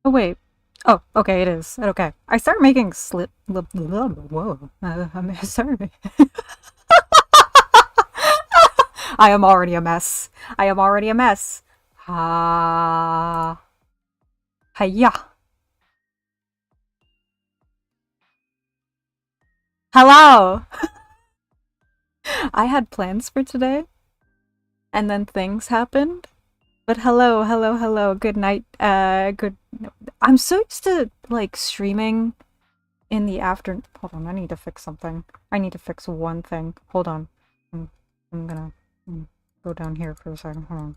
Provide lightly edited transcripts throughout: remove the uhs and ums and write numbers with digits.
Oh, wait. Oh, okay, it is. Okay. I started making slip. Whoa. I'm sorry. I am already a mess. I am already a mess. Ha. Hiya. Hello. I had plans for today, and then things happened. But hello. Good night. Good. I'm so used to like streaming in the afternoon. Hold on, I need to fix something. I need to fix one thing. Hold on. I'm, I'm gonna go down here for a second. Hold on.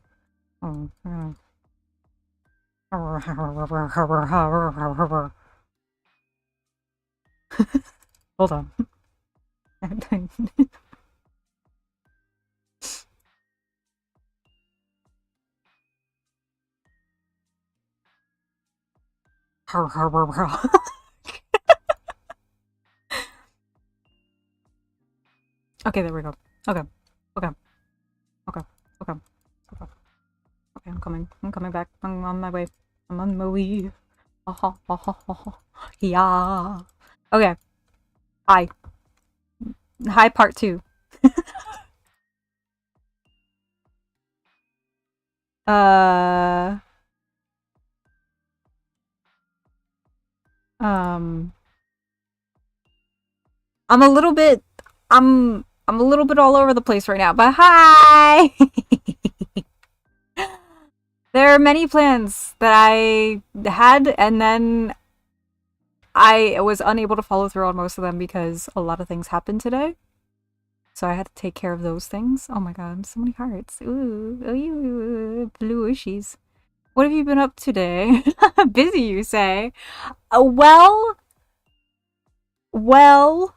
Hold on. Okay, there we go. Okay. Okay. Okay. Okay. Okay. Okay, I'm coming. I'm coming back. I'm on my way. I'm on my way. Yeah. Okay. Hi. Hi, part two. Uh, um, I'm a little bit, I'm a little bit all over the place right now, but hi! There are many plans that I had, and then I was unable to follow through on most of them because a lot of things happened today. So I had to take care of those things. Oh my god, so many hearts. Ooh, ooh, blue ishies. What have you been up today? Busy, you say? Well, well,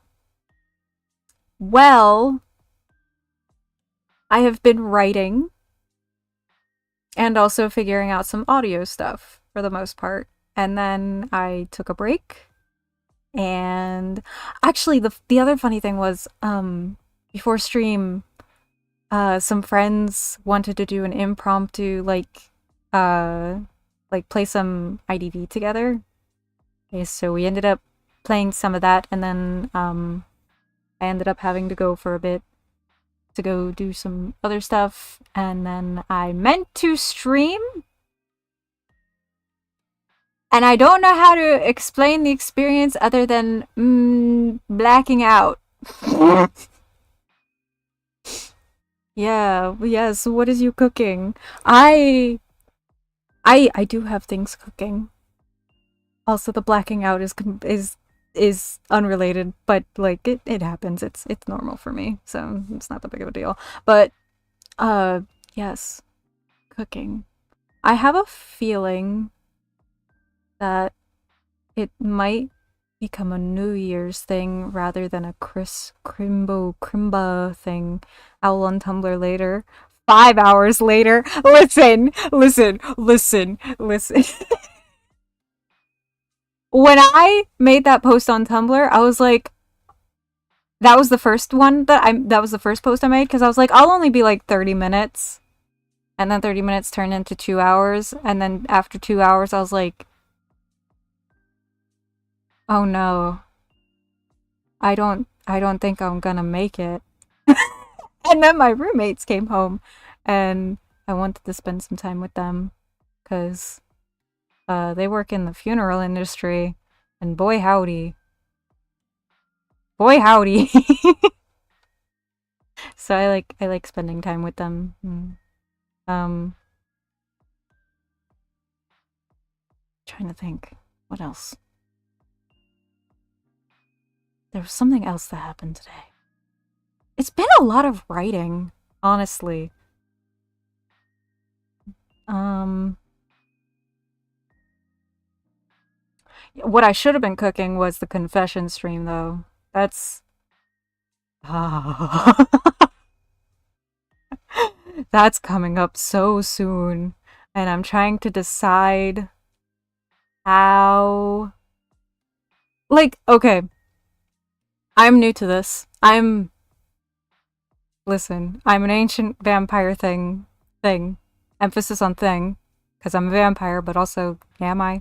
well, I have been writing and also figuring out some audio stuff for the most part. And then I took a break. And actually the other funny thing was before stream some friends wanted to do an impromptu like play some IDV together. Okay, so we ended up playing some of that, and then I ended up having to go for a bit to go do some other stuff, and then I meant to stream, and I don't know how to explain the experience other than blacking out. Yeah, yes, what is you cooking? I I do have things cooking. Also, the blacking out is unrelated, but like it happens. It's normal for me, so it's not that big of a deal. But uh yes, cooking. I have a feeling that it might become a New Year's thing rather than a Crimba thing. Owl on Tumblr later. 5 hours later. Listen. When I made that post on Tumblr, I was like, that was the first one that was the first post I made because I was like, I'll only be like 30 minutes. And then 30 minutes turned into 2 hours. And then after 2 hours, I was like, oh no, I don't think I'm gonna make it. And then my roommates came home and I wanted to spend some time with them because they work in the funeral industry, and boy howdy. So I like spending time with them. Um, trying to think what else. There was something else that happened today. It's been a lot of writing, honestly. Um, what I should have been cooking was the confession stream, though. That's that's coming up so soon, and I'm trying to decide how. Like, okay, I'm new to this. Listen, I'm an ancient vampire thing, emphasis on thing. because I'm a vampire, but also, am I?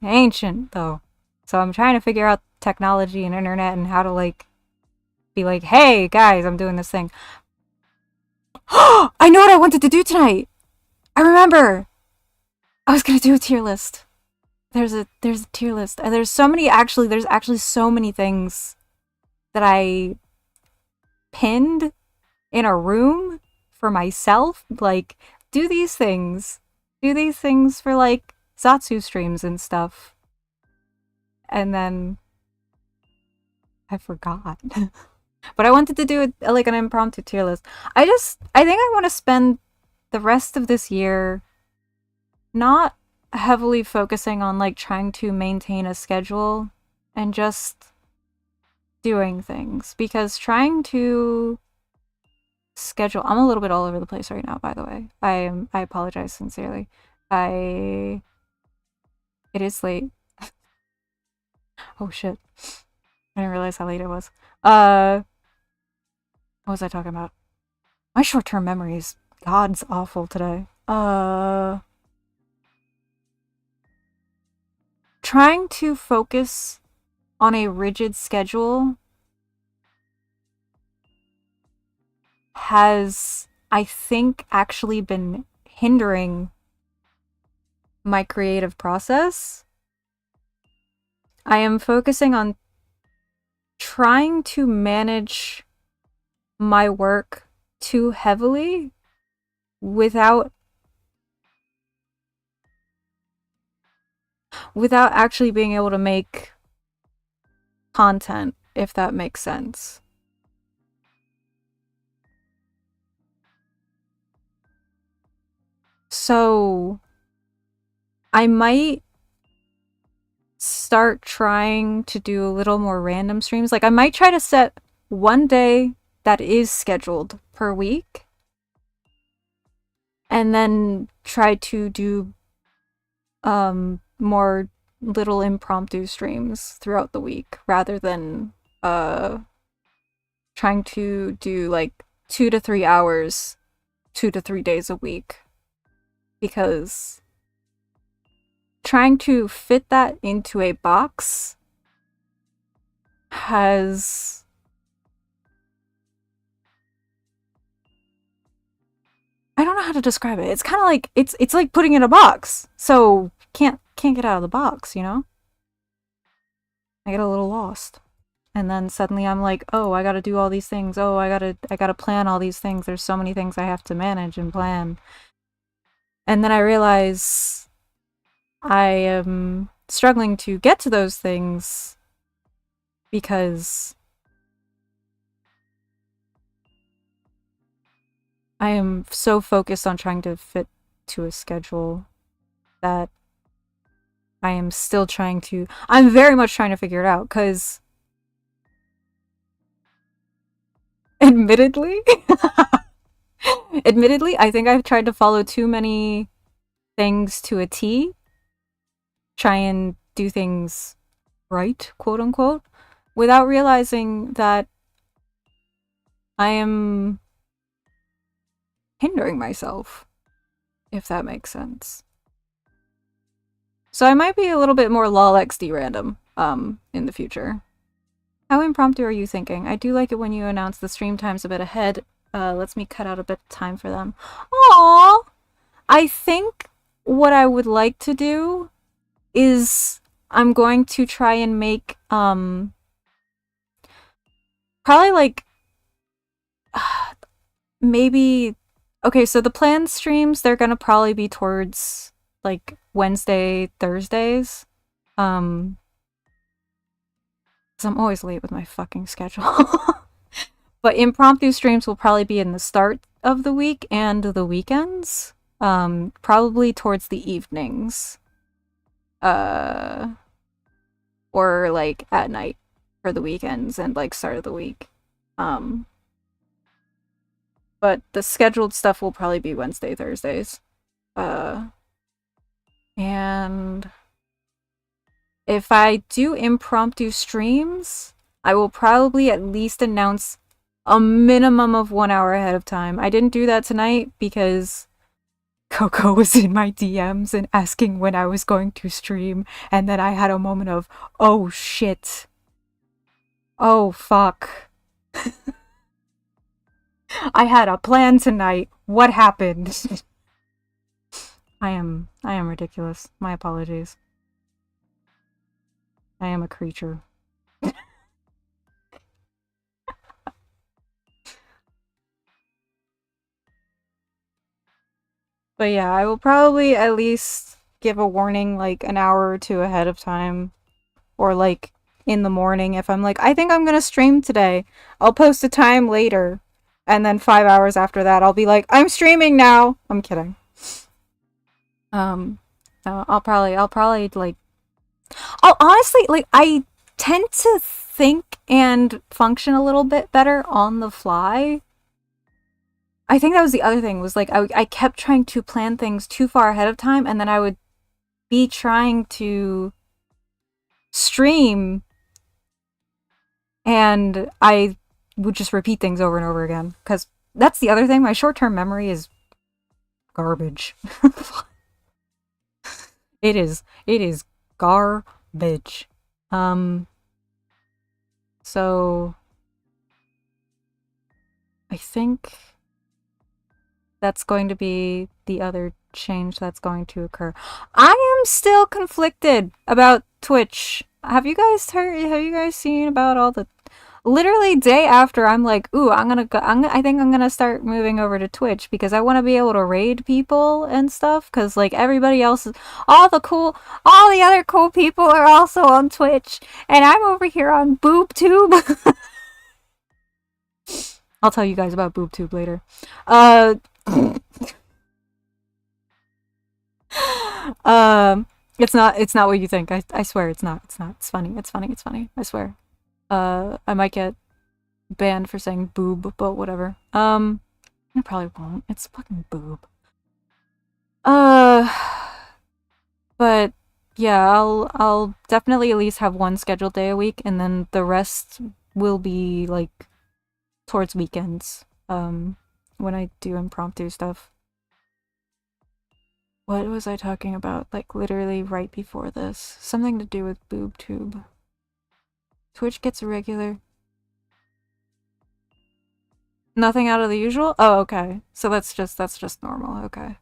Ancient, though. So I'm trying to figure out technology and internet and how to, like, be like, hey, guys, I'm doing this thing. I know what I wanted to do tonight! I remember! I was gonna do a tier list. There's a tier list. And there's actually so many things that I pinned in a room for myself. Like, do these things. Do these things for, like, Zatsu streams and stuff. And then I forgot. But I wanted to do like an impromptu tier list. I think I want to spend the rest of this year not heavily focusing on, like, trying to maintain a schedule and just doing things, because trying to schedule, I'm a little bit all over the place right now, by the way. I apologize sincerely. It is late. Oh shit. I didn't realize how late it was. What was I talking about? My short-term memory is God's awful today. Trying to focus on a rigid schedule has, I think, actually been hindering my creative process. I am focusing on trying to manage my work too heavily without actually being able to make content, if that makes sense. So I might start trying to do a little more random streams. Like, I might try to set one day that is scheduled per week, and then try to do more little impromptu streams throughout the week, rather than trying to do like 2 to 3 hours 2 to 3 days a week, because trying to fit that into a box has, I don't know how to describe it. It's kind of like, it's like putting in a box. So can't get out of the box, you know? I get a little lost. And then suddenly I'm like, oh, I gotta do all these things. Oh, I gotta plan all these things. There's so many things I have to manage and plan. And then I realize I am struggling to get to those things because I am so focused on trying to fit to a schedule that I am still trying to, I'm very much trying to figure it out, because admittedly, I think I've tried to follow too many things to a T, try and do things right, quote unquote, without realizing that I am hindering myself, if that makes sense. So I might be a little bit more lolxd random in the future. How impromptu are you thinking? I do like it when you announce the stream times a bit ahead. Lets me cut out a bit of time for them. Aww! I think what I would like to do is I'm going to try and make probably like maybe, okay, so the planned streams, they're gonna probably be towards like Wednesday, Thursdays. 'Cause I'm always late with my fucking schedule. But impromptu streams will probably be in the start of the week and the weekends. Probably towards the evenings. Or like at night for the weekends and like start of the week. But the scheduled stuff will probably be Wednesday, Thursdays. And if I do impromptu streams, I will probably at least announce a minimum of 1 hour ahead of time. I didn't do that tonight because Coco was in my DMs and asking when I was going to stream, and then I had a moment of, oh shit. Oh fuck. I had a plan tonight. What happened? I am ridiculous. My apologies. I am a creature. But yeah, I will probably at least give a warning like an hour or two ahead of time. Or like in the morning if I'm like, I think I'm gonna stream today. I'll post a time later. And then 5 hours after that, I'll be like, I'm streaming now. I'm kidding. I'll probably like, oh, honestly, like, I tend to think and function a little bit better on the fly. I think that was the other thing, was like, I kept trying to plan things too far ahead of time, and then I would be trying to stream, and I would just repeat things over and over again. Because that's the other thing, my short-term memory is garbage. It is garbage. So I think that's going to be the other change that's going to occur. I am still conflicted about Twitch. Have you guys seen about all the, literally day after I'm like, ooh, I think I'm gonna start moving over to Twitch because I want to be able to raid people and stuff, because like everybody else, all the other cool people are also on Twitch, and I'm over here on BoobTube. I'll tell you guys about BoobTube later. It's not what you think. I swear it's not. It's funny. I swear. I might get banned for saying boob, but whatever. I probably won't. It's fucking boob. But yeah, I'll definitely at least have one scheduled day a week, and then the rest will be like towards weekends. When I do impromptu stuff. What was I talking about? Like literally right before this. Something to do with BoobTube. Twitch gets irregular. Nothing out of the usual? Oh, okay. So that's just normal. Okay.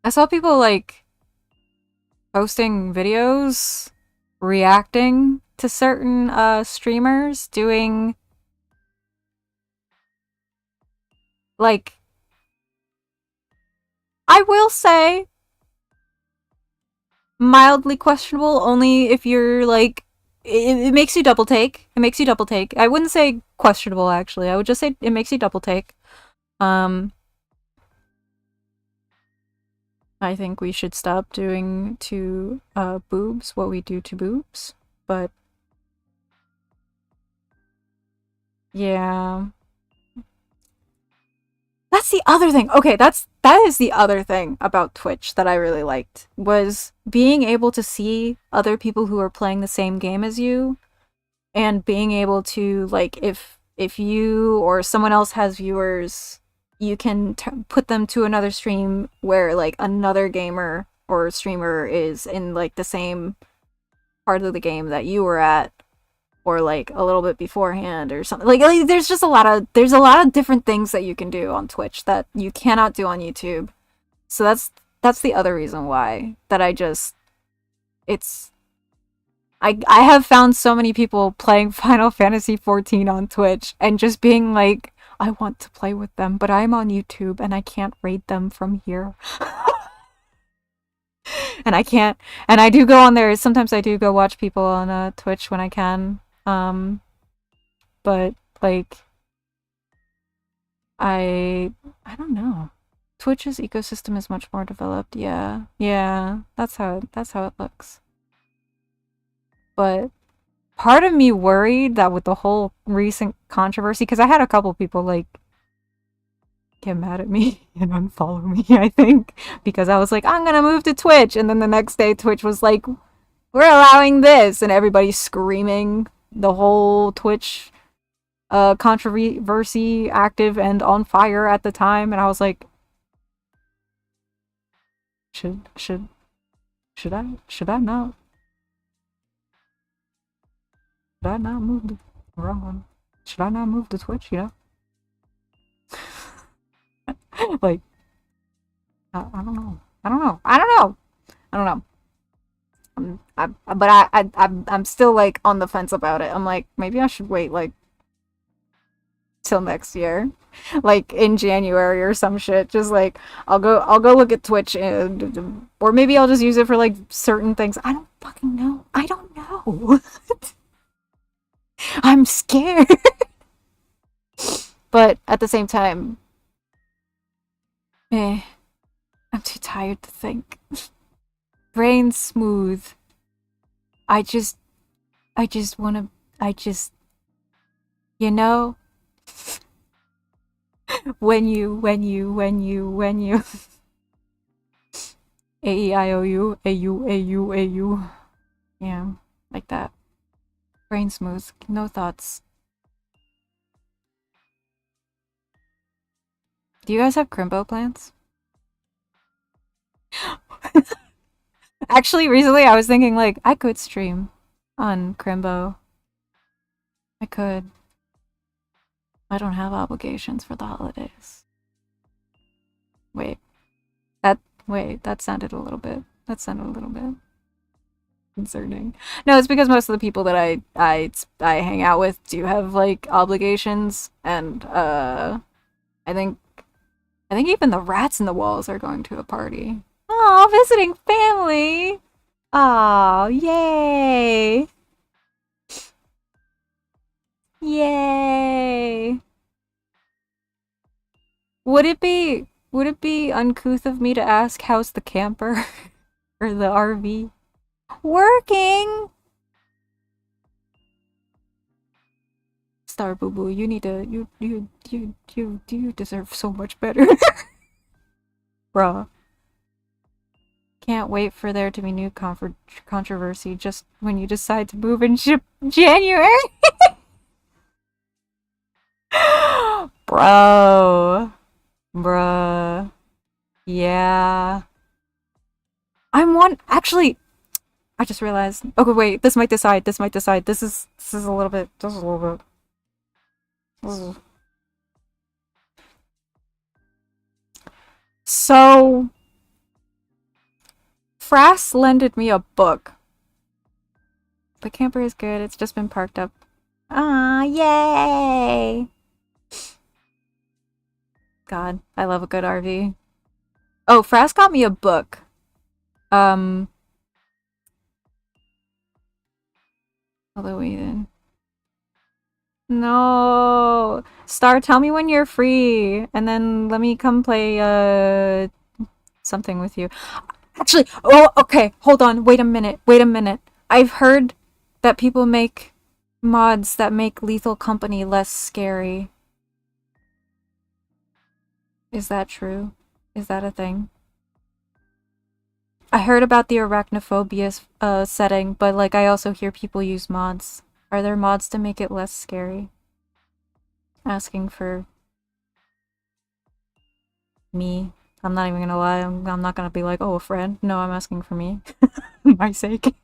I saw people like posting videos reacting to certain streamers doing like, I will say mildly questionable only if you're like, it makes you double take. It makes you double take. I wouldn't say questionable actually. I would just say it makes you double take. I think we should stop doing to boobs what we do to boobs, but yeah. That's the other thing. Okay, that is the other thing about Twitch that I really liked, was being able to see other people who are playing the same game as you, and being able to, like, if you or someone else has viewers, you can put them to another stream where like another gamer or streamer is in like the same part of the game that you were at, or like a little bit beforehand or something. Like there's just a lot of different things that you can do on Twitch that you cannot do on YouTube. So that's the other reason why that I have found so many people playing Final Fantasy XIV on Twitch and just being like, I want to play with them, but I'm on YouTube and I can't raid them from here. And I can't, and I do go on there, sometimes I do go watch people on Twitch when I can. But like, I don't know. Twitch's ecosystem is much more developed. Yeah, that's how it looks. But part of me worried that with the whole recent controversy, because I had a couple people like get mad at me and unfollow me, I think, because I was like, I'm gonna move to Twitch, and then the next day Twitch was like, we're allowing this, and everybody's screaming. The whole Twitch controversy active and on fire at the time, and I was like, should should should I not move the wrong one? Should I not move the Twitch? You know, like I don't know. I don't know. I don't know. I don't know. I'm still like on the fence about it. I'm like, maybe I should wait like till next year, like in January or some shit. Just like I'll go look at Twitch, and or maybe I'll just use it for like certain things. I don't fucking know. I don't know. I'm scared. But at the same time, I'm too tired to think. Brain smooth. I just wanna, you know, when you, A-E-I-O-U, A-U, A-U, A-U. Yeah, like that. Brain smooth, no thoughts. Do you guys have crimbo plans? Actually, recently I was thinking like I could stream on Crimbo. I could. I don't have obligations for the holidays. Wait. That sounded a little bit. That sounded a little bit concerning. No, it's because most of the people that I hang out with do have like obligations, and I think even the rats in the walls are going to a party. Oh, visiting family. Oh, yay. Yay. Would it be uncouth of me to ask how's the camper or the RV? Working. Star Boo Boo, you need to you deserve so much better. Bruh. Can't wait for there to be new controversy just when you decide to move in January. Bro. Bruh. Yeah. Actually, I just realized. Okay, wait, this might decide. This might decide. This is a little bit. This is a little bit. So, Frass lended me a book. The camper is good. It's just been parked up. Ah, yay! God, I love a good RV. Oh, Frass got me a book. Halloween. No. Star, tell me when you're free, and then let me come play something with you. Actually, oh, okay, hold on. Wait a minute. Wait a minute. I've heard that people make mods that make Lethal Company less scary. Is that true? Is that a thing? I heard about the arachnophobia setting, but like I also hear people use mods. Are there mods to make it less scary? Asking for me. I'm not even gonna lie. I'm not gonna be like, oh, a friend. No, I'm asking for me. My sake.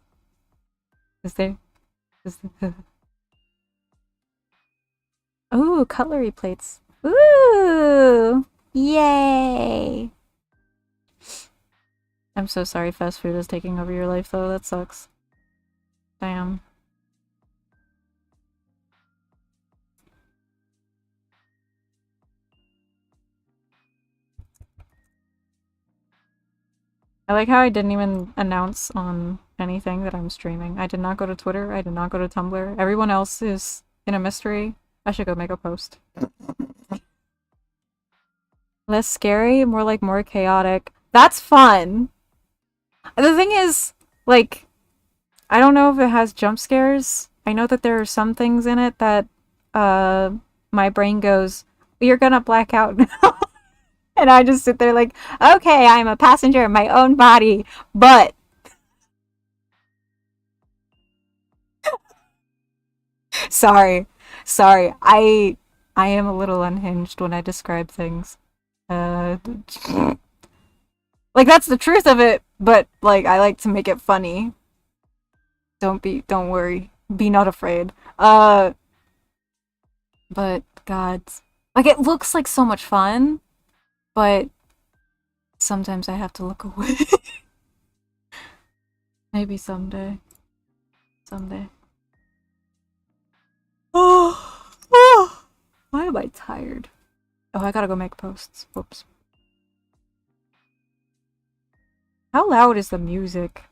Is there? Ooh, cutlery plates. Ooh! Yay! I'm so sorry fast food is taking over your life, though. That sucks. Damn. I like how I didn't even announce on anything that I'm streaming. I did not go to Twitter. I did not go to Tumblr. Everyone else is in a mystery. I should go make a post. Less scary, more like more chaotic. That's fun! The thing is, like, I don't know if it has jump scares. I know that there are some things in it that, my brain goes, you're gonna black out now. And I just sit there like, okay, I'm a passenger in my own body, but... Sorry. Sorry, I am a little unhinged when I describe things. Uh, like that's the truth of it, but like I like to make it funny. Don't worry. Be not afraid. But God, like it looks like so much fun, but sometimes I have to look away. Maybe someday. Someday. Oh, why am I tired? Oh, I gotta go make posts. Whoops. How loud is the music?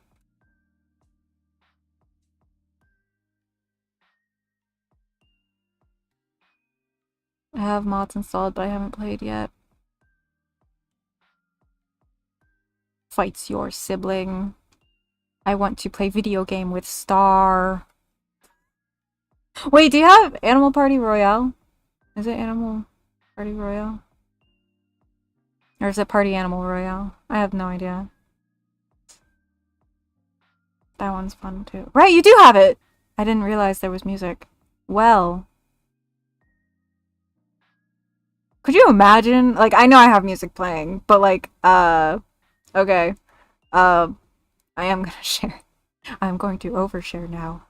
I have mods installed, but I haven't played yet. Fights your sibling. I want to play video game with Star. Wait, do you have Animal Party Royale? Is it Animal Party Royale? Or is it Party Animal Royale? I have no idea. That one's fun too. Right, you do have it! I didn't realize there was music. Well. Could you imagine? Like, I know I have music playing, but like, okay. I am gonna share. I'm going to overshare now.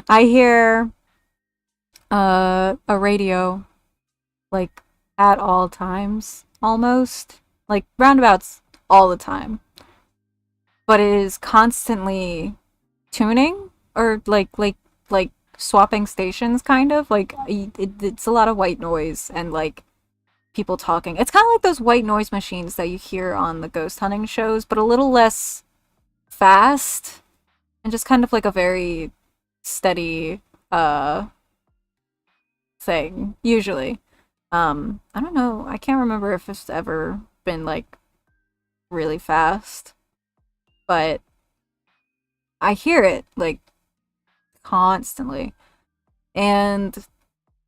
I hear a radio like at all times almost, like roundabouts all the time, but it is constantly tuning or like swapping stations, kind of like it's a lot of white noise and like people talking. It's kind of like those white noise machines that you hear on the ghost hunting shows, but a little less fast and just kind of like a very steady thing usually. I don't know, I can't remember if it's ever been like really fast, but I hear it like constantly, and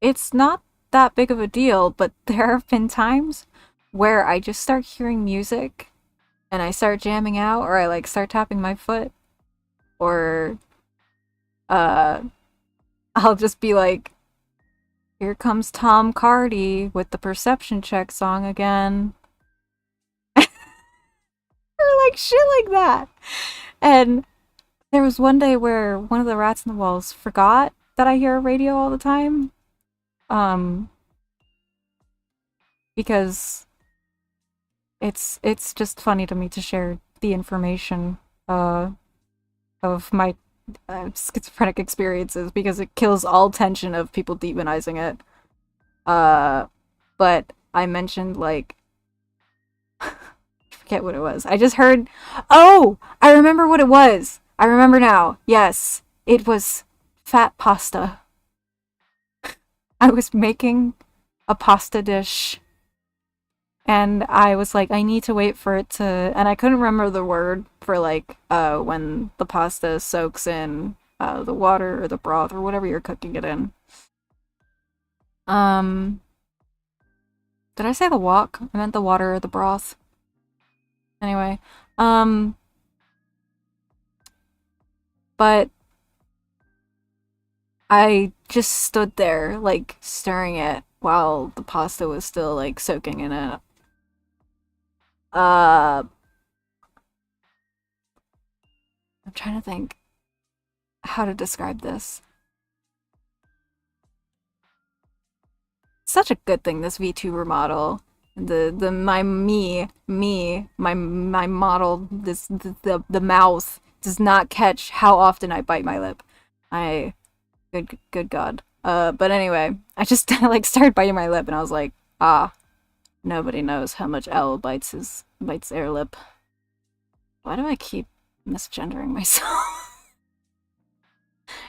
it's not that big of a deal, but there have been times where I just start hearing music and I start jamming out, or I like start tapping my foot, or uh I'll just be like, here comes Tom Cardy with the perception check song again. Or like shit like that. And there was one day where one of the rats in the walls forgot that I hear a radio all the time. Um because it's just funny to me to share the information of my schizophrenic experiences because it kills all tension of people demonizing it. But I mentioned like I forget what it was. I just heard. Oh, I remember what it was. I remember now. Yes, it was fat pasta. I was making a pasta dish. And I was like, I need to wait for it to, and I couldn't remember the word for like, when the pasta soaks in, the water or the broth or whatever you're cooking it in. Um, did I say the wok? I meant the water or the broth. Anyway, but I just stood there, like, stirring it while the pasta was still, like, soaking in it. I'm trying to think how to describe this. Such a good thing, this VTuber model. My model, the mouth does not catch how often I bite my lip. Good God. But anyway, I just like started biting my lip and I was like, ah, nobody knows how much Owl bites their lip. Why do I keep misgendering myself?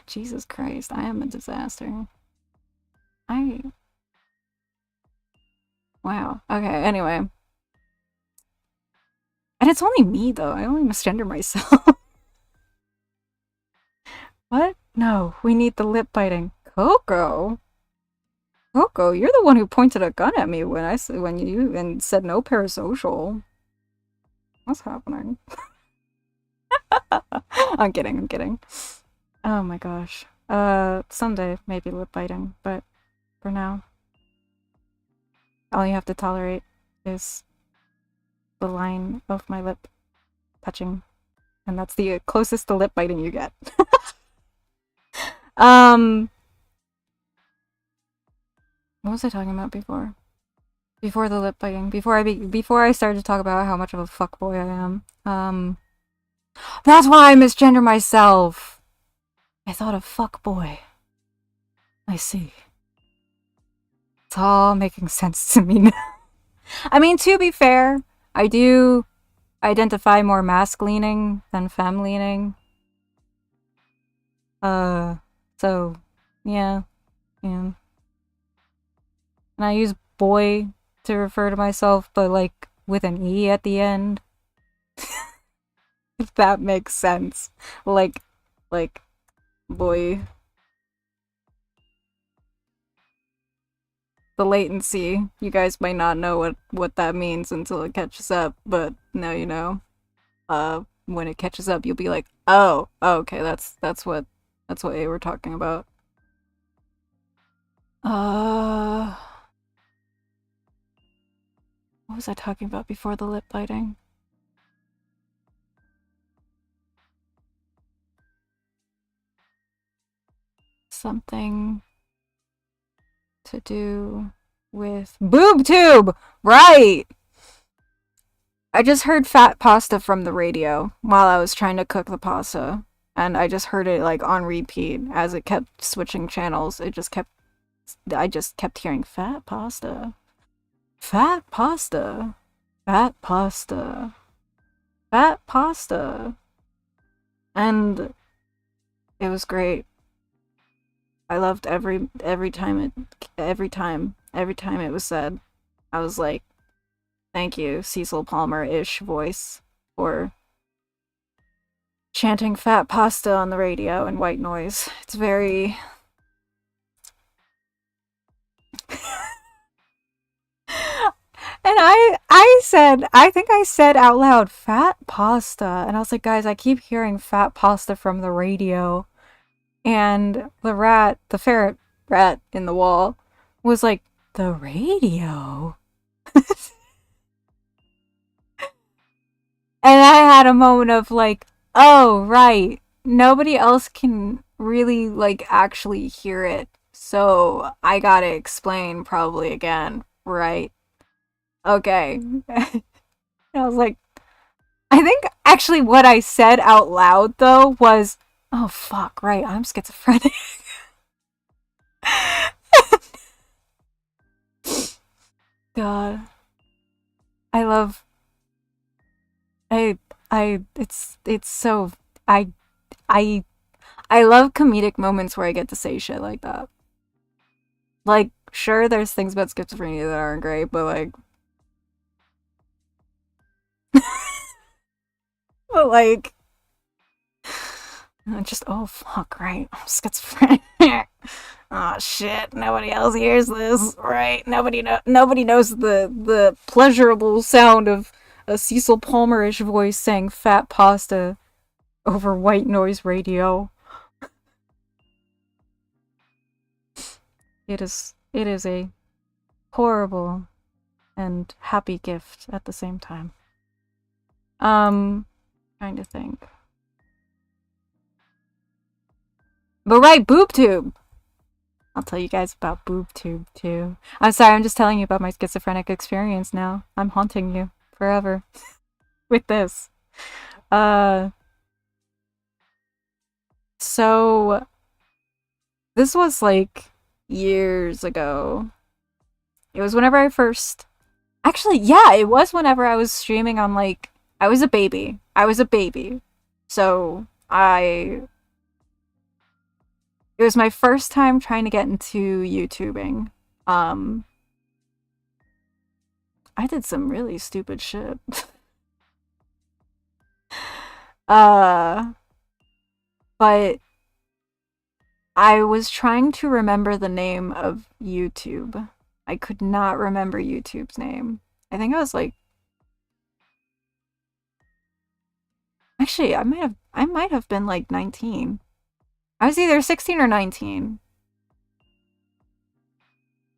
Jesus Christ, I am a disaster. Wow. Okay, anyway. And it's only me, though. I only misgender myself. What? No, we need the lip biting. Coco? Coco, you're the one who pointed a gun at me when you and said no parasocial. What's happening? I'm kidding. Oh my gosh. Someday maybe lip biting, but for now, all you have to tolerate is the line of my lip touching, and that's the closest to lip biting you get. um, what was I talking about before? Before the lip biting, before I started to talk about how much of a fuckboy I am. That's why I misgender myself. I thought of fuckboy. I see. It's all making sense to me now. I mean, to be fair, I do identify more mask-leaning than femme-leaning. So, yeah. And I use boy to refer to myself, but like with an E at the end. If that makes sense. Like, boy. The latency, you guys might not know what that means until it catches up, but now you know. When it catches up, you'll be like, oh, okay, that's what they were talking about. What was I talking about before the lip biting? Something to do with boob tube, right? I just heard fat pasta from the radio while I was trying to cook the pasta, and I just heard it like on repeat as it kept switching channels. I just kept hearing fat pasta, fat pasta, fat pasta, fat pasta, and it was great. I loved every time it was said. I was like, thank you, Cecil Palmer-ish voice, for chanting fat pasta on the radio and white noise. It's very... And I think I said out loud, fat pasta. And I was like, guys, I keep hearing fat pasta from the radio. And the ferret rat in the wall was like, the radio? And I had a moment of like, oh, right. Nobody else can really like actually hear it. So I gotta explain probably again, right? Okay. I was like, I think actually what I said out loud though was, oh fuck, right, I'm schizophrenic. God. I love it's so I I I love comedic moments where I get to say shit like that. Like, sure, there's things about schizophrenia that aren't great, but like but like just oh fuck, right, I'm schizophrenic. Oh shit, nobody else hears this, right? Nobody knows the pleasurable sound of a Cecil Palmer-ish voice saying fat pasta over white noise radio. It is a horrible and happy gift at the same time. Trying to think. But right, BoobTube! I'll tell you guys about BoobTube too. I'm sorry, I'm just telling you about my schizophrenic experience now. I'm haunting you forever with this. So this was like years ago. It was whenever I first... Actually, yeah, it was whenever I was streaming on like... I was a baby. So it was my first time trying to get into YouTubing. I did some really stupid shit. But I was trying to remember the name of YouTube. I could not remember YouTube's name. I think I was like... Actually, I might have been like 19. I was either 16 or 19.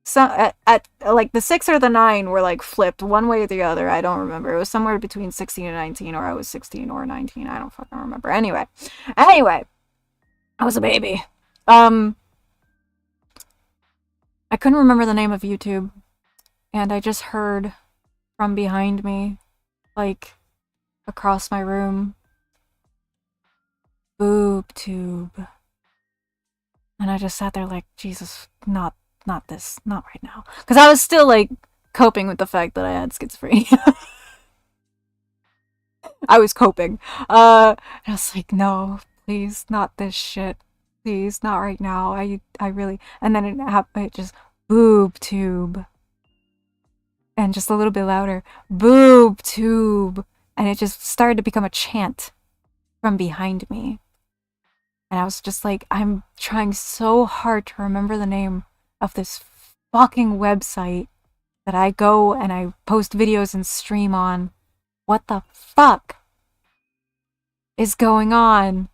So at like the 6 or the 9 were like flipped one way or the other. I don't remember. It was somewhere between 16 and 19, or I was 16 or 19. I don't fucking remember. Anyway, I was a baby. I couldn't remember the name of YouTube, and I just heard from behind me, like across my room, boob tube. And I just sat there like, Jesus, not this, not right now. Because I was still like coping with the fact that I had schizophrenia. I was coping. And I was like, no, please, not this shit. Please, not right now. I really. And then it happened. It just boob tube, and just a little bit louder, boob tube, and it just started to become a chant from behind me. And I was just like, I'm trying so hard to remember the name of this fucking website that I go and I post videos and stream on. What the fuck is going on?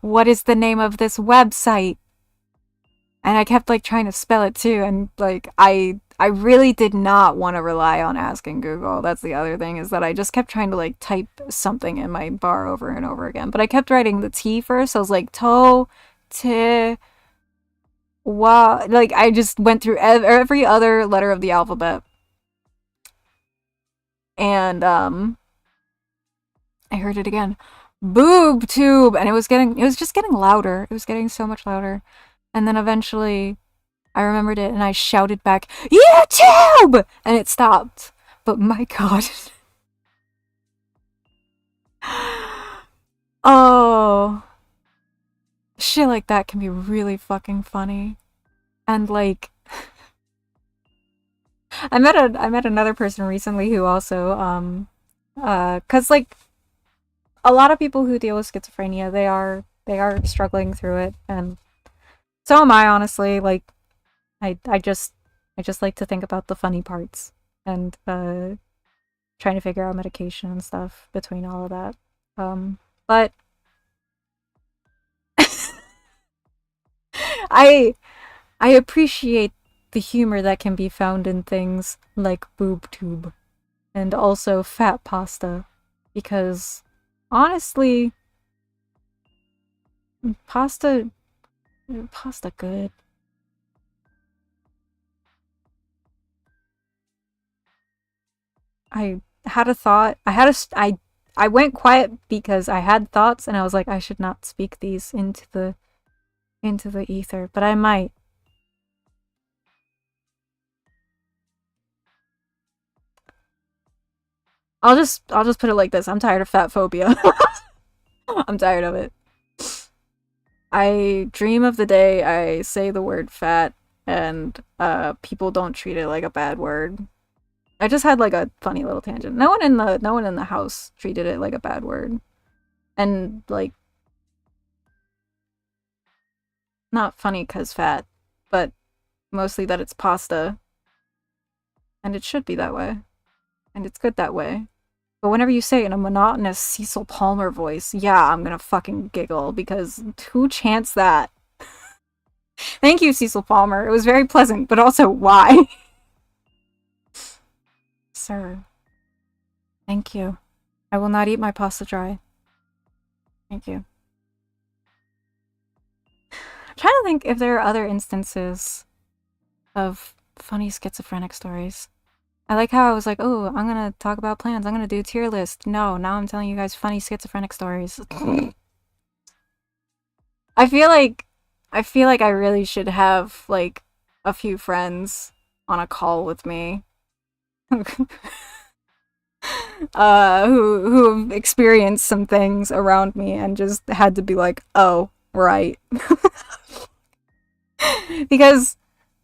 What is the name of this website? And I kept like trying to spell it too, and like I really did not want to rely on asking Google. That's the other thing, is that I just kept trying to like type something in my bar over and over again. But I kept writing the T first. I was like, to, t, wa. Like I just went through every other letter of the alphabet. And I heard it again. Boob tube. And it was just getting louder. It was getting so much louder. And then eventually I remembered it and I shouted back, YouTube! And it stopped. But my God. Oh. Shit like that can be really fucking funny. And like, I met another person recently who also, cause like, a lot of people who deal with schizophrenia, they are struggling through it, and so am I, honestly. Like, I just like to think about the funny parts, and trying to figure out medication and stuff between all of that. But I appreciate the humor that can be found in things like boob tube and also fat pasta, because honestly, pasta good. I had a thought. I went quiet because I had thoughts, and I was like, I should not speak these into the ether, but I might. I'll just put it like this. I'm tired of fat phobia. I'm tired of it. I dream of the day I say the word fat and people don't treat it like a bad word. I just had like a funny little tangent. No one in the house treated it like a bad word. And like, not funny 'cause fat, but mostly that it's pasta. And it should be that way. And it's good that way. But whenever you say it in a monotonous Cecil Palmer voice, yeah, I'm gonna fucking giggle, because who chants that? Thank you, Cecil Palmer. It was very pleasant, but also, why? Sir. Thank you. I will not eat my pasta dry. Thank you. I'm trying to think if there are other instances of funny schizophrenic stories. I like how I was like, oh, I'm gonna talk about plans. I'm gonna do a tier list. No, now I'm telling you guys funny schizophrenic stories. I feel like I really should have like a few friends on a call with me who have experienced some things around me and just had to be like, oh, right. Because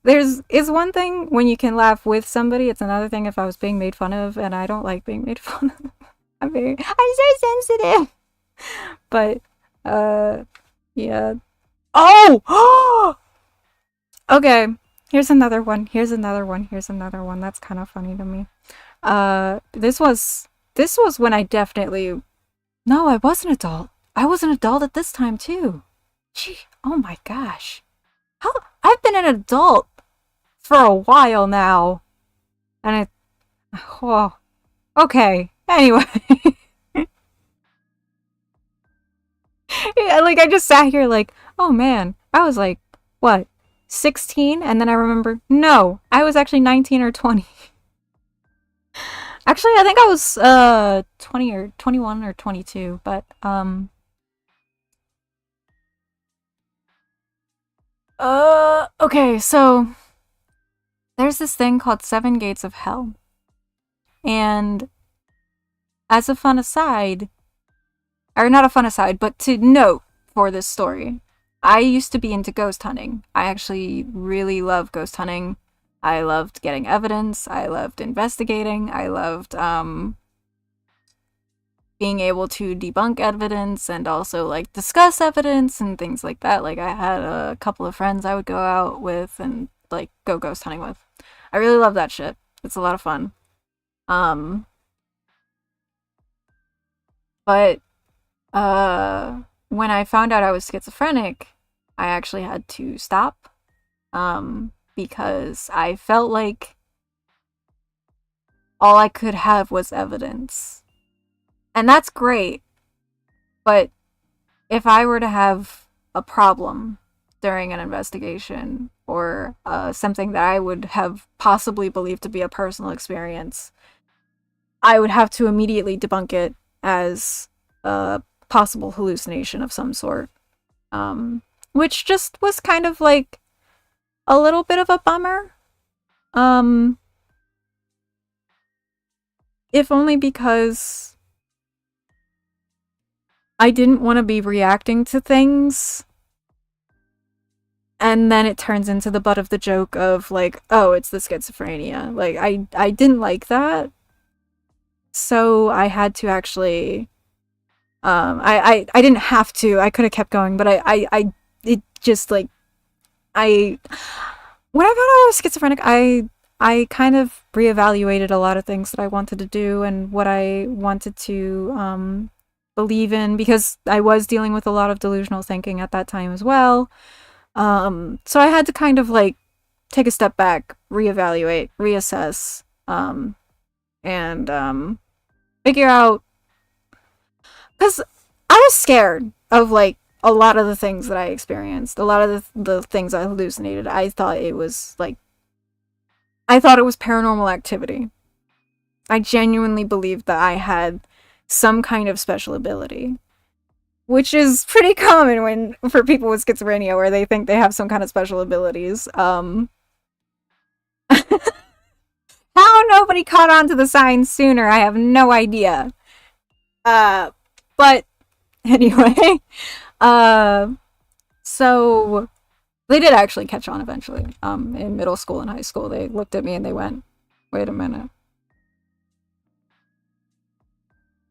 it's one thing when you can laugh with somebody, it's another thing if I was being made fun of, and I don't like being made fun of. I'm so sensitive. But yeah. Oh! Okay. Here's another one. That's kind of funny to me. This was when I definitely... No, I was an adult. I was an adult at this time too. Gee, oh my gosh. How I've been an adult for a while now. And it oh, okay. Anyway. Yeah, like I just sat here like, oh man, I was like, what, 16? And then I remember, no, I was actually 19 or 20. Actually, I think I was 20 or 21 or 22, but okay, so there's this thing called Seven Gates of Hell. And as a fun aside, or not a fun aside, but to note for this story, I used to be into ghost hunting. I actually really love ghost hunting. I loved getting evidence. I loved investigating. I loved being able to debunk evidence and also like discuss evidence and things like that. Like I had a couple of friends I would go out with and like go ghost hunting with. I really love that shit. It's a lot of fun. Um but when I found out I was schizophrenic, I actually had to stop because I felt like all I could have was evidence. And that's great, but if I were to have a problem during an investigation or something that I would have possibly believed to be a personal experience, I would have to immediately debunk it as a possible hallucination of some sort. Which just was kind of like a little bit of a bummer. If only because I didn't want to be reacting to things and then it turns into the butt of the joke of like, oh, it's the schizophrenia. Like I didn't like that. So I had to actually I didn't have to. I could have kept going, but I it just like I when I found out I was schizophrenic, I kind of reevaluated a lot of things that I wanted to do and what I wanted to believe in because I was dealing with a lot of delusional thinking at that time as well. So I had to kind of like take a step back, reevaluate, reassess, and figure out because I was scared of like a lot of the things that I experienced, a lot of the things I hallucinated. I thought it was like I thought it was paranormal activity. I genuinely believed that I had some kind of special ability, which is pretty common when for people with schizophrenia where they think they have some kind of special abilities. How nobody caught on to the signs sooner, I have no idea. But anyway, so they did actually catch on eventually. In middle school and high school, they looked at me and they went, "Wait a minute,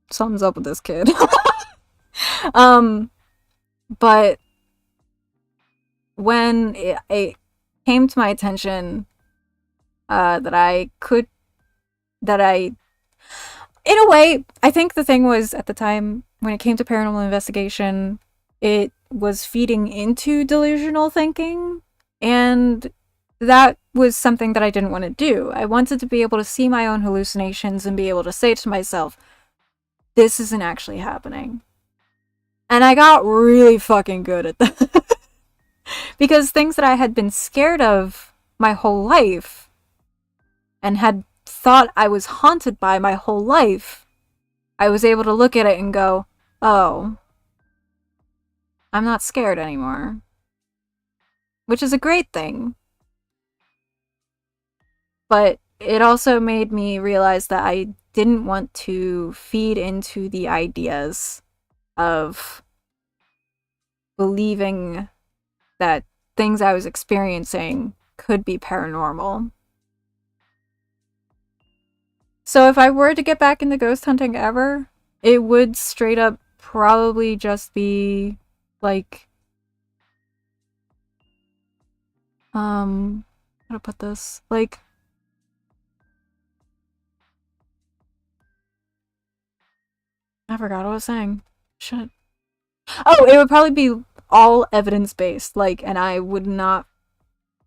something's up with this kid." But when it came to my attention that I in a way, I think the thing was at the time when it came to paranormal investigation, it was feeding into delusional thinking, and that was something that I didn't want to do. I wanted to be able to see my own hallucinations and be able to say to myself, this isn't actually happening. And I got really fucking good at that. Because things that I had been scared of my whole life and had thought I was haunted by my whole life, I was able to look at it and go, oh, I'm not scared anymore. Which is a great thing. But it also made me realize that I didn't want to feed into the ideas of believing that things I was experiencing could be paranormal. So if I were to get back into ghost hunting ever, it would straight up probably just be like how to put this? Like I forgot what I was saying. Shit. Oh, it would probably be all evidence based, like, and I would not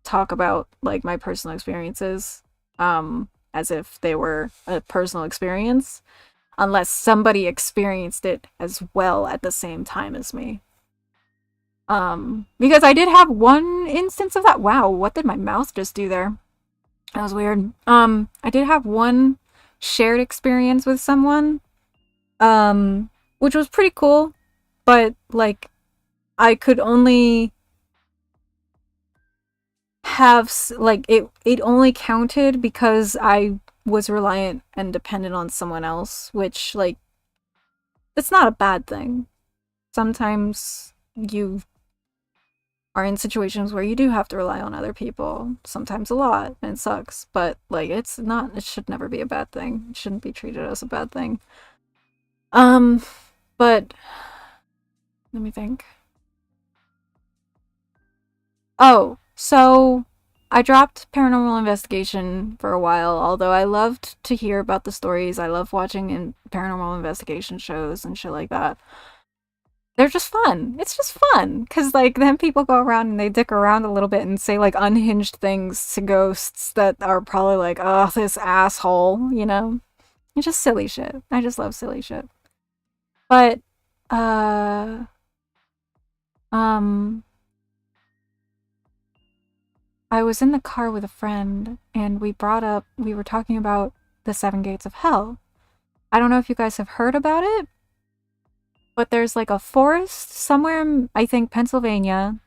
talk about like my personal experiences as if they were a personal experience unless somebody experienced it as well at the same time as me. Because I did have one instance of that. Wow, what did my mouth just do there? That was weird. I did have one shared experience with someone, which was pretty cool, but like I could only have like it only counted because I was reliant and dependent on someone else, which like it's not a bad thing. Sometimes you are in situations where you do have to rely on other people, sometimes a lot, and it sucks, but like it should never be a bad thing. It shouldn't be treated as a bad thing. Um but let me think. Oh, so I dropped paranormal investigation for a while, although I loved to hear about the stories. I love watching paranormal investigation shows and shit like that. They're just fun. It's just fun because like then people go around and they dick around a little bit and say like unhinged things to ghosts that are probably like, oh, this asshole, you know? It's just silly shit. I just love silly shit. But uh um I was in the car with a friend and we were talking about the Seven Gates of Hell. I don't know if you guys have heard about it, but there's like a forest somewhere in, I think, Pennsylvania,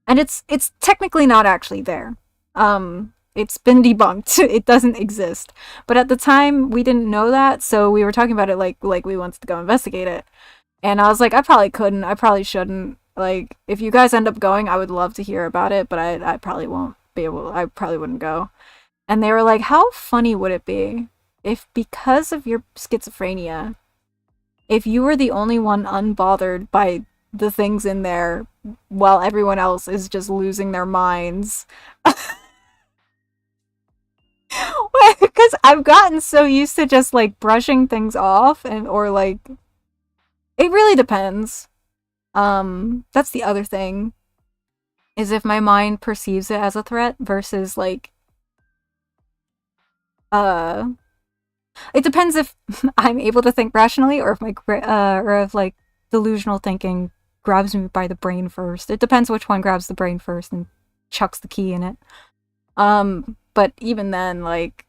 and it's technically not actually there. It's been debunked. It doesn't exist. But at the time we didn't know that, so we were talking about it like we wanted to go investigate it. And I was like, I probably couldn't. I probably shouldn't. Like, if you guys end up going, I would love to hear about it, but I probably won't be able. I probably wouldn't go. And they were like, how funny would it be if, because of your schizophrenia, if you were the only one unbothered by the things in there while everyone else is just losing their minds? Because I've gotten so used to just like brushing things off and or like it really depends. That's the other thing is if my mind perceives it as a threat versus like uh it depends if I'm able to think rationally or if or if like delusional thinking grabs me by the brain first. It depends which one grabs the brain first and chucks the key in it. But even then, like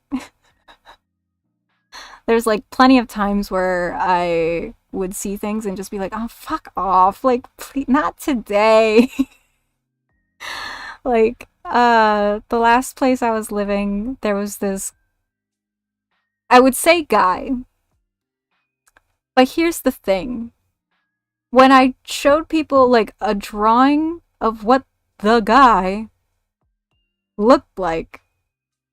there's like plenty of times where I would see things and just be like, "Oh, fuck off! Like, please, not today." Like, the last place I was living, there was this, I would say guy, but here's the thing. When I showed people like a drawing of what the guy looked like,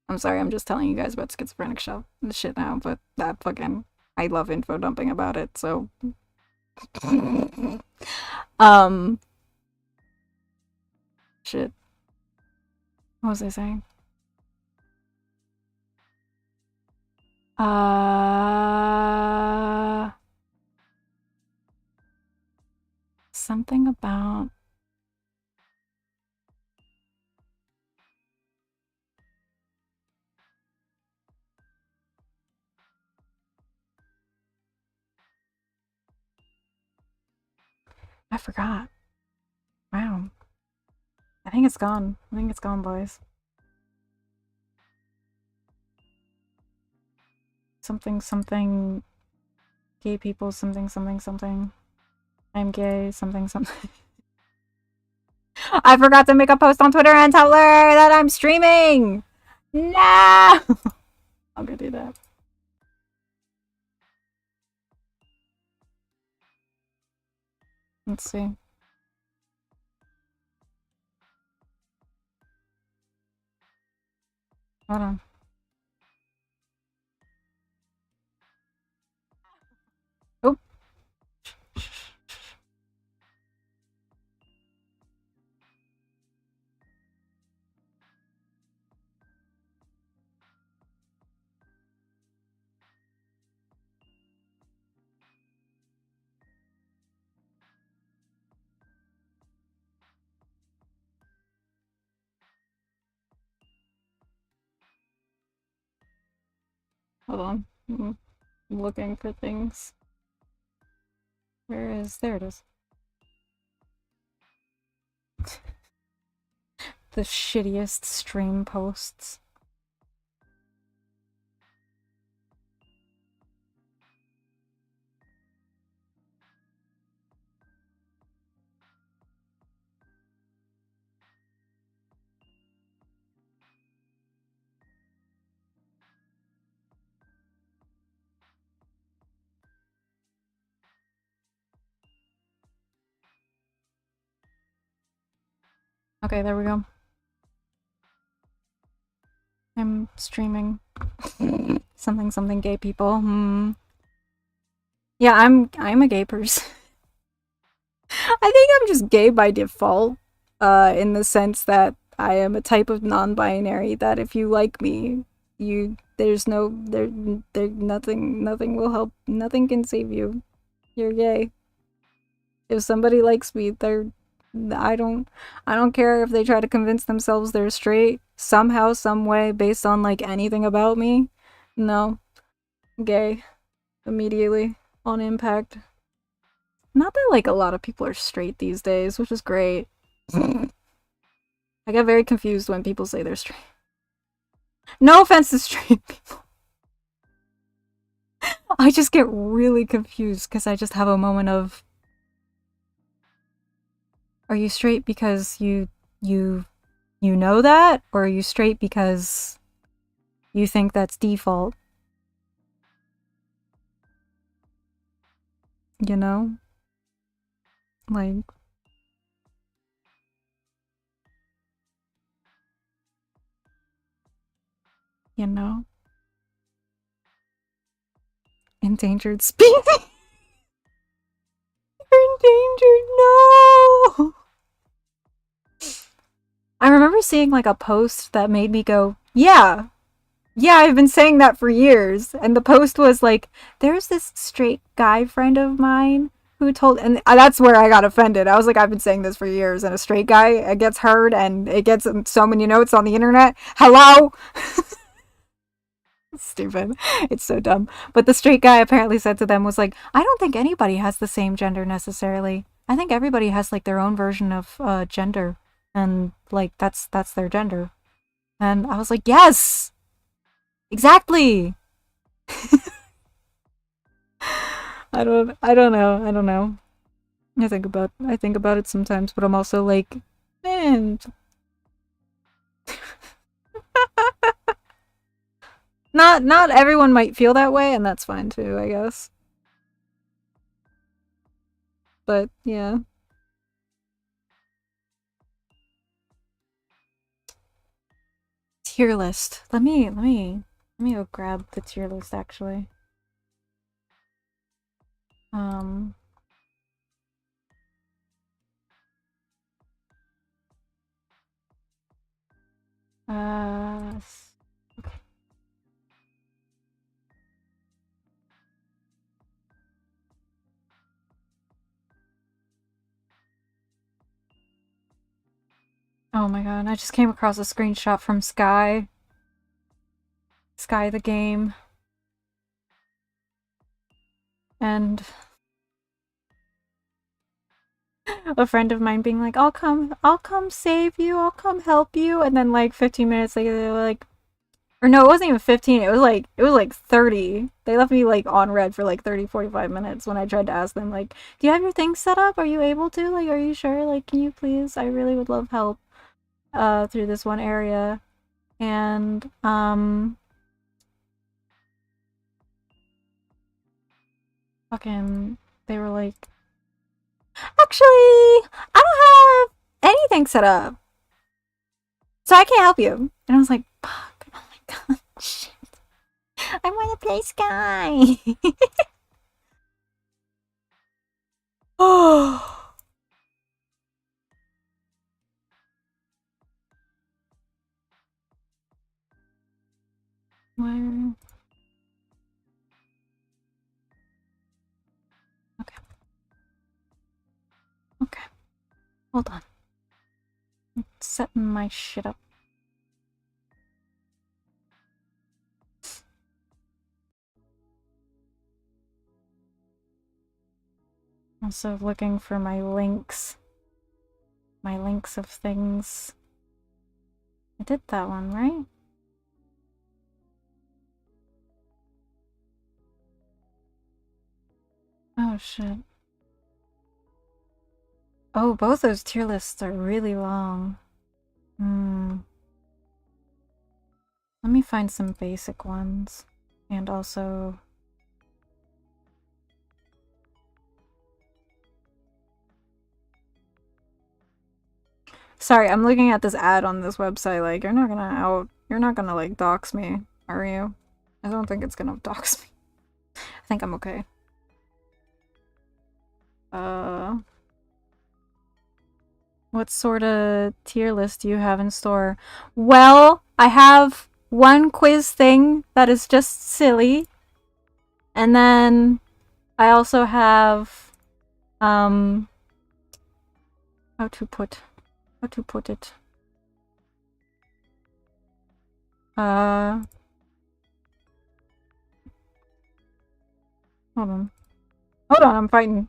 I'm sorry, I'm just telling you guys about schizophrenic shit now, but that fucking, I love info dumping about it, so. um, Shit. What was I saying? Uh, Something about. I forgot. Wow. I think it's gone. I think it's gone, boys. Something, something. Gay people, something, something, something. I'm gay, something, something. I forgot to make a post on Twitter and tell her that I'm streaming! No! I'm gonna do that. Let's see. Hold on. Oh. Hold on. I'm looking for things. Where is... There it is. The shittiest stream posts. Okay, there we go. I'm streaming something gay people. Yeah, I'm a gay person. I think I'm just gay by default, in the sense that I am a type of non-binary that if you like me, there's no nothing will help, nothing can save you. You're gay. If somebody likes me, I don't care if they try to convince themselves they're straight somehow, some way, based on like anything about me. No, gay immediately on impact. Not that like a lot of people are straight these days, which is great. I get very confused when people say they're straight. No offense to straight people. I just get really confused because I just have a moment of, are you straight because you know that, or are you straight because you think that's default? You know? Like, you know? Endangered species. You're endangered, no! I remember seeing like a post that made me go, yeah, I've been saying that for years. And the post was like, there's this straight guy friend of mine who told, and that's where I got offended. I was like, I've been saying this for years, and a straight guy gets heard and it gets so many notes on the internet. Hello? Stupid. It's so dumb. But the straight guy apparently said to them was like, I don't think anybody has the same gender necessarily. I think everybody has like their own version of gender, and like that's their gender. And I was like, yes, exactly. I don't know. I think about it sometimes, but I'm also like, man. Not everyone might feel that way, and that's fine too, I guess. But yeah. Tier list. Let me go grab the tier list actually. Um okay. Oh my god, I just came across a screenshot from Sky the game. And a friend of mine being like, I'll come save you, I'll come help you, and then like 15 minutes later they were like, or no, it wasn't even 15, it was like 30. They left me like on red for like 30-45 minutes when I tried to ask them like, do you have your things set up? Are you able to? Like, are you sure? Like, can you please? I really would love help through this one area. And fucking they were like, actually, I don't have anything set up, so I can't help you. And I was like, fuck, oh my god, shit. I want to play Sky. Oh. Where? Okay. Okay. Hold on. I'm setting my shit up. Also looking for my links. My links of things. I did that one, right? Oh, shit. Oh, both those tier lists are really long. Let me find some basic ones. And also... Sorry, I'm looking at this ad on this website, like, you're not gonna, like, dox me, are you? I don't think it's gonna dox me. I think I'm okay. What sort of tier list do you have in store? Well, I have one quiz thing that is just silly. And then I also have, how to put it? Hold on. Hold on, I'm fighting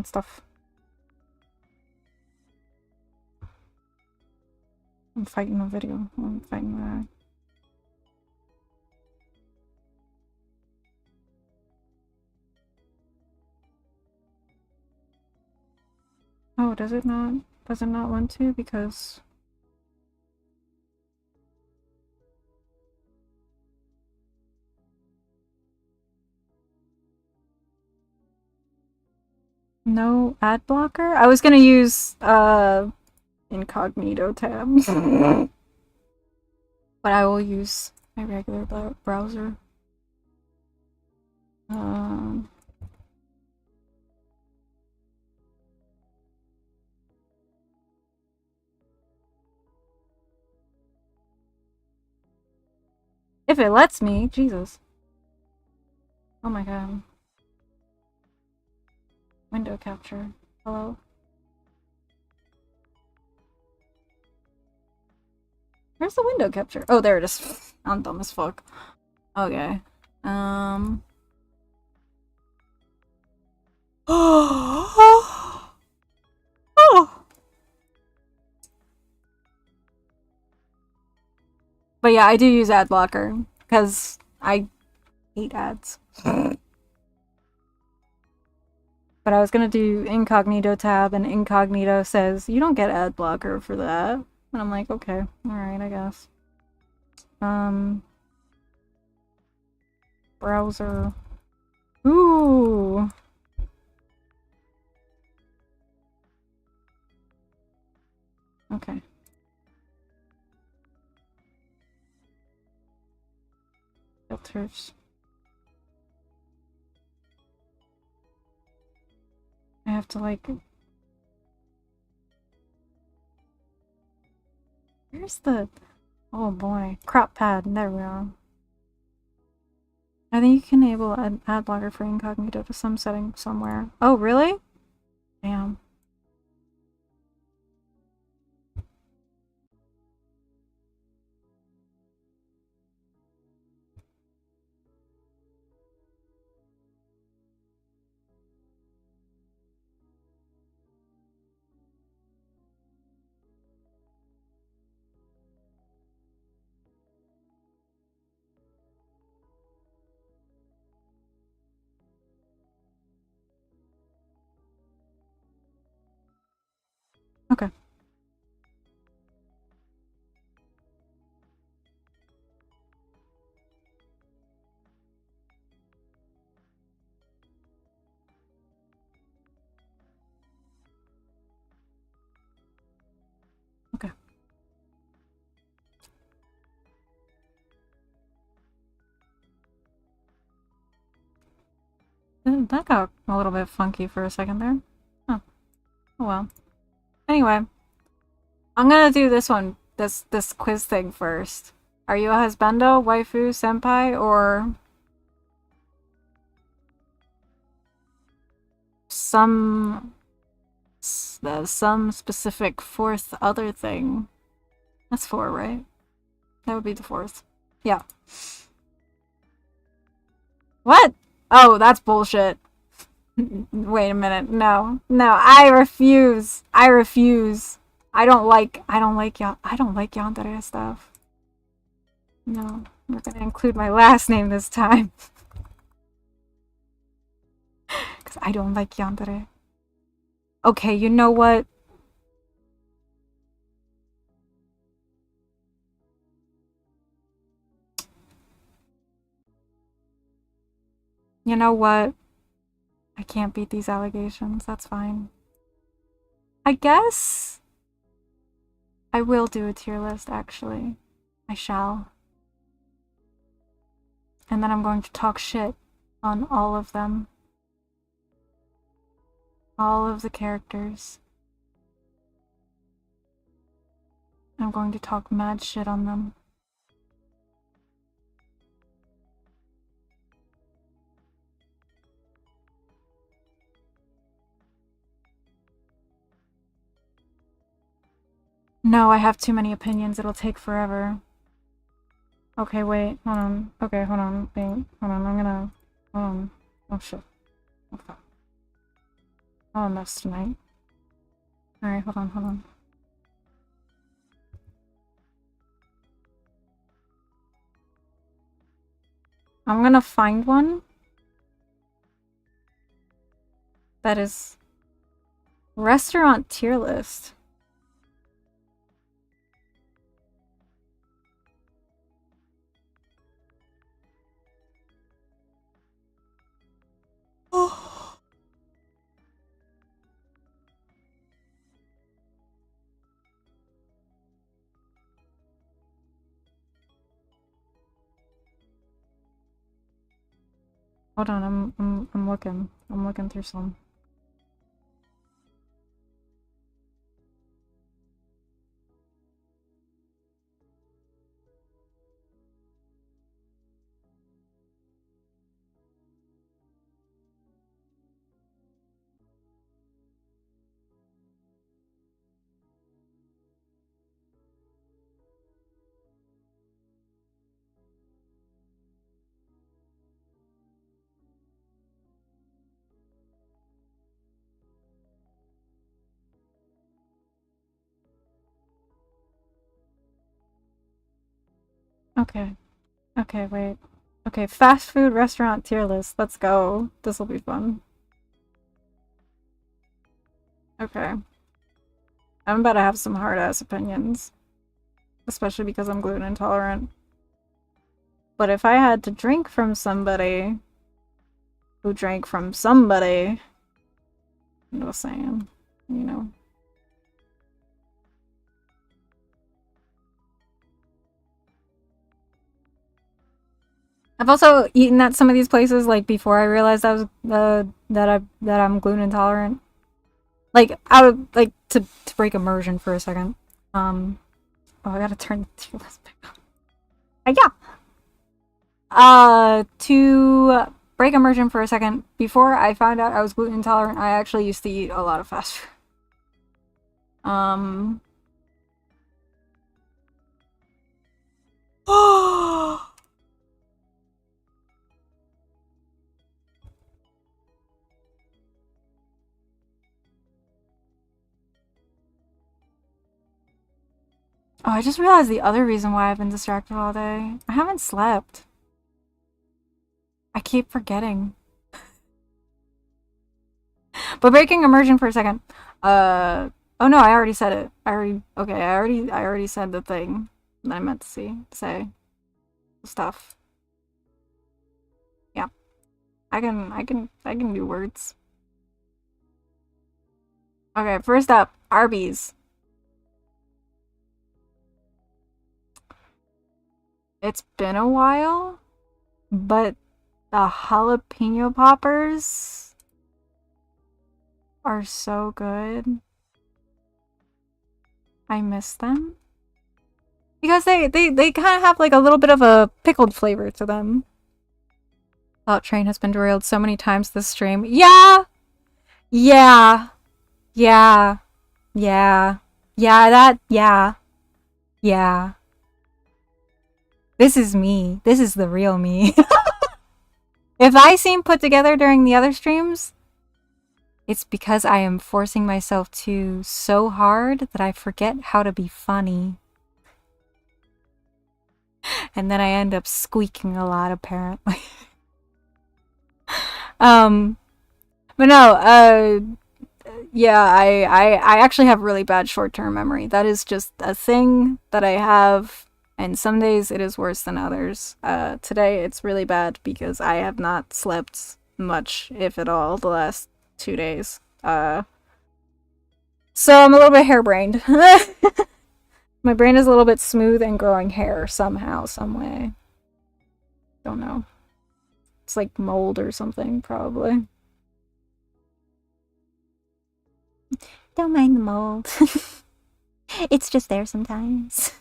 stuff. I'm fighting a video. I'm fighting that. Oh, does it not want to? Because... No ad blocker? I was gonna use, incognito tab. But I will use my regular browser. If it lets me, Jesus. Oh my god. Window capture. Hello? Where's the window capture? Oh, there it is. I'm dumb as fuck. Okay. Oh. But yeah, I do use ad blocker because I hate ads. But I was gonna do incognito tab, and incognito says you don't get ad blocker for that. And I'm like, okay, alright, I guess. Browser. Ooh. Okay. Filters. I have to, like... Where's the... Oh boy. Crop pad. There we go. I think you can enable an ad blocker for incognito to some setting somewhere. Oh, really? Damn. Okay. Okay. That got a little bit funky for a second there. Huh. Oh well. Anyway. I'm gonna do this one, this quiz thing first. Are you a husbando, waifu, senpai, or some specific fourth other thing? That's 4, right? That would be the 4th. Yeah. What? Oh, that's bullshit. Wait a minute. No. No, I refuse. I refuse. I don't like yandere stuff. No, we're gonna include my last name this time. Because I don't like yandere. Okay, you know what? You know what? I can't beat these allegations. That's fine. I guess I will do a tier list, actually. I shall. And then I'm going to talk shit on all of them. All of the characters. I'm going to talk mad shit on them. No, I have too many opinions. It'll take forever. Okay, wait. Hold on. Okay, hold on. Wait. Hold on. I'm gonna... Hold on. Oh, shit. Okay. I'll mess tonight. Alright, hold on, hold on. I'm gonna find one that is restaurant tier list. Oh. Hold on, I'm looking. I'm looking through some. Okay. Okay, wait. Okay, fast food restaurant tier list. Let's go. This will be fun. Okay. I'm about to have some hard-ass opinions. Especially because I'm gluten intolerant. But if I had to drink from somebody who drank from somebody, I'm just saying, you know. I've also eaten at some of these places like before I realized I was that I'm gluten intolerant. Like I would like to break immersion for a second. Oh, I gotta turn the tier list back on. Yeah. To break immersion for a second, before I found out I was gluten intolerant, I actually used to eat a lot of fast food. Oh, I just realized the other reason why I've been distracted all day. I haven't slept. I keep forgetting. But breaking immersion for a second. Oh no, I already said it. I already said the thing that I meant to say. Stuff. Yeah. I can do words. Okay, first up, Arby's. It's been a while, but the jalapeno poppers are so good. I miss them. Because they kind of have like a little bit of a pickled flavor to them. Thought train has been derailed so many times this stream. Yeah! Yeah. Yeah. Yeah. Yeah. Yeah. This is me. This is the real me. If I seem put together during the other streams, It's because I am forcing myself to so hard that I forget how to be funny. And then I end up squeaking a lot, apparently. But no, yeah, I actually have really bad short-term memory. That is just a thing that I have, and some days it is worse than others. Today it's really bad because I have not slept much, if at all, the last 2 days. So I'm a little bit harebrained. My brain is a little bit smooth and growing hair somehow, some way. Don't know. It's like mold or something, probably. Don't mind the mold. It's just there sometimes.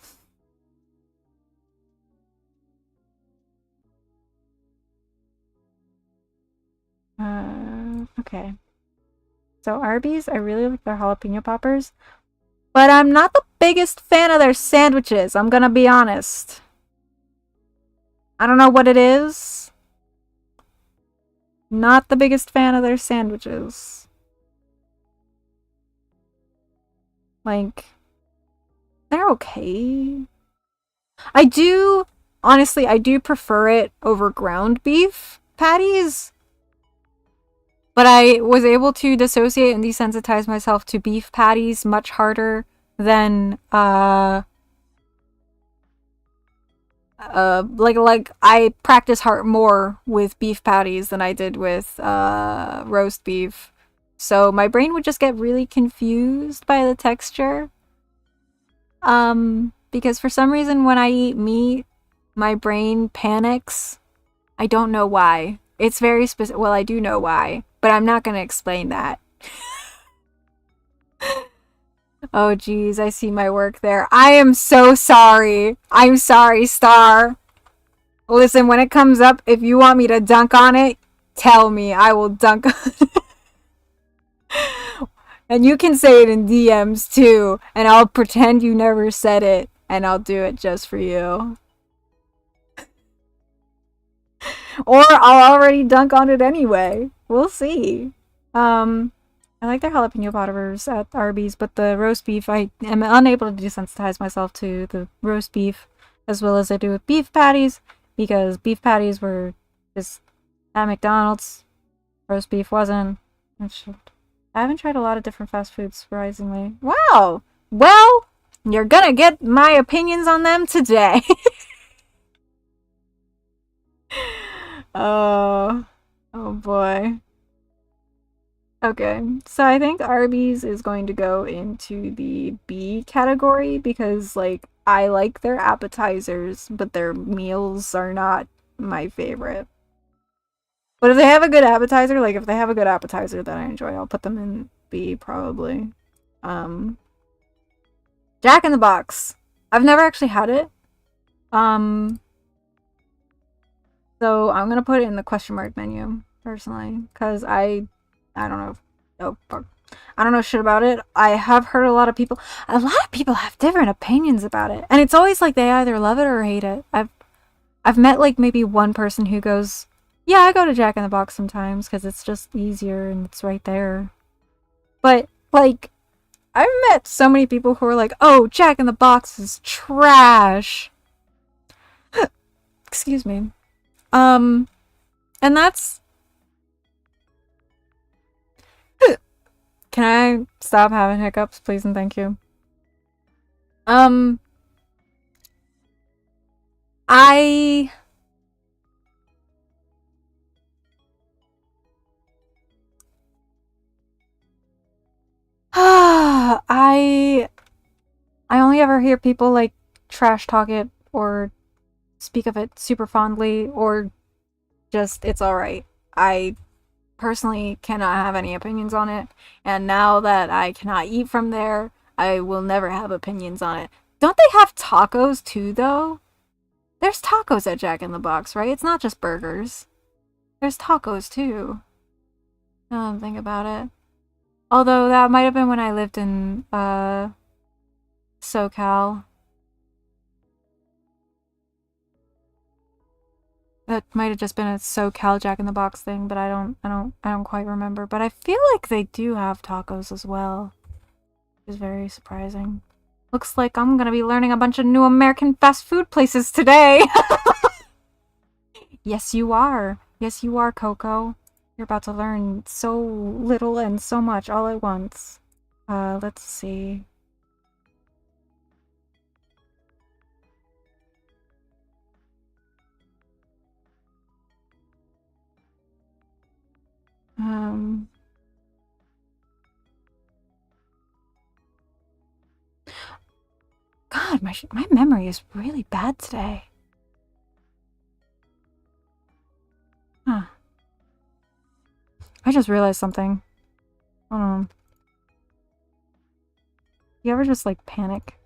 Okay. So Arby's, I really like their jalapeno poppers. But I'm not the biggest fan of their sandwiches, I'm gonna be honest. I don't know what it is. Not the biggest fan of their sandwiches. Like, they're okay. Honestly, I do prefer it over ground beef patties. But I was able to dissociate and desensitize myself to beef patties much harder than, like I practice hard more with beef patties than I did with, roast beef. So my brain would just get really confused by the texture. Because for some reason when I eat meat, my brain panics. I don't know why. It's very specific. Well, I do know why, but I'm not gonna explain that. Oh, geez, I see my work there. I am so sorry. I'm sorry, Star. Listen, when it comes up, if you want me to dunk on it, tell me. I will dunk on it. And you can say it in DMs too, and I'll pretend you never said it, and I'll do it just for you. Or I'll already dunk on it anyway. We'll see. I like their jalapeno poppers at Arby's, but the roast beef, I am unable to desensitize myself to the roast beef as well as I do with beef patties, because beef patties were just at McDonald's. Roast beef wasn't. I haven't tried a lot of different fast foods, surprisingly. Wow! Well, you're gonna get my opinions on them today. Oh boy. Okay, so I think Arby's is going to go into the B category because, like, I like their appetizers, but their meals are not my favorite. But if they have a good appetizer, like, if they have a good appetizer that I enjoy, I'll put them in B, probably. Jack in the Box. I've never actually had it. So I'm gonna put it in the question mark menu, personally, because I don't know. Oh, I don't know shit about it. I have heard a lot of people have different opinions about it, and it's always like they either love it or hate it. I've met like maybe one person who goes, "Yeah, I go to Jack in the Box sometimes because it's just easier and it's right there." But like, I've met so many people who are like, "Oh, Jack in the Box is trash." Excuse me. And that's... Can I stop having hiccups, please and thank you? I... I only ever hear people like trash talk it or speak of it super fondly or just it's alright. I personally cannot have any opinions on it, and now that I cannot eat from there, I will never have opinions on it. Don't they have tacos too, though? There's tacos at Jack in the Box, right? It's not just burgers. There's tacos too. Now that I think about it. Although that might have been when I lived in SoCal. That might have just been a SoCal Jack in the Box thing, but I don't quite remember. But I feel like they do have tacos as well, which is very surprising. Looks like I'm gonna be learning a bunch of new American fast food places today. Yes, you are. Yes, you are, Coco. You're about to learn so little and so much all at once. Let's see. God, my memory is really bad today. Huh. I just realized something. Hold on. You ever just like panic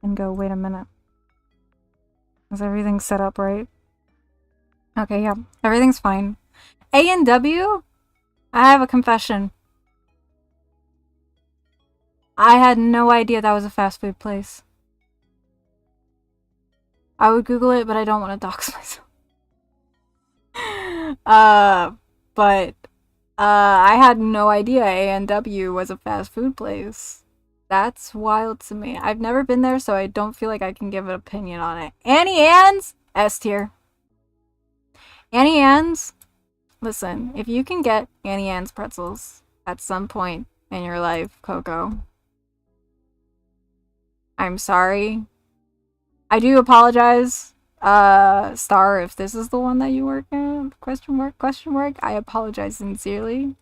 and go, wait a minute. Is everything set up right? Okay, yeah. Everything's fine. A&W? I have a confession. I had no idea that was a fast food place. I would Google it, but I don't want to dox myself. But I had no idea A&W was a fast food place. That's wild to me. I've never been there, so I don't feel like I can give an opinion on it. Annie Ann's? S tier. Annie Ann's? Listen, if you can get Annie Ann's pretzels at some point in your life, Coco, I'm sorry. I do apologize, Star, if this is the one that you work in, question mark, I apologize sincerely,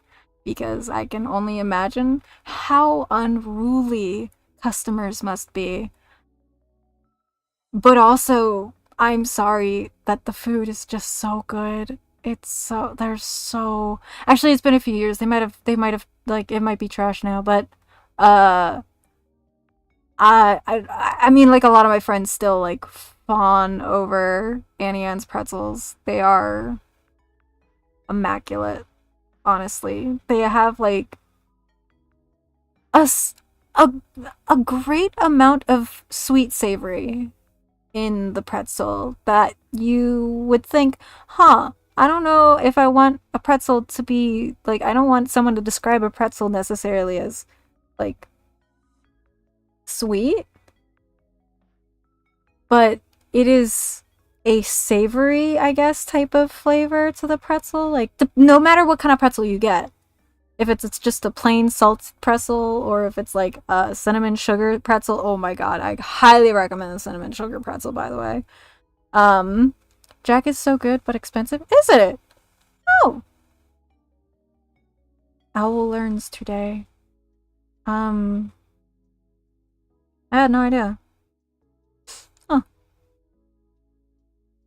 because I can only imagine how unruly customers must be. But also, I'm sorry that the food is just so good. It's so, they're so, actually it's been a few years, they might have, like, it might be trash now, but, I mean, like, a lot of my friends still, like, fawn over Annie Ann's pretzels. They are immaculate, honestly. They have, like, a great amount of sweet savory in the pretzel that you would think, huh, I don't know if I want a pretzel to be, like, I don't want someone to describe a pretzel necessarily as, like, sweet, but it is a savory, I guess, type of flavor to the pretzel. Like, no matter what kind of pretzel you get, if it's just a plain salt pretzel or if it's like a cinnamon sugar pretzel, oh my god, I highly recommend the cinnamon sugar pretzel, by the way. Jack is so good but expensive. Is it? Oh. Owl learns today. I had no idea. Huh.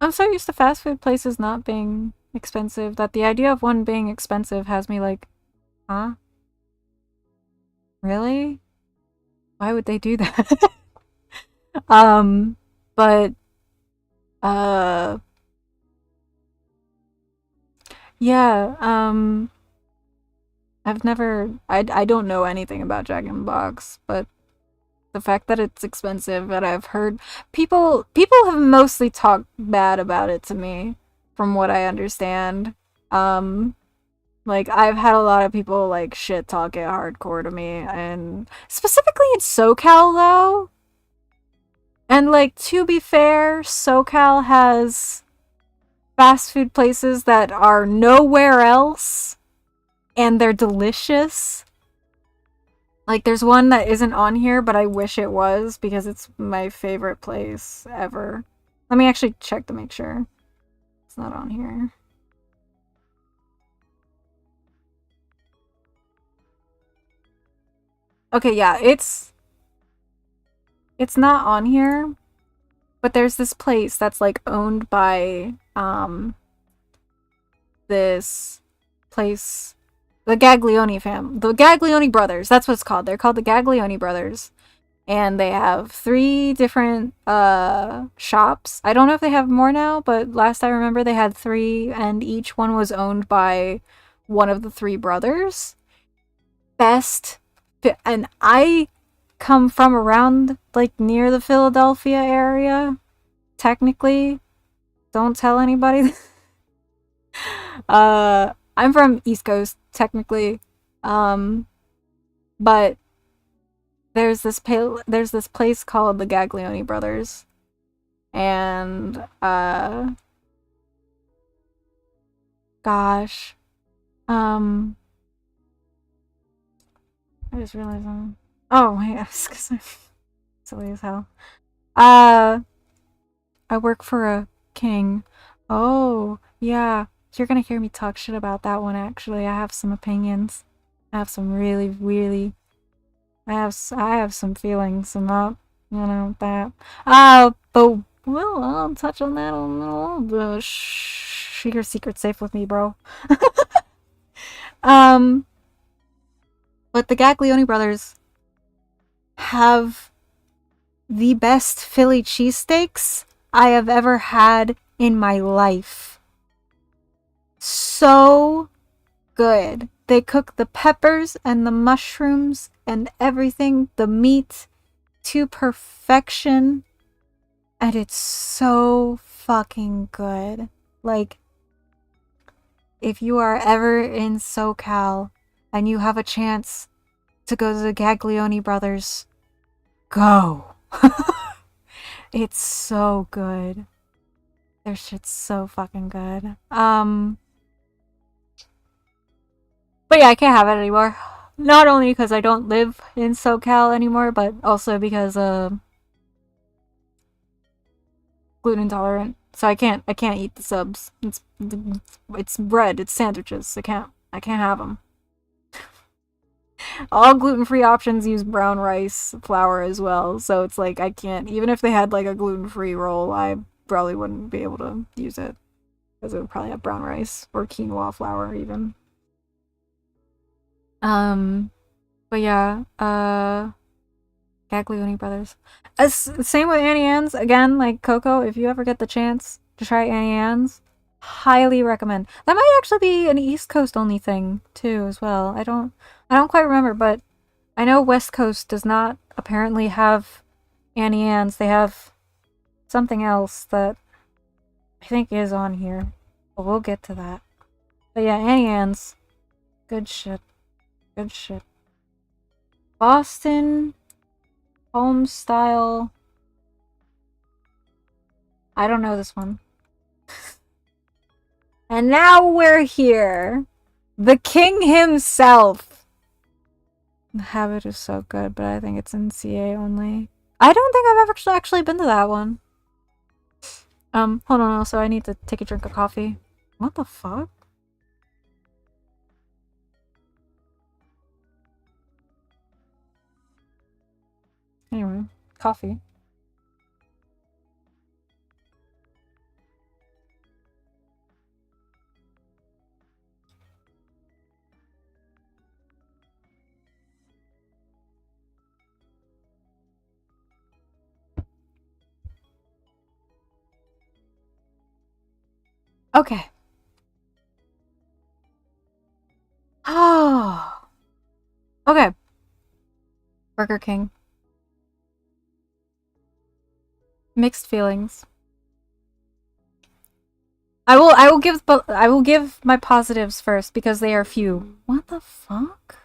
I'm so used to fast food places not being expensive that the idea of one being expensive has me like, huh? Really? Why would they do that? But, yeah, I don't know anything about Jack in the Box, but the fact that it's expensive, and I've heard people have mostly talked bad about it to me, from what I understand. Like, I've had a lot of people, like, shit talk it hardcore to me, and specifically in SoCal, though. And, like, to be fair, SoCal has fast food places that are nowhere else, and they're delicious. Like, there's one that isn't on here, but I wish it was, because it's my favorite place ever. Let me actually check to make sure. It's not on here. Okay, yeah, it's not on here, but there's this place that's, like, owned by, this place, the Gaglione brothers, that's what it's called. They're called the Gaglione brothers, and they have 3 different, shops. I don't know if they have more now, but last I remember they had 3, and each one was owned by one of the 3 brothers. And I come from around, like, near the Philadelphia area, technically. Don't tell anybody. I'm from East Coast, technically. But there's this place called the Gaglione Brothers. And, gosh. I just realized oh, yes, because I'm silly as hell. Uh, I work for a king. Oh, yeah. You're gonna hear me talk shit about that one, actually. I have some opinions. I have some really, really... I have some feelings about, you know, that. But, well, I'll touch on that a little bit. Shh, your secret's safe with me, bro. Um, but the Gaglione brothers have the best Philly cheesesteaks I have ever had in my life. So good. They cook the peppers and the mushrooms and everything, the meat, to perfection. And it's so fucking good. Like, if you are ever in SoCal and you have a chance to go to the Gaglione Brothers, go. It's so good. Their shit's so fucking good. But yeah, I can't have it anymore. Not only because I don't live in SoCal anymore, but also because gluten intolerant. So I can't eat the subs. It's bread, it's sandwiches. I can't have them. All gluten-free options use brown rice flour as well, so it's like I can't, even if they had like a gluten-free roll, I probably wouldn't be able to use it because it would probably have brown rice or quinoa flour even. But yeah, Gaglione Brothers. Same with Annie Ann's. Again, like Coco, if you ever get the chance to try Annie Ann's, highly recommend. That might actually be an East Coast only thing too, as well. I don't quite remember, but I know West Coast does not apparently have Annie Ann's. They have something else that I think is on here, but we'll get to that. But yeah, Annie Ann's, good shit, good shit. Boston home style. I don't know this one. And now we're here. The king himself. The Habit is so good, but I think it's in CA only. I don't think I've ever actually been to that one. Hold on, also I need to take a drink of coffee. What the fuck? Anyway, coffee. Okay. Oh. Okay. Burger King. Mixed feelings. I will give my positives first because they are few. What the fuck?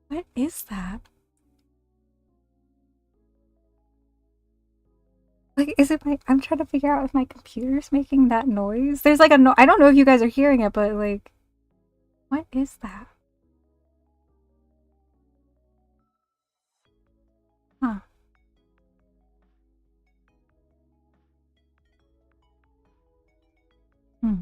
What is that? Like, is it my... I'm trying to figure out if my computer's making that noise. There's like a no... I don't know if you guys are hearing it, but like... What is that? Huh. Hmm.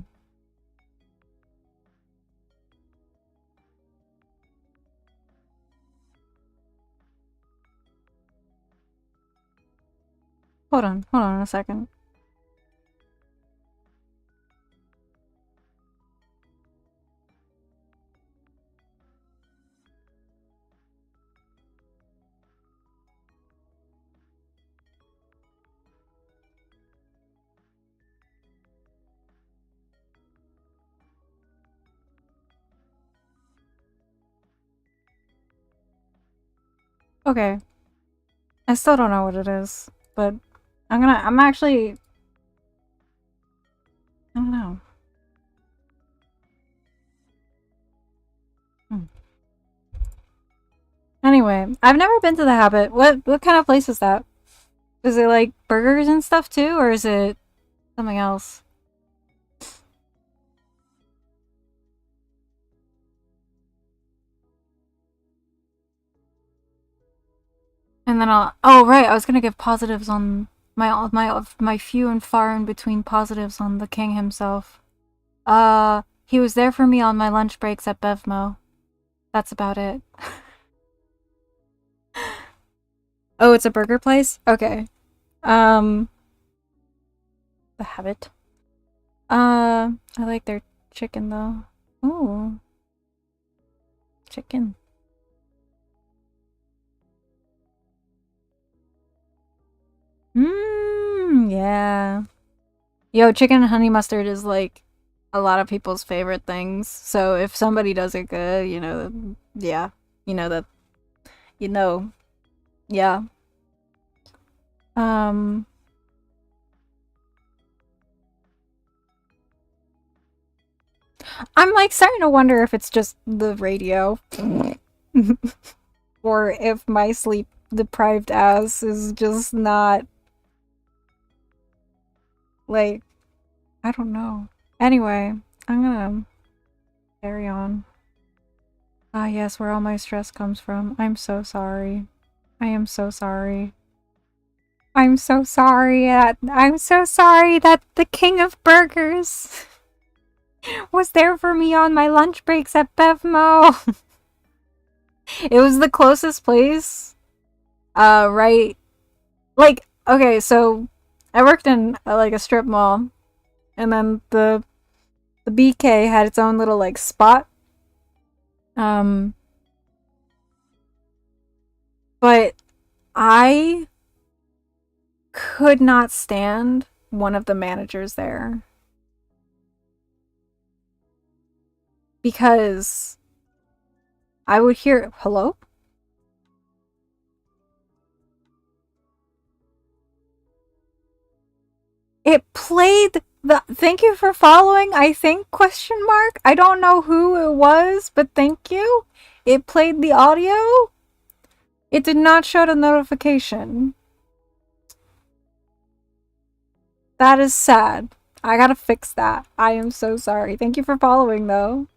Hold on a second. Okay. I still don't know what it is, but I'm actually, I don't know. Anyway, I've never been to the Habit. What kind of place is that? Is it like burgers and stuff too, or is it something else? And then oh right, I was gonna give positives on my few and far in between positives on the king himself. He was there for me on my lunch breaks at Bevmo. That's about it. Oh, it's a burger place? Okay. Um, the Habit. I like their chicken though. Ooh. Chicken. Mmm, yeah. Yo, chicken and honey mustard is like a lot of people's favorite things. So if somebody does it good, yeah, you know that, you know, yeah. Um, I'm like starting to wonder if it's just the radio or if my sleep deprived ass is just not like, I don't know. Anyway, I'm gonna carry on. Ah, yes, where all my stress comes from. I'm so sorry. I am so sorry. I'm so sorry that the king of burgers was there for me on my lunch breaks at Bevmo. It was the closest place. Right. Like, okay, so I worked in like a strip mall, and then the BK had its own little like spot. Um, but I could not stand one of the managers there because I would hear, hello? It played the thank you for following, I think question mark. I don't know who it was, but thank you. It played the audio. It did not show the notification. That is sad. I gotta fix that. I am so sorry. Thank you for following though.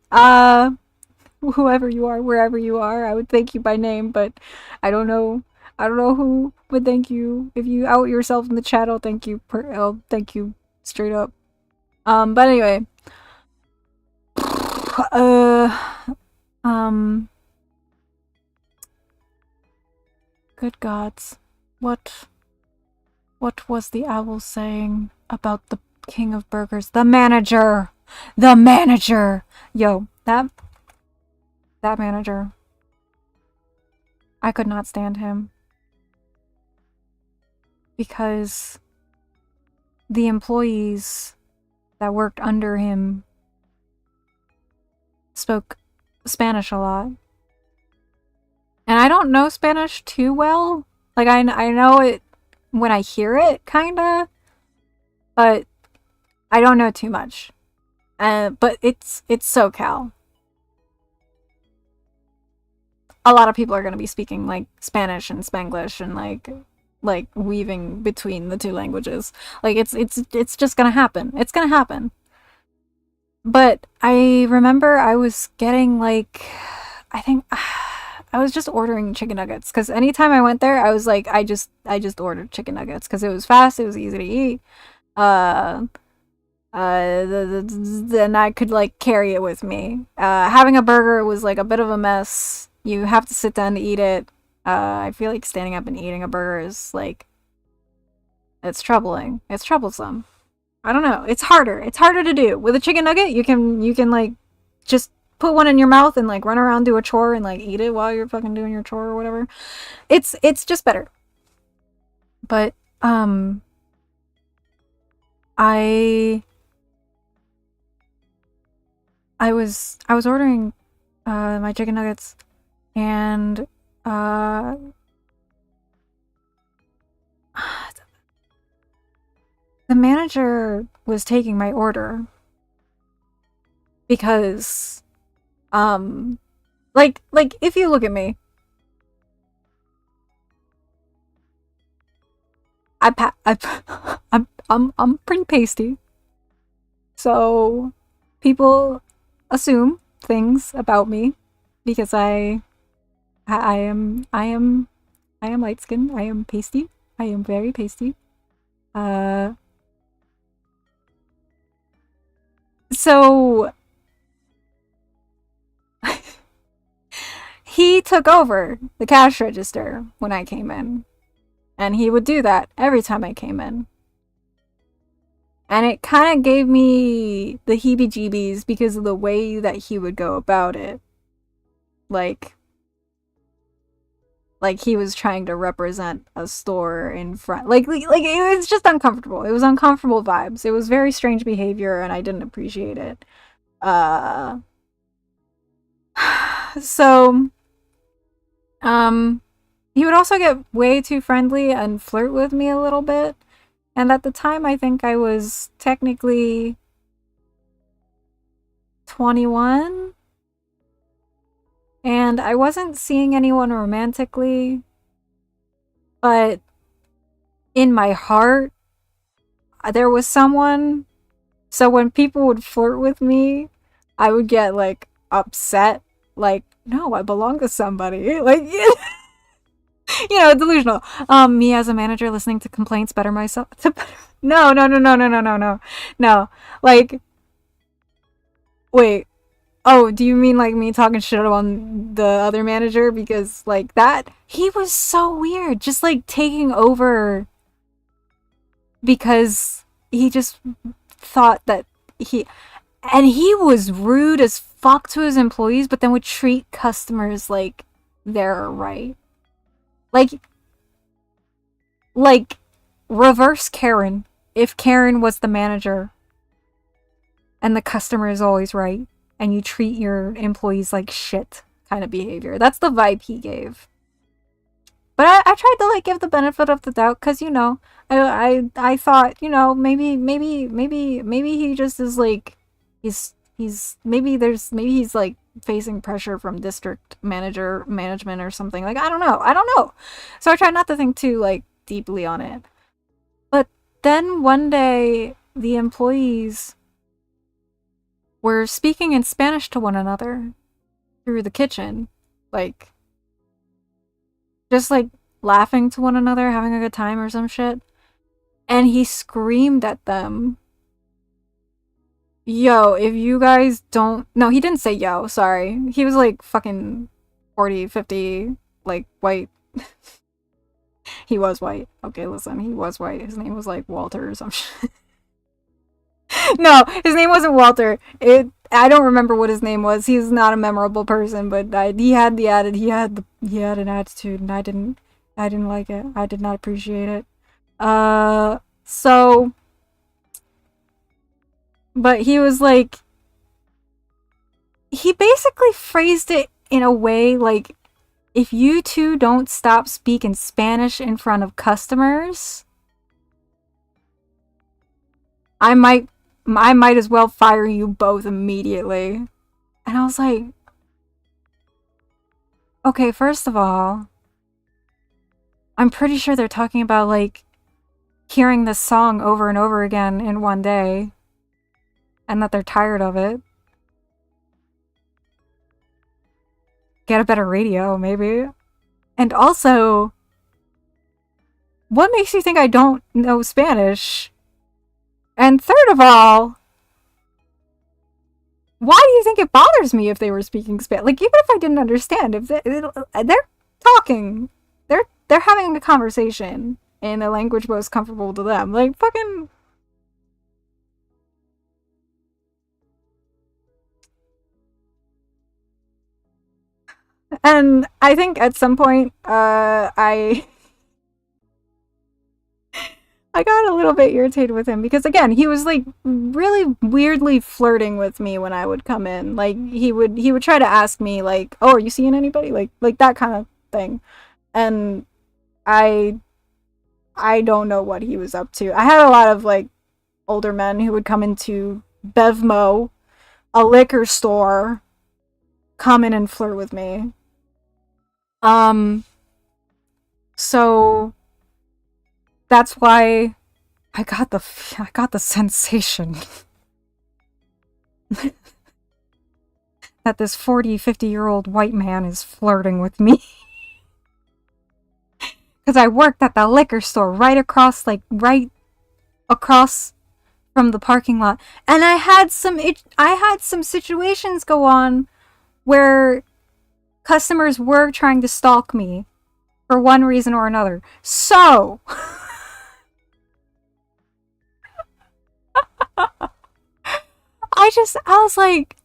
Whoever you are, wherever you are, I would thank you by name, but I don't know. I don't know who, but thank you. If you out yourself in the chat, I'll thank you. I'll thank you straight up. But anyway, um, good gods, what was the owl saying about the king of burgers? The manager, the manager. Yo, that manager. I could not stand him because the employees that worked under him spoke Spanish a lot. And I don't know Spanish too well. Like, I know it when I hear it, kinda. But I don't know too much. But it's SoCal. A lot of people are going to be speaking, like, Spanish and Spanglish and, like weaving between the two languages. Like, it's just gonna happen. It's gonna happen. But I remember I was getting, like, I think I was just ordering chicken nuggets because anytime I went there, I was like, I just ordered chicken nuggets because it was fast, it was easy to eat. Uh, then I could like carry it with me. Having a burger was like a bit of a mess. You have to sit down to eat it. I feel like standing up and eating a burger is like, it's troubling. It's troublesome. I don't know. It's harder. It's harder to do. With a chicken nugget, you can like just put one in your mouth and like run around, do a chore and like eat it while you're fucking doing your chore or whatever. It's just better. But I was ordering my chicken nuggets and the manager was taking my order because, like if you look at me, I'm pretty pasty. So people assume things about me because I am light skinned. I am pasty. I am very pasty. Uh so he took over the cash register when I came in. And he would do that every time I came in. And it kind of gave me the heebie-jeebies because of the way that he would go about it. Like he was trying to represent a store in front. Like it was just uncomfortable. It was uncomfortable vibes. It was very strange behavior and I didn't appreciate it. So he would also get way too friendly and flirt with me a little bit. And at the time, I think I was technically 21. And I wasn't seeing anyone romantically. But in my heart, there was someone. So when people would flirt with me, I would get, like, upset. Like, no, I belong to somebody. Like, you know, delusional. Me as a manager listening to complaints better myself. No. No. Like, wait. Oh, do you mean like me talking shit on the other manager? Because, like, that, he was so weird. Just, like, taking over because he just thought that and he was rude as fuck to his employees, but then would treat customers like they're right. Like reverse Karen. If Karen was the manager and the customer is always right and you treat your employees like shit kind of behavior. That's the vibe he gave. But I tried to like give the benefit of the doubt because, you know, I thought, you know, maybe he just is like he's maybe he's like facing pressure from district management or something. Like, I don't know. So I tried not to think too like deeply on it. But then one day the employees were speaking in Spanish to one another through the kitchen, like just like laughing to one another, having a good time or some shit. And he screamed at them, yo, if you guys don't... No, he didn't say yo, sorry. He was like fucking 40, 50, like white. He was white. Okay, listen, he was white. His name was like Walter or some shit. No, his name wasn't Walter. I don't remember what his name was. He's not a memorable person, but he had an attitude, and I didn't like it. I did not appreciate it. So, but he was like, he basically phrased it in a way like, if you two don't stop speaking Spanish in front of customers, I might as well fire you both immediately. And I was like, okay, first of all, I'm pretty sure they're talking about, like, hearing this song over and over again in one day, and that they're tired of it. Get a better radio, maybe. And also, what makes you think I don't know Spanish? And third of all, why do you think it bothers me if they were speaking Spanish? Like, even if I didn't understand, if they're talking, they're having a conversation in a language most comfortable to them. Like, fucking... And I think at some point, I got a little bit irritated with him because, again, he was like really weirdly flirting with me when I would come in. Like, he would try to ask me like, "Oh, are you seeing anybody?" Like that kind of thing. And I don't know what he was up to. I had a lot of like older men who would come into Bevmo, a liquor store, come in and flirt with me. So that's why I got the sensation that this 40, 50-year-old white man is flirting with me. Because I worked at the liquor store right across from the parking lot. And I had some situations go on where customers were trying to stalk me for one reason or another. So I was like,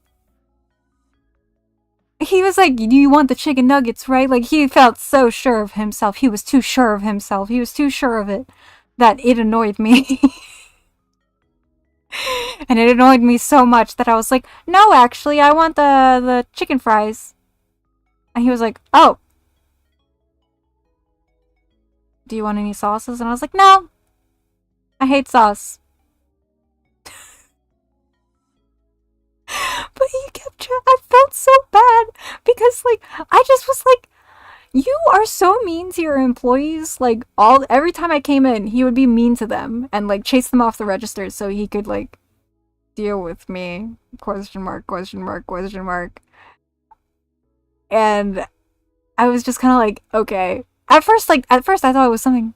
he was like, do you want the chicken nuggets, right? Like, he felt so sure of himself. He was too sure of himself. He was too sure of it that it annoyed me. And it annoyed me so much that I was like, no, actually, I want the chicken fries. And he was like, oh. Do you want any sauces? And I was like, no. I hate sauce. But he kept I felt so bad because, like, I just was like, you are so mean to your employees. Like, every time I came in, he would be mean to them and, like, chase them off the registers so he could, like, deal with me. Question mark, question mark, question mark. And I was just kind of like, okay. At first I thought it was something.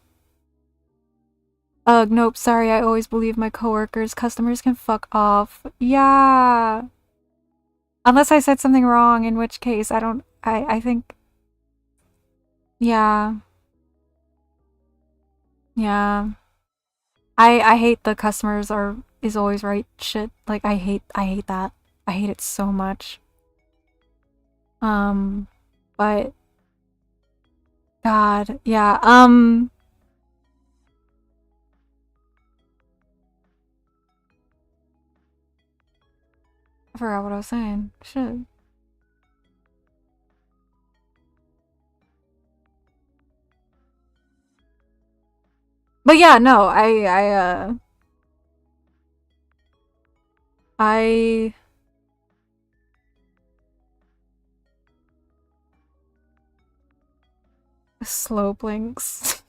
Nope, sorry, I always believe my coworkers. Customers can fuck off. Yeah. Unless I said something wrong, in which case, I think... Yeah. Yeah. I hate the customers is always right shit. Like, I hate that. I hate it so much. But... God, yeah, I forgot what I was saying. Shit. But yeah, no, I slope links.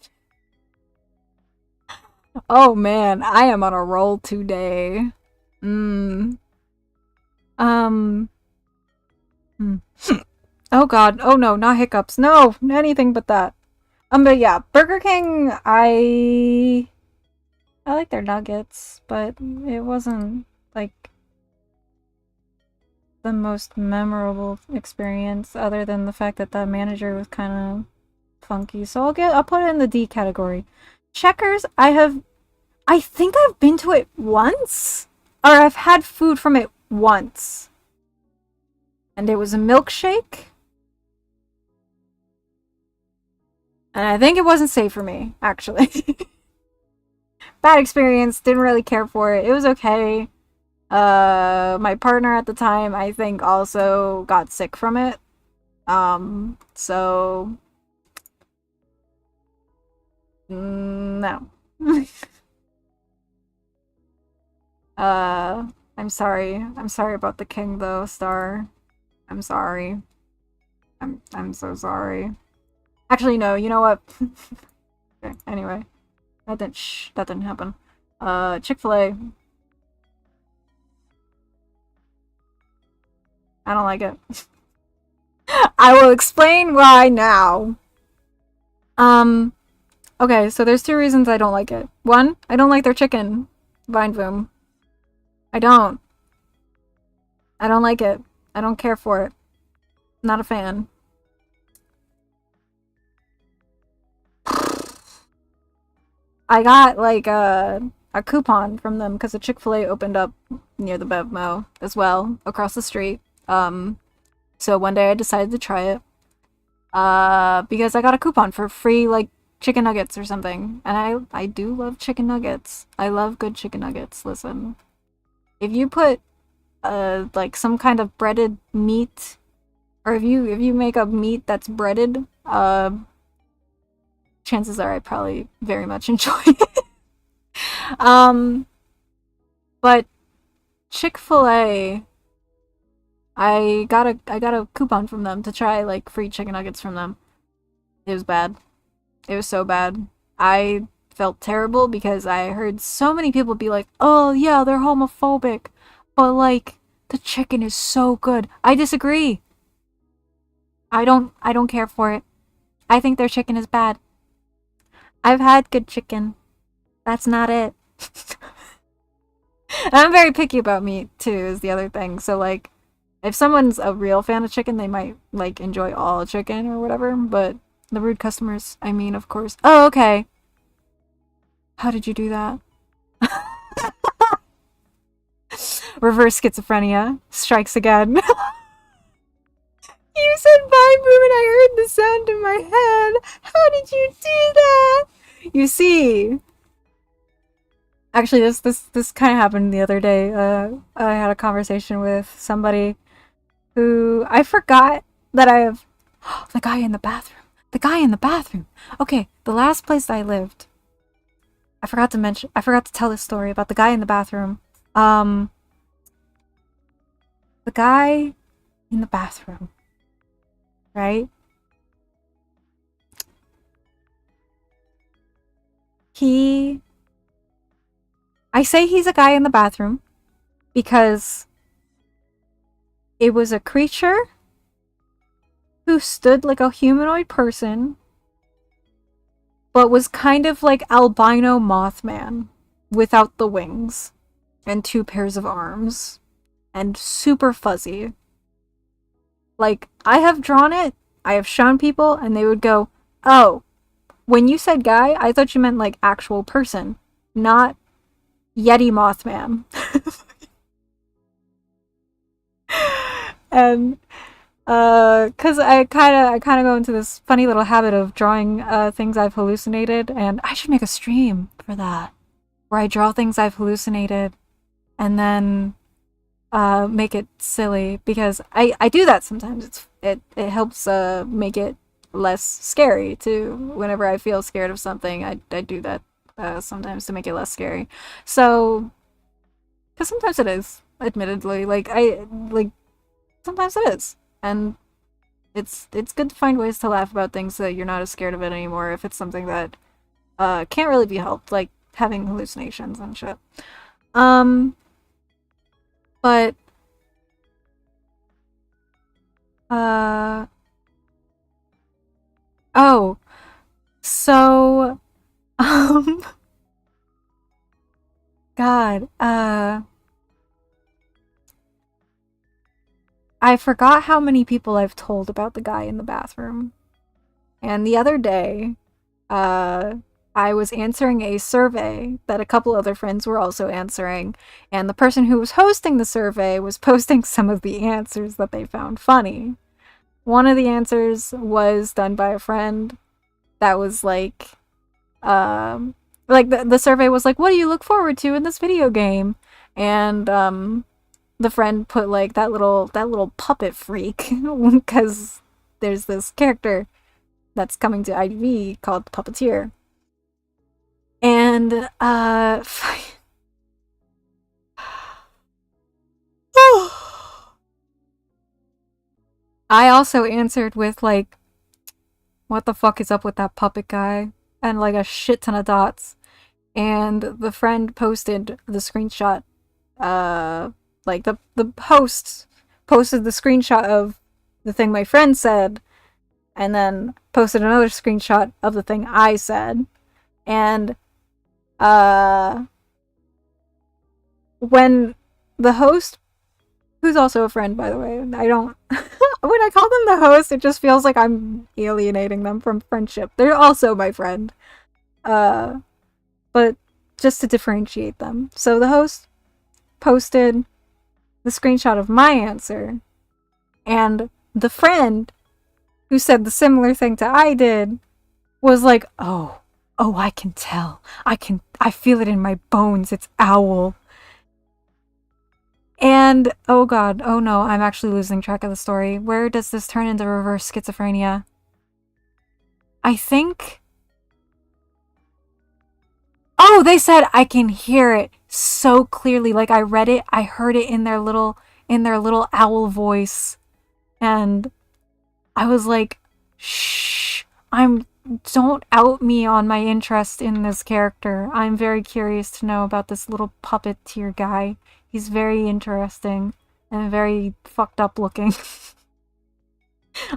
Oh man, I am on a roll today. Oh god, oh no, not hiccups. No, anything but that. But yeah, Burger King, I like their nuggets, but it wasn't, like, the most memorable experience other than the fact that the manager was kind of funky. So I'll put it in the D category. Checkers, I think I've been to it once, or I've had food from it once. And it was a milkshake. And I think it wasn't safe for me, actually. Bad experience, didn't really care for it. It was okay. My partner at the time, I think, also got sick from it. So... no. I'm sorry. I'm sorry about the king, though, Star. I'm sorry. I'm so sorry. Actually, no, you know what? Okay, anyway. That didn't happen. Chick-fil-A. I don't like it. I will explain why now. Okay, so there's two reasons I don't like it. One, I don't like their chicken. Vine boom. I don't like it. I don't care for it. Not a fan. I got, like, a coupon from them because a Chick-fil-A opened up near the Bevmo as well, across the street. So one day I decided to try it. Because I got a coupon for free, like, chicken nuggets or something. And I do love chicken nuggets. I love good chicken nuggets. Listen. If you put, like, some kind of breaded meat, or if you make a meat that's breaded, chances are I probably very much enjoy it. But Chick-fil-A, I got a coupon from them to try like free chicken nuggets from them. It was bad. It was so bad. I felt terrible because I heard so many people be like, "Oh yeah, they're homophobic," but like the chicken is so good. I disagree. I don't care for it. I think their chicken is bad. I've had good chicken. That's not it. I'm very picky about meat too, is the other thing. So like if someone's a real fan of chicken, they might like enjoy all chicken or whatever, but the rude customers, I mean, of course. Oh, okay. How did you do that? Reverse schizophrenia strikes again. You said bye, Boom, and I heard the sound in my head. How did you do that? You see, actually, this kind of happened the other day. I had a conversation with somebody who I forgot that I have. The guy in the bathroom. The guy in the bathroom. Okay, the last place I lived. I forgot to tell this story about the guy in the bathroom. The guy in the bathroom. Right? I say he's a guy in the bathroom because it was a creature who stood like a humanoid person, but was kind of like albino Mothman without the wings and 2 pairs of arms and super fuzzy. Like, I have drawn it, I have shown people, and they would go, "Oh, when you said guy, I thought you meant like actual person, not Yeti Mothman." And cause I kinda go into this funny little habit of drawing things I've hallucinated, and I should make a stream for that. Where I draw things I've hallucinated and then make it silly, because I do that sometimes. It helps make it less scary too. Whenever I feel scared of something, I do that sometimes to make it less scary. So, because sometimes it is, admittedly, sometimes it is, and it's good to find ways to laugh about things so that you're not as scared of it anymore if it's something that can't really be helped, like having hallucinations and shit. But oh, so God, I forgot how many people I've told about the guy in the bathroom. And the other day, I was answering a survey that a couple other friends were also answering, and the person who was hosting the survey was posting some of the answers that they found funny. One of the answers was done by a friend that was like the survey was like, "What do you look forward to in this video game?" And the friend put like that little puppet freak, because there's this character that's coming to IDV called the Puppeteer. And I also answered with like, "What the fuck is up with that puppet guy?" and like a shit ton of dots. And the friend posted the screenshot, like the host posted the screenshot of the thing my friend said, and then posted another screenshot of the thing I said. And when the host, who's also a friend, by the way, I don't when I call them the host, it just feels like I'm alienating them from friendship. They're also my friend. But just to differentiate them. So the host posted the screenshot of my answer, and the friend who said the similar thing to I did was like, oh, I can tell. I feel it in my bones. It's owl. And, oh god, oh no, I'm actually losing track of the story. Where does this turn into reverse schizophrenia? I think... Oh, they said I can hear it so clearly. Like, I read it, I heard it in their little owl voice, and I was like, shh, don't out me on my interest in this character. I'm very curious to know about this little puppeteer guy. He's very interesting and very fucked up looking.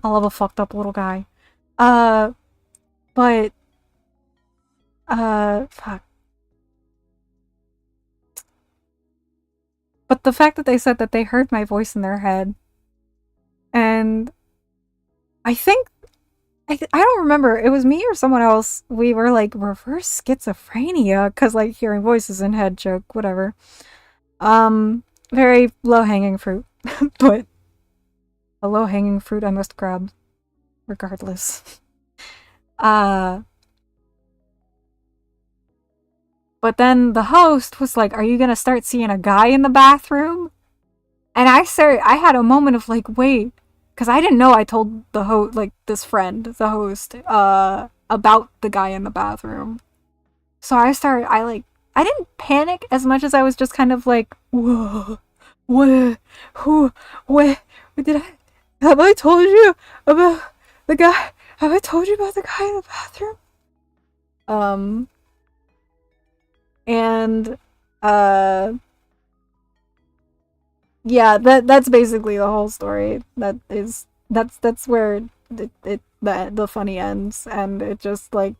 I love a fucked up little guy. But fuck. But the fact that they said that they heard my voice in their head, and I think I don't remember, it was me or someone else. We were like, reverse schizophrenia, because like hearing voices in head joke, whatever. Very low hanging fruit, but a low hanging fruit I must grab, regardless. But then the host was like, are you gonna start seeing a guy in the bathroom? And I had a moment of like, wait, because I didn't know. I told the host, like this friend, the host, about the guy in the bathroom. So I didn't panic as much as I was just kind of like, whoa, what, who, where, have I told you about the guy? Have I told you about the guy in the bathroom? And, yeah, that's basically the whole story. That's where the funny ends, and it just like,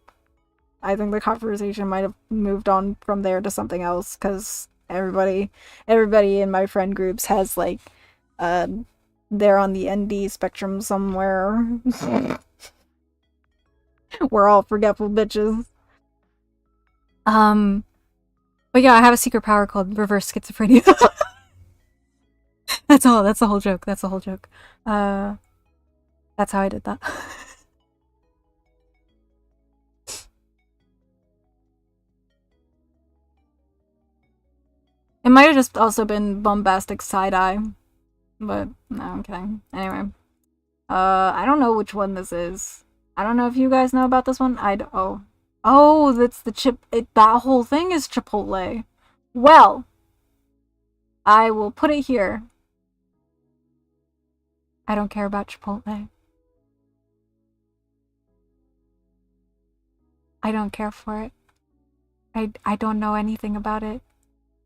I think the conversation might have moved on from there to something else, because everybody in my friend groups has like, they're on the ND spectrum somewhere. We're all forgetful bitches. But yeah, I have a secret power called reverse schizophrenia. That's all. That's the whole joke. That's the whole joke. That's how I did that. It might have just also been bombastic side-eye. But, no, I'm kidding. Anyway. I don't know which one this is. I don't know if you guys know about this one. Oh, that's the that whole thing is Chipotle. Well, I will put it here. I don't care about Chipotle. I don't care for it. I don't know anything about it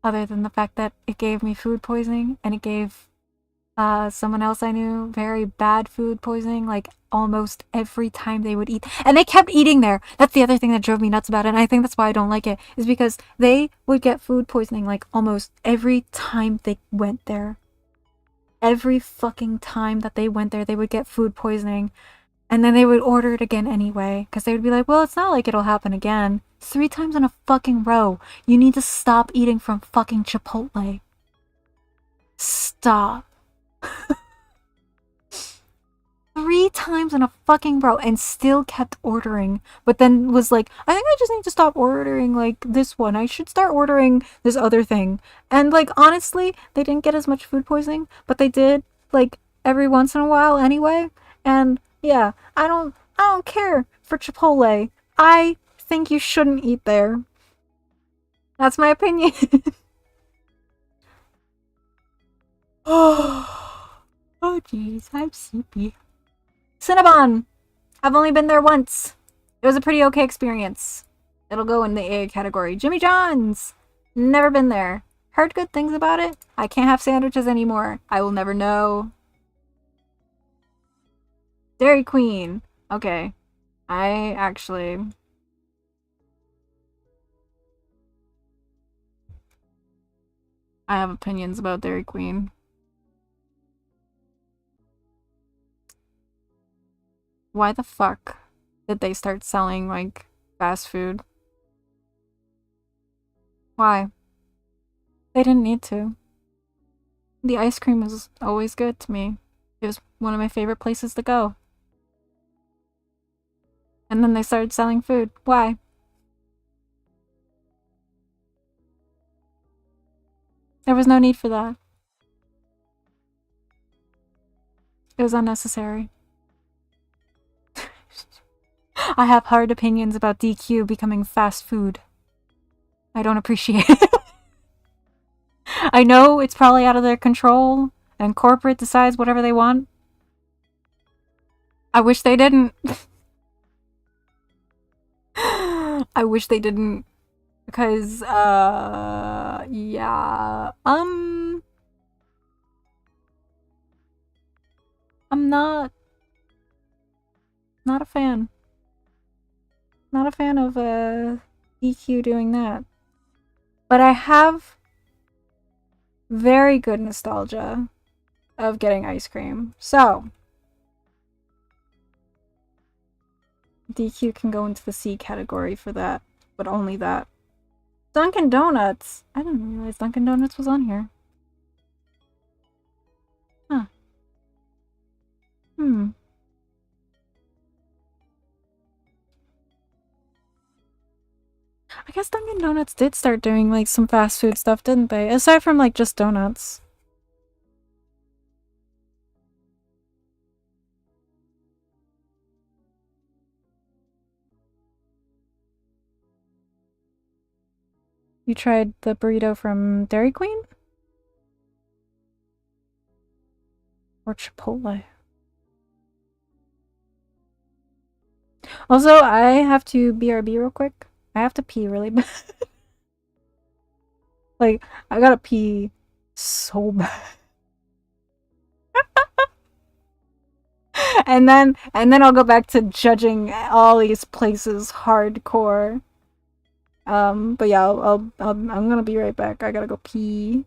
other than the fact that it gave me food poisoning, and it gave someone else I knew very bad food poisoning, like almost every time they would eat. And they kept eating there. That's the other thing that drove me nuts about it, and I think that's why I don't like it, is because they would get food poisoning like almost every time they went there. Every fucking time that they went there, they would get food poisoning. And then they would order it again anyway, because they would be like, well, it's not like it'll happen again. 3 times in a fucking row. You need to stop eating from fucking Chipotle. Stop. 3 times in a fucking row, and still kept ordering, but then was like, I think I just need to stop ordering like this one. I should start ordering this other thing. And like, honestly, they didn't get as much food poisoning, but they did like every once in a while anyway. And yeah, I don't care for Chipotle. I think you shouldn't eat there. That's my opinion. Oh jeez, I'm sleepy. Cinnabon! I've only been there once. It was a pretty okay experience. It'll go in the A category. Jimmy John's! Never been there. Heard good things about it. I can't have sandwiches anymore. I will never know. Dairy Queen. Okay. I have opinions about Dairy Queen. Why the fuck did they start selling, like, fast food? Why? They didn't need to. The ice cream was always good to me. It was one of my favorite places to go. And then they started selling food. Why? There was no need for that. It was unnecessary. I have hard opinions about DQ becoming fast food. I don't appreciate it. I know it's probably out of their control, and corporate decides whatever they want. I wish they didn't. I wish they didn't. Because, yeah. I'm not a fan. Not a fan of, EQ doing that. But I have very good nostalgia of getting ice cream. So, DQ can go into the C category for that, but only that. Dunkin' Donuts! I didn't realize Dunkin' Donuts was on here. Huh. Hmm. I guess Dunkin' Donuts did start doing, like, some fast food stuff, didn't they? Aside from, like, just donuts. You tried the burrito from Dairy Queen? Or Chipotle? Also, I have to BRB real quick. I have to pee really bad. Like, I gotta pee so bad. and then I'll go back to judging all these places hardcore. But yeah, I'm gonna be right back. I gotta go pee.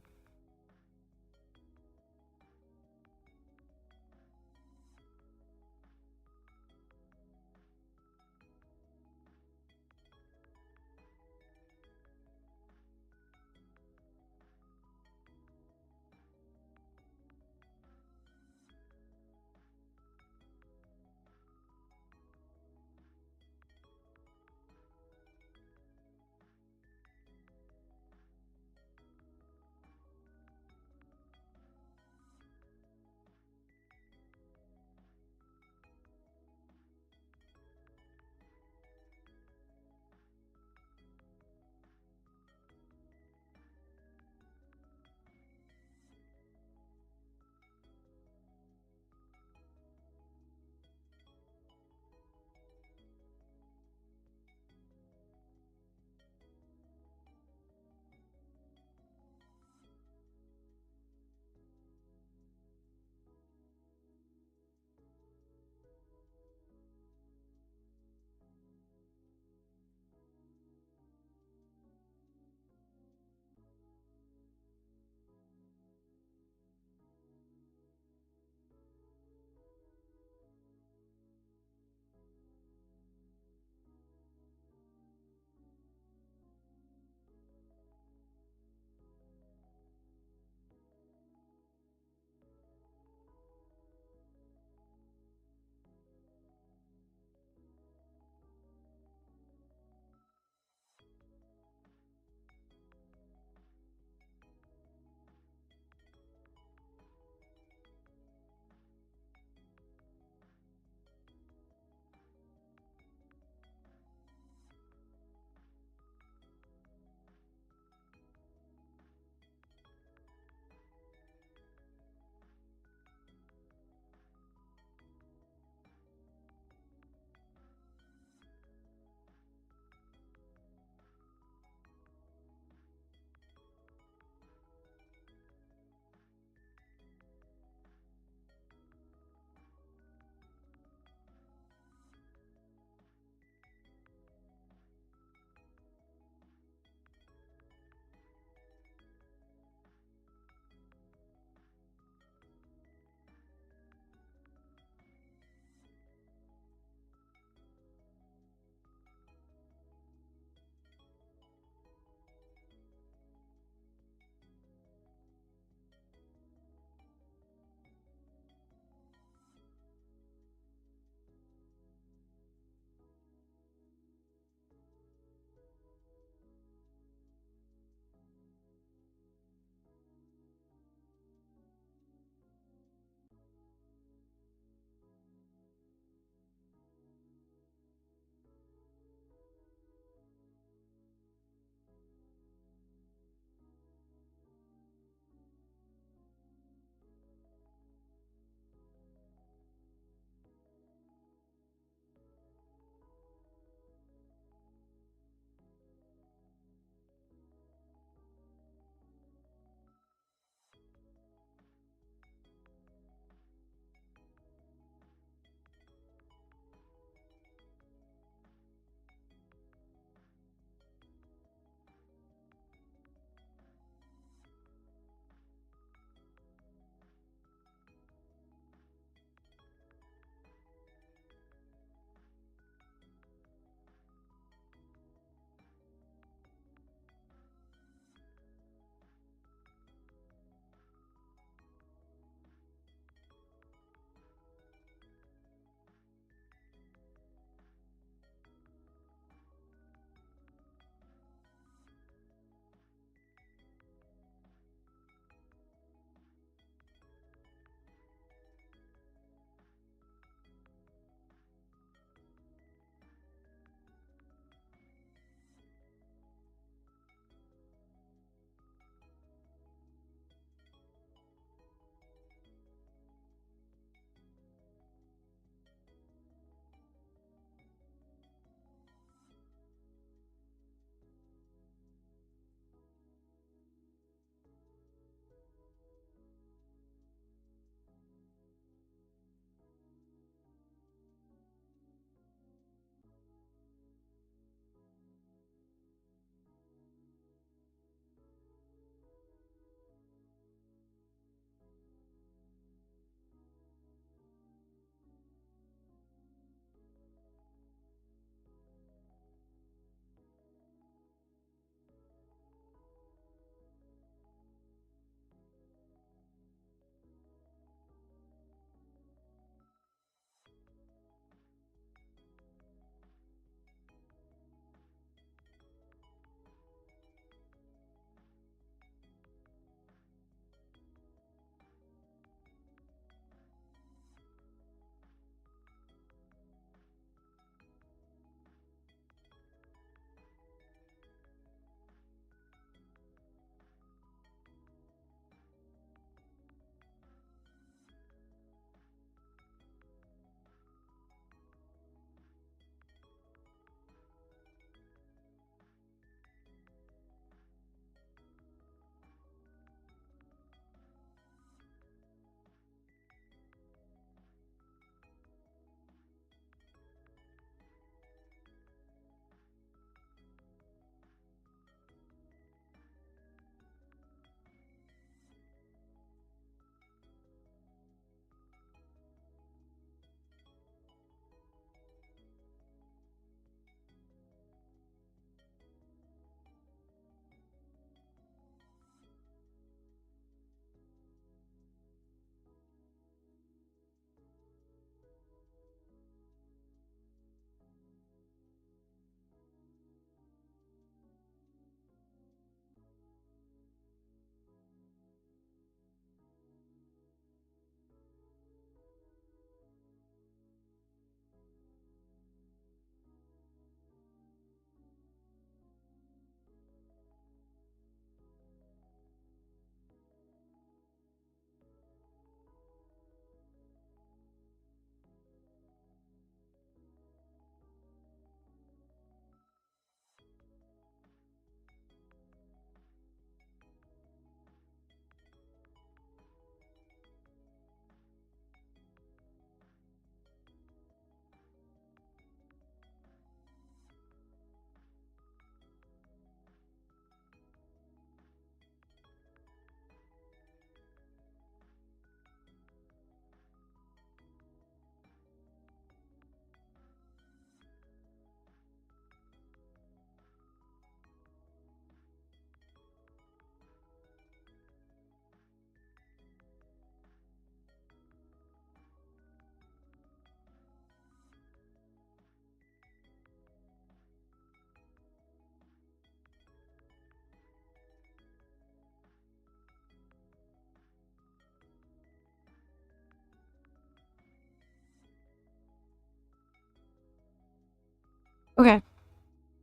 Okay,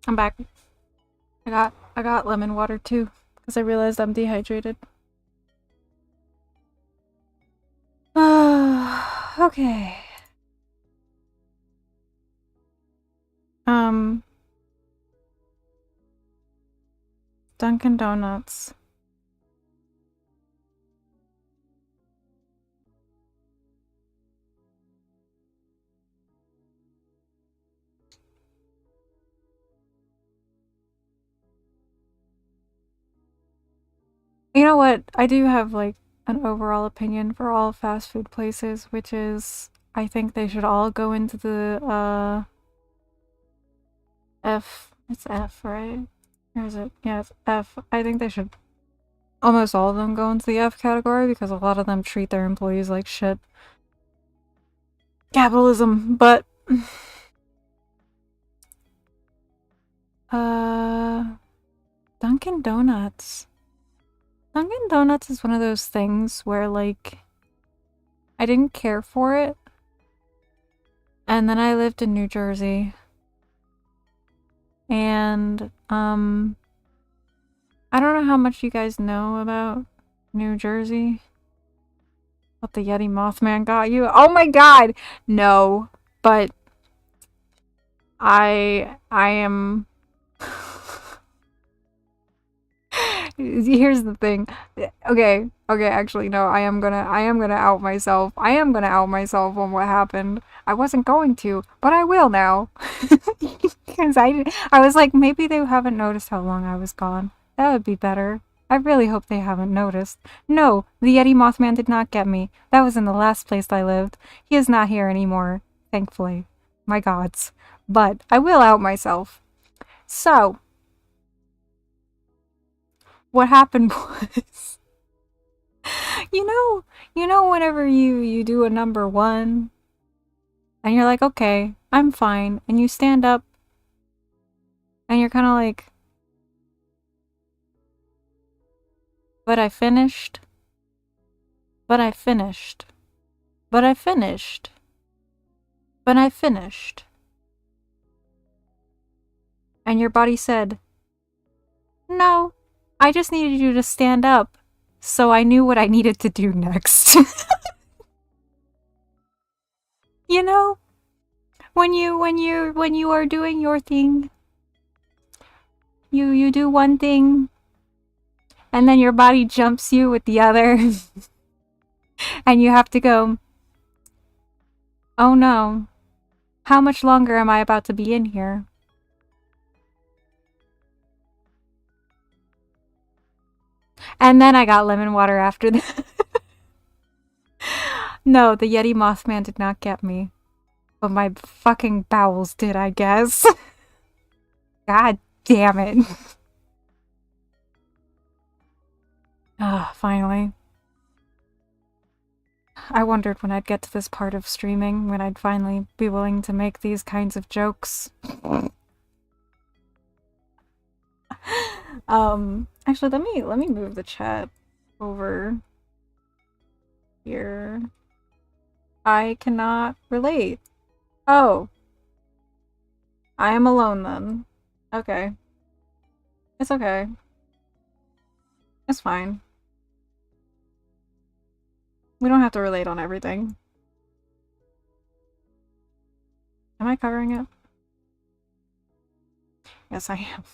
I'm back. I got lemon water too, because I realized I'm dehydrated. Okay. Dunkin' Donuts. You know what? I do have like an overall opinion for all fast food places, which is I think they should all go into the F. It's F, right? Or is it? Yeah, it's F. I think they should almost all of them go into the F category because a lot of them treat their employees like shit. Capitalism, but Dunkin' Donuts. Dunkin' Donuts is one of those things where like I didn't care for it. And then I lived in New Jersey. And I don't know how much you guys know about New Jersey. What the Yeti Mothman got you? Oh my god! No, but I am here's the thing. Okay, actually no, I am gonna out myself. I am gonna out myself on what happened. I wasn't going to, but I will now. Because I was like, maybe they haven't noticed how long I was gone. That would be better. I really hope they haven't noticed. No, the Yeti Mothman did not get me. That was in the last place I lived. He is not here anymore, thankfully. My gods. But I will out myself. So, what happened was, you know whenever you do a number one and you're like, okay, I'm fine, and you stand up and you're kind of like, but I finished. But I finished. But I finished. But I finished. And your body said, no, I just needed you to stand up. So I knew what I needed to do next. You know, when you are doing your thing, you do one thing and then your body jumps you with the other. And you have to go, oh no, how much longer am I about to be in here? And then I got lemon water after that. No, the Yeti Mothman did not get me. But my fucking bowels did, I guess. God damn it. Ah, finally. I wondered when I'd get to this part of streaming, when I'd finally be willing to make these kinds of jokes. Actually, let me move the chat over here. I cannot relate. Oh. I am alone then. Okay. It's okay. It's fine. We don't have to relate on everything. Am I covering it? Yes, I am.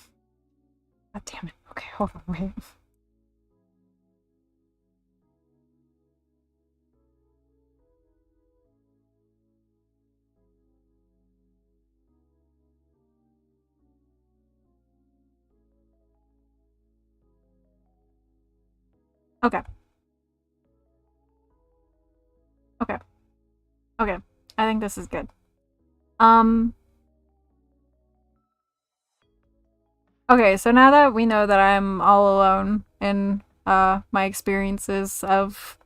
God damn it. Okay, hold on, wait. Okay. Okay. Okay. I think this is good. Okay, so now that we know that I'm all alone in my experiences of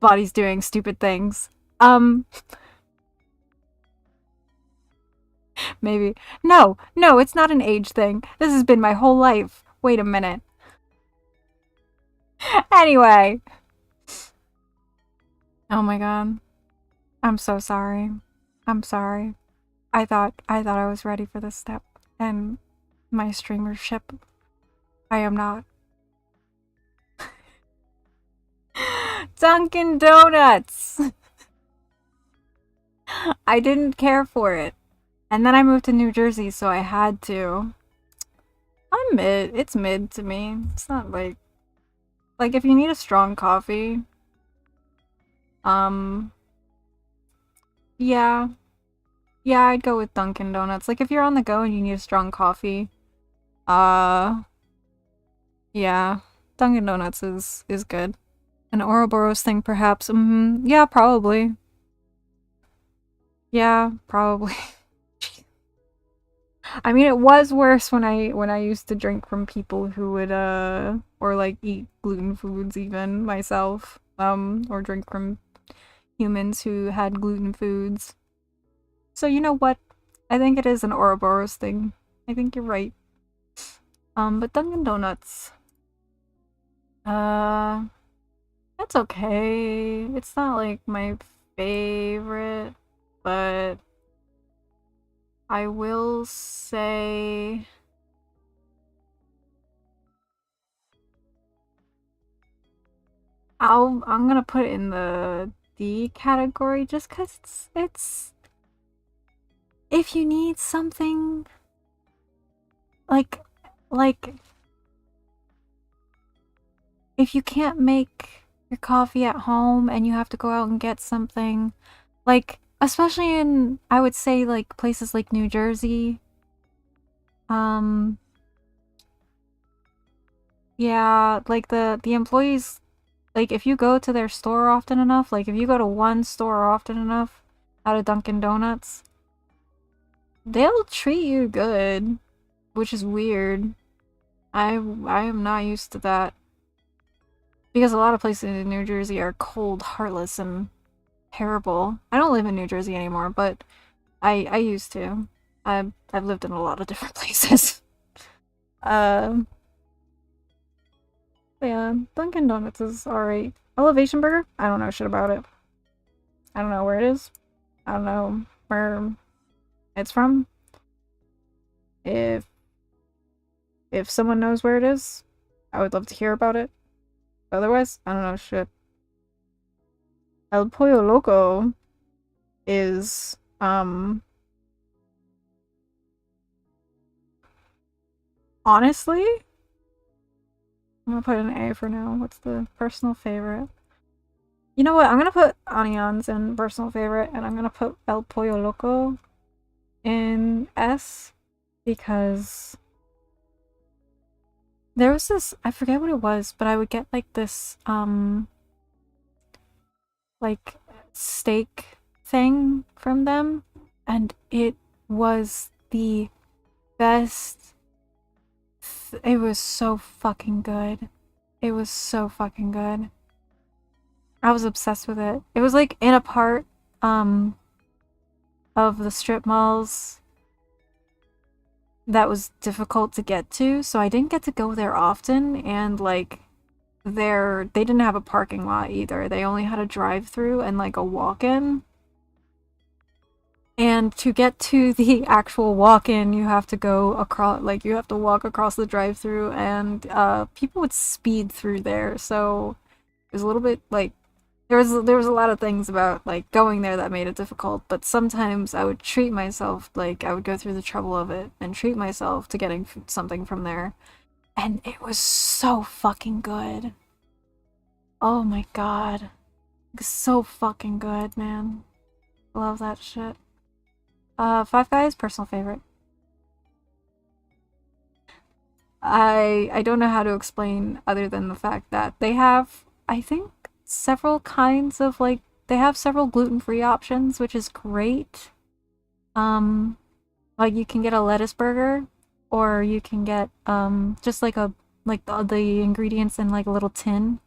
bodies doing stupid things, maybe. No, it's not an age thing. This has been my whole life. Wait a minute. Anyway. Oh my god. I'm so sorry. I'm sorry. I was ready for this step, and my streamership, I am not. Dunkin' Donuts! I didn't care for it. And then I moved to New Jersey, so I had to. I'm mid. It's mid to me. It's not like if you need a strong coffee, um yeah. Yeah, I'd go with Dunkin' Donuts. Like if you're on the go and you need a strong coffee, uh yeah, Dunkin' Donuts is good. An Ouroboros thing perhaps. Yeah, probably. Yeah, probably. I mean, it was worse when I used to drink from people who would or like eat gluten foods even myself or drink from humans who had gluten foods. So you know what? I think it is an Ouroboros thing. I think you're right. But Dunkin' Donuts, uh, that's okay. It's not like my favorite, but I will say I'm gonna put it in the D category just cause it's if you need something like like if you can't make your coffee at home and you have to go out and get something, like especially in I would say like places like New Jersey, um yeah, like the employees, like if you go to their store often enough, like if you go to one store often enough out of Dunkin' Donuts, they'll treat you good, which is weird. I am not used to that because a lot of places in New Jersey are cold, heartless, and terrible. I don't live in New Jersey anymore, but I used to. I've lived in a lot of different places. Um, yeah, Dunkin' Donuts is alright. Elevation Burger? I don't know shit about it. I don't know where it is. I don't know where it's from. If someone knows where it is, I would love to hear about it. Otherwise, I don't know shit. El Pollo Loco is honestly, I'm gonna put an A for now. What's the personal favorite? You know what? I'm gonna put onions in personal favorite, and I'm gonna put El Pollo Loco in S because there was this, I forget what it was, but I would get like this like steak thing from them, and it was the best. It was so fucking good. It was so fucking good. I was obsessed with it. It was like in a part um of the strip malls that was difficult to get to, so I didn't get to go there often, and like they didn't have a parking lot either. They only had a drive-through and like a walk-in. And to get to the actual walk-in, you have to go across, like you have to walk across the drive-through, and people would speed through there. So it was a little bit like there was a lot of things about like going there that made it difficult, but sometimes I would treat myself, like I would go through the trouble of it and treat myself to getting something from there, and it was so fucking good. Oh my god. So fucking good, man. Love that shit. Five Guys, personal favorite. I don't know how to explain other than the fact that they have, I think, several kinds of like they have several gluten-free options, which is great. Um, like you can get a lettuce burger, or you can get just like a like the ingredients in like a little tin,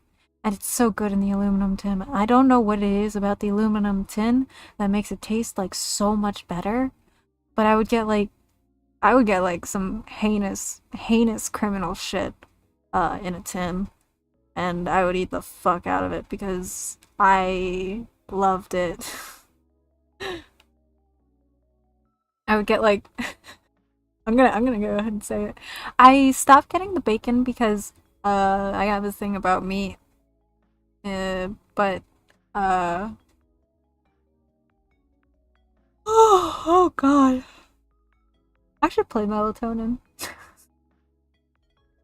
and it's so good in the aluminum tin. I don't know what it is about the aluminum tin that makes it taste like so much better, but I would get like some heinous criminal shit in a tin, and I would eat the fuck out of it because I loved it. I would get like I'm gonna go ahead and say it. I stopped getting the bacon because I have this thing about meat. But uh oh god. I should play melatonin.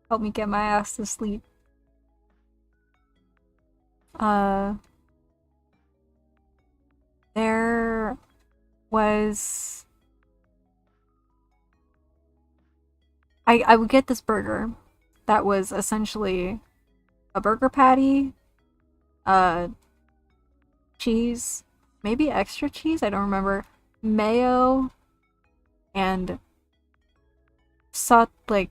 Help me get my ass to sleep. Uh there was I would get this burger that was essentially a burger patty, uh cheese, maybe extra cheese, I don't remember, mayo, and like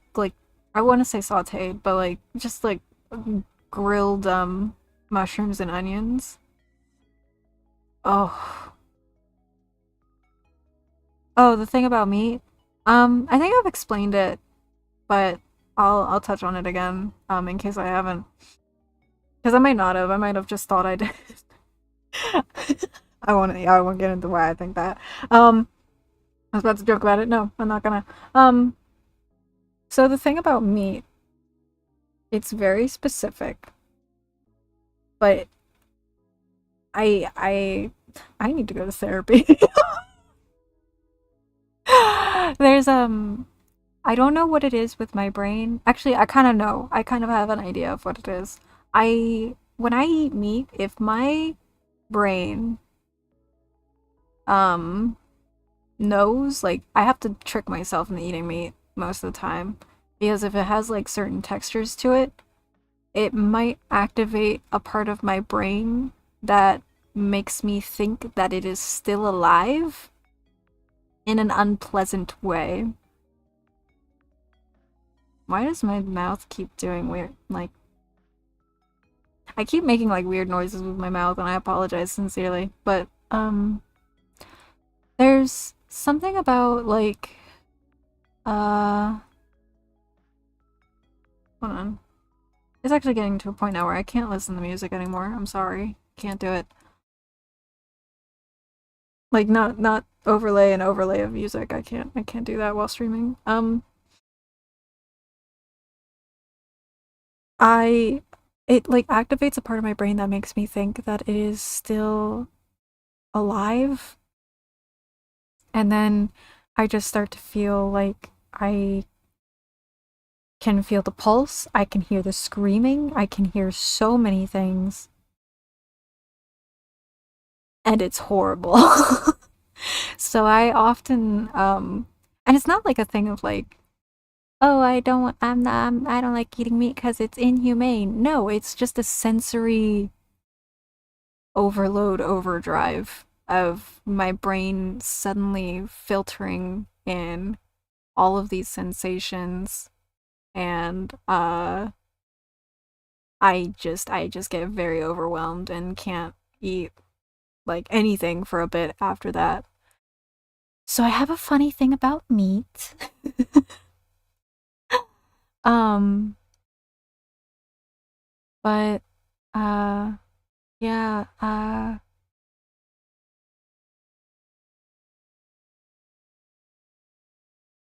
I want to say sauteed, but like just like grilled mushrooms and onions. Oh, oh, the thing about meat. I think I've explained it, but I'll touch on it again. In case I haven't, because I might not have. I might have just thought I did. I won't get into why I think that. I was about to joke about it. No, I'm not gonna. So the thing about meat, it's very specific, but I need to go to therapy. There's I don't know what it is with my brain. Actually, I kind of know. I kind of have an idea of what it is. I when I eat meat, if my brain um knows, like I have to trick myself into eating meat most of the time because if it has like certain textures to it, it might activate a part of my brain that makes me think that it is still alive in an unpleasant way. Why does my mouth keep doing weird, like, I keep making like weird noises with my mouth and I apologize sincerely, but there's something about like uh hold on. It's actually getting to a point now where I can't listen to music anymore. I'm sorry. Can't do it. Like not overlay an overlay of music. I can't do that while streaming. I it like activates a part of my brain that makes me think that it is still alive, and then I just start to feel like I can feel the pulse, I can hear the screaming, I can hear so many things, and it's horrible. So I often and it's not like a thing of like, oh, I don't like eating meat because it's inhumane. No, it's just a sensory overload overdrive of my brain suddenly filtering in all of these sensations, and I just get very overwhelmed and can't eat like anything for a bit after that. So I have a funny thing about meat. um but uh yeah,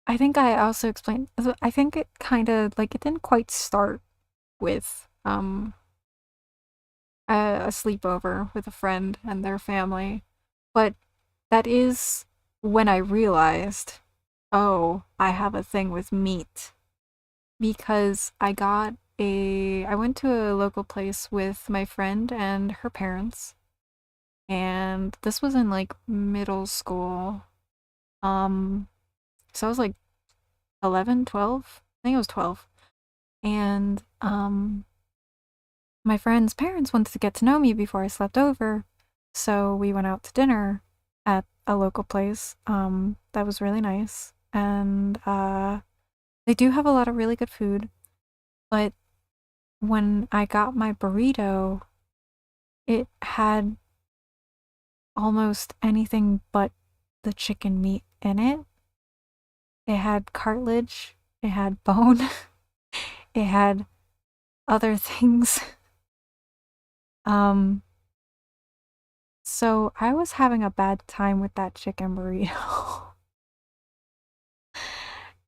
I think I also explained, I think it kind of like it didn't quite start with a sleepover with a friend and their family, but that is when I realized, oh, I have a thing with meat, because I went to a local place with my friend and her parents, and this was in like middle school. Um, so I was like 11, 12. I think it was 12. And my friend's parents wanted to get to know me before I slept over, so we went out to dinner at a local place. That was really nice, and they do have a lot of really good food. But when I got my burrito, it had almost anything but the chicken meat in it. It had cartilage, it had bone, it had other things. Um, so I was having a bad time with that chicken burrito.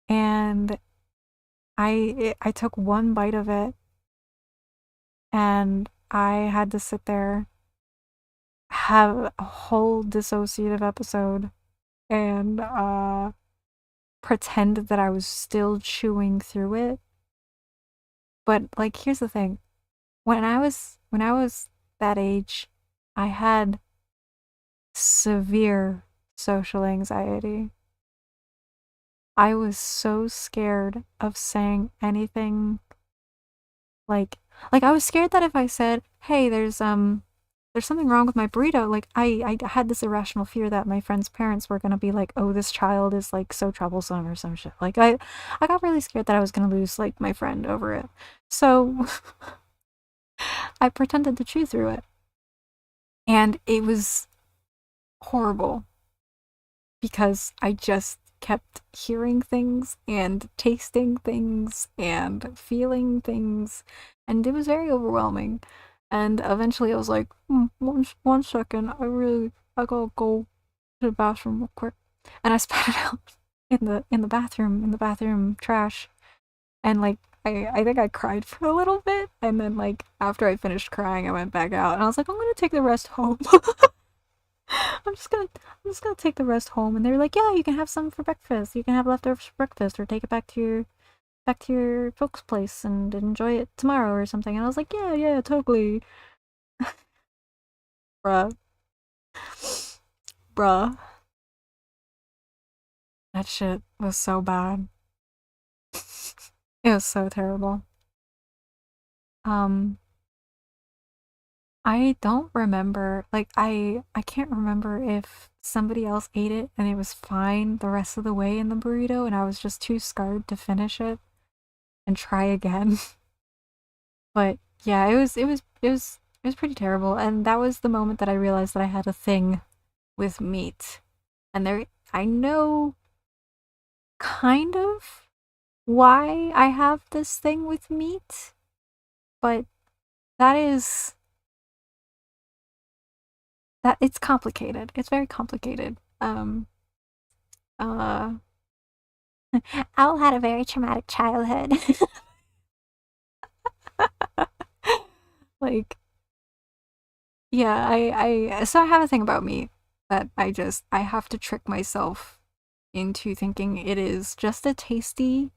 and I took one bite of it, and I had to sit there, have a whole dissociative episode, and pretend that I was still chewing through it. But like, here's the thing: when I was that age, I had severe social anxiety. I was so scared of saying anything like I was scared that if I said, "Hey, there's something wrong with my burrito," like I had this irrational fear that my friend's parents were gonna be like, "Oh, this child is like so troublesome" or some shit. Like I got really scared that I was gonna lose like my friend over it. So I pretended to chew through it. And it was horrible because I just kept hearing things and tasting things and feeling things, and it was very overwhelming. And eventually I was like, one second, I gotta go to the bathroom real quick. And I spat it out in the bathroom trash. And like I think I cried for a little bit, and then like after I finished crying I went back out and I was like, I'm gonna take the rest home. I'm just gonna take the rest home. And they're like, yeah, you can have some for breakfast. You can have leftovers for breakfast, or take it back to your folks' place and enjoy it tomorrow or something. And I was like, yeah, yeah, totally. Bruh. Bruh. That shit was so bad. It was so terrible. Um, I don't remember, like, I can't remember if somebody else ate it and it was fine the rest of the way in the burrito and I was just too scared to finish it and try again. But yeah, it was pretty terrible, and that was the moment that I realized that I had a thing with meat. And there I know kind of why I have this thing with meat, but that is that it's complicated. It's very complicated. Uh Owl had a very traumatic childhood. Like, yeah, so I have a thing about me that I have to trick myself into thinking it is just a tasty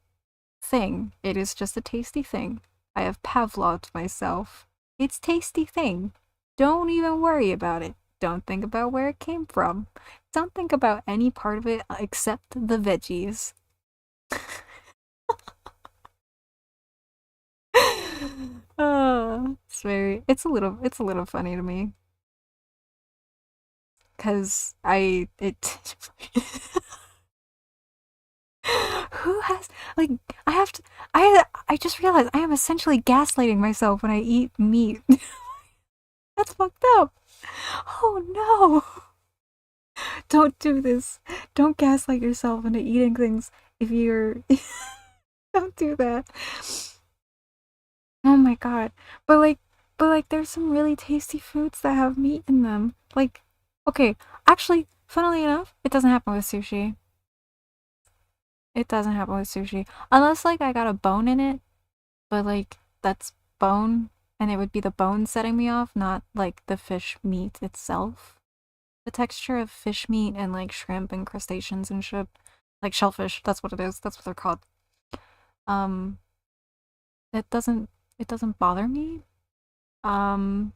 thing. It is just a tasty thing. I have Pavloved myself. It's tasty thing. Don't even worry about it. Don't think about where it came from. Don't think about any part of it except the veggies. It's a little funny to me because I it who has like I have to I just realized I am essentially gaslighting myself when I eat meat. That's fucked up. Oh no. Don't do this. Don't gaslight yourself into eating things if you're don't do that. Oh my god. But like there's some really tasty foods that have meat in them. Like okay, actually, funnily enough, it doesn't happen with sushi. It doesn't happen with sushi. Unless like I got a bone in it, but like that's bone and it would be the bone setting me off, not like the fish meat itself. The texture of fish meat and like shrimp and crustaceans and shit. Like shellfish, that's what it is. That's what they're called. Um it doesn't bother me. Um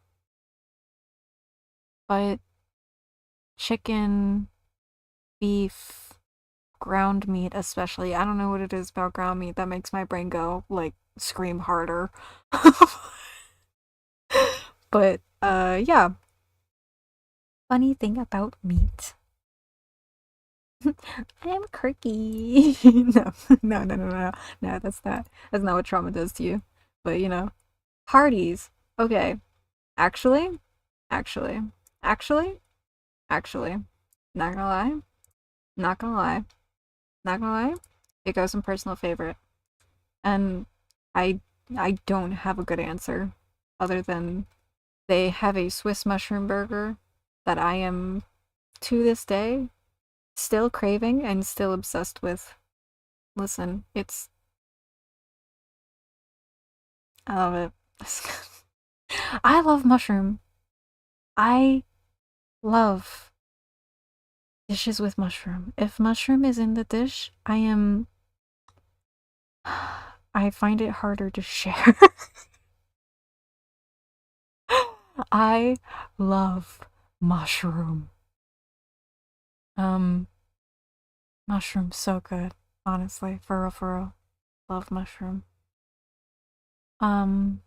but chicken, beef, ground meat especially. I don't know what it is about ground meat that makes my brain go like scream harder. But yeah, funny thing about meat. I'm quirky. No, no. That's not what trauma does to you. But you know, parties. Okay, actually, actually, actually, actually. Not gonna lie. Not gonna lie. Not gonna lie. It goes in personal favorite, and I I don't have a good answer, other than they have a Swiss mushroom burger that I am to this day still craving and still obsessed with. Listen, I love it. I love mushroom. I love dishes with mushroom. If mushroom is in the dish, I find it harder to share. I love mushroom. Um, mushroom so good. Honestly, for real, for real. Love mushroom. Um,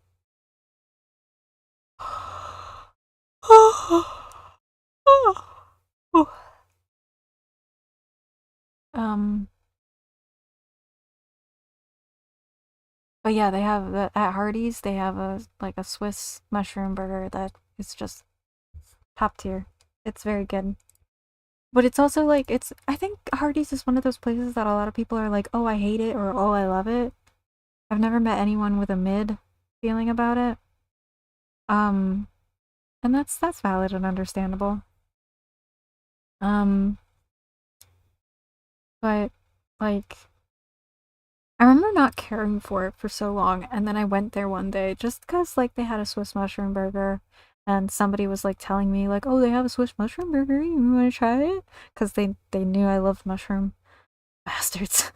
um, but yeah, they have at Hardee's. They have a Swiss mushroom burger that is just top tier. It's very good. But it's also like I think Hardee's is one of those places that a lot of people are like, "Oh, I hate it," or "Oh, I love it." I've never met anyone with a mid feeling about it. Um, and that's valid and understandable. Um, but like I remember not caring for it for so long, and then I went there one day just because like they had a Swiss mushroom burger, and somebody was like telling me like, "Oh, they have a Swiss mushroom burger. You want to try it?" Because they knew I loved mushroom bastards.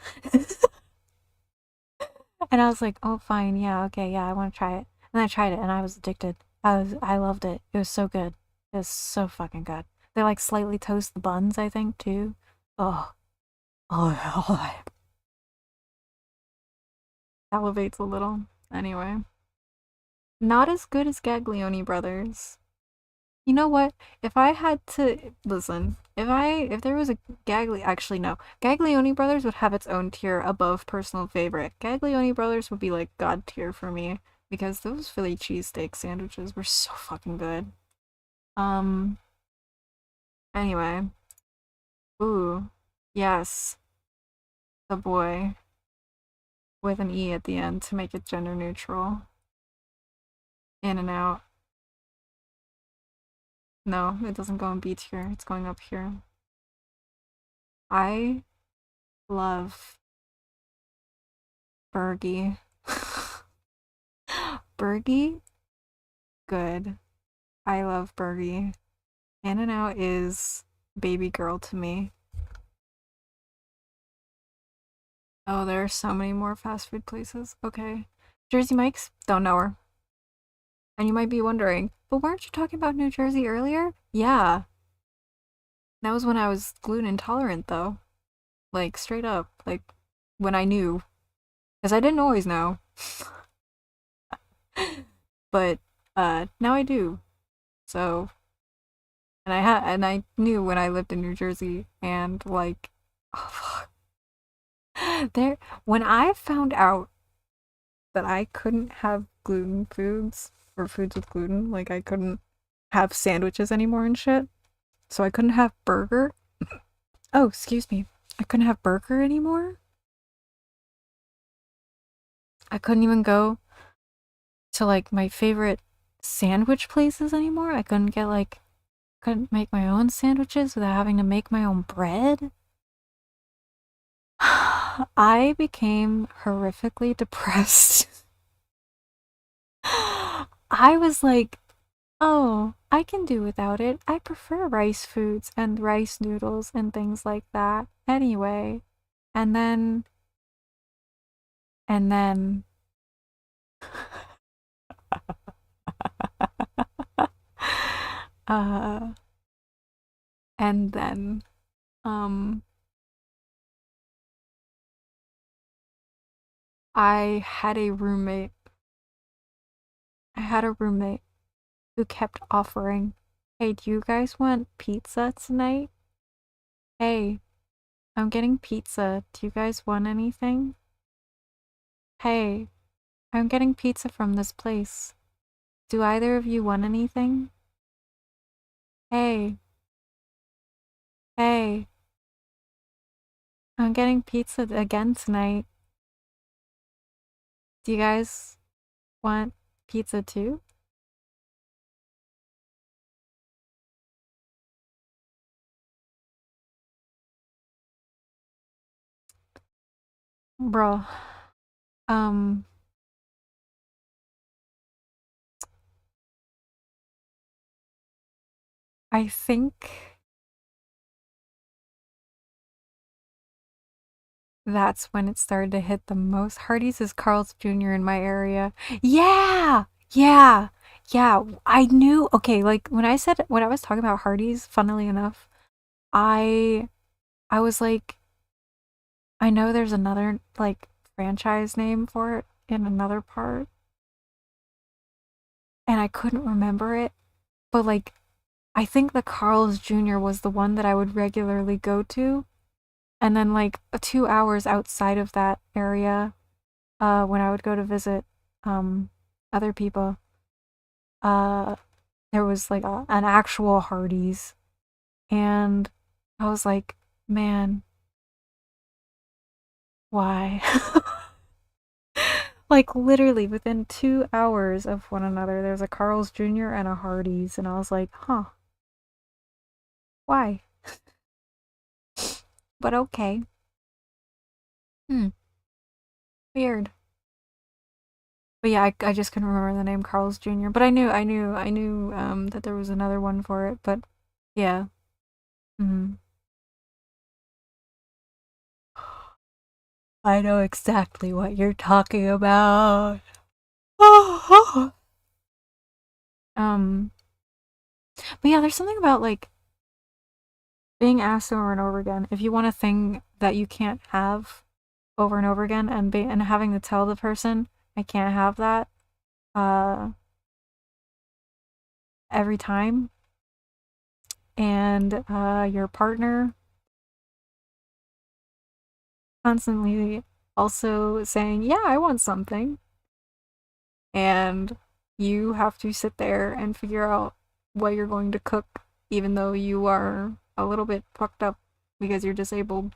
And I was like, "Oh, fine, yeah, okay, yeah, I want to try it." And I tried it, and I was addicted. I loved it. It was so good. It was so fucking good. They like slightly toast the buns, I think, too. Oh, oh, elevates a little. Anyway, not as good as Gaglione Brothers. You know what? If I had to listen, if there was a actually no, Gaglione Brothers would have its own tier above personal favorite. Gaglione Brothers would be like god tier for me because those Philly cheesesteak sandwiches were so fucking good. Um. Anyway, ooh, yes, the boy with an e at the end to make it gender neutral. In and out. No, it doesn't go in B tier. It's going up here. I love Bergie. Bergie, good. I love Bergie. In and Out is baby girl to me. Oh, there are so many more fast food places. Okay. Jersey Mike's? Don't know her. And you might be wondering, but weren't you talking about New Jersey earlier? Yeah. That was when I was gluten intolerant, though. Like, straight up. Like, when I knew. Because I didn't always know. But, now I do. So, and I knew when I lived in New Jersey, and, like, oh, there, when I found out that I couldn't have gluten foods or foods with gluten, like I couldn't have sandwiches anymore and shit. So I couldn't have burger. Oh, excuse me. I couldn't have burger anymore. I couldn't even go to like my favorite sandwich places anymore. I couldn't get like couldn't make my own sandwiches without having to make my own bread. I became horrifically depressed. I was like, oh, I can do without it. I prefer rice foods and rice noodles and things like that. Anyway, and then, and then, uh, and then, um, I had a roommate. I had a roommate who kept offering, "Hey, do you guys want pizza tonight? Hey, I'm getting pizza. Do you guys want anything? Hey, I'm getting pizza from this place. Do either of you want anything? Hey, hey, I'm getting pizza again tonight. Do you guys want pizza too?" Bro. Um, I think that's when it started to hit the most. Hardee's is Carl's Jr. in my area. Yeah! Yeah! Yeah. I knew. Okay, like when I was talking about Hardee's, funnily enough, I I was like, I know there's another like franchise name for it in another part, and I couldn't remember it, but like I think the Carl's Jr. was the one that I would regularly go to. And then like 2 hours outside of that area, when I would go to visit um other people, uh there was like an actual Hardee's, and I was like, man, why? Like literally within 2 hours of one another, there's a Carl's Jr. and a Hardee's, and I was like, huh, why? But okay. Hmm, weird. But yeah, I just couldn't remember the name Carl's Jr. But I knew that there was another one for it. But yeah, mm. I know exactly what you're talking about. um, but yeah, there's something about like being asked over and over again if you want a thing that you can't have over and over again, and having to tell the person I can't have that uh every time, and your partner constantly also saying, yeah, I want something, and you have to sit there and figure out what you're going to cook, even though you are a little bit fucked up because you're disabled.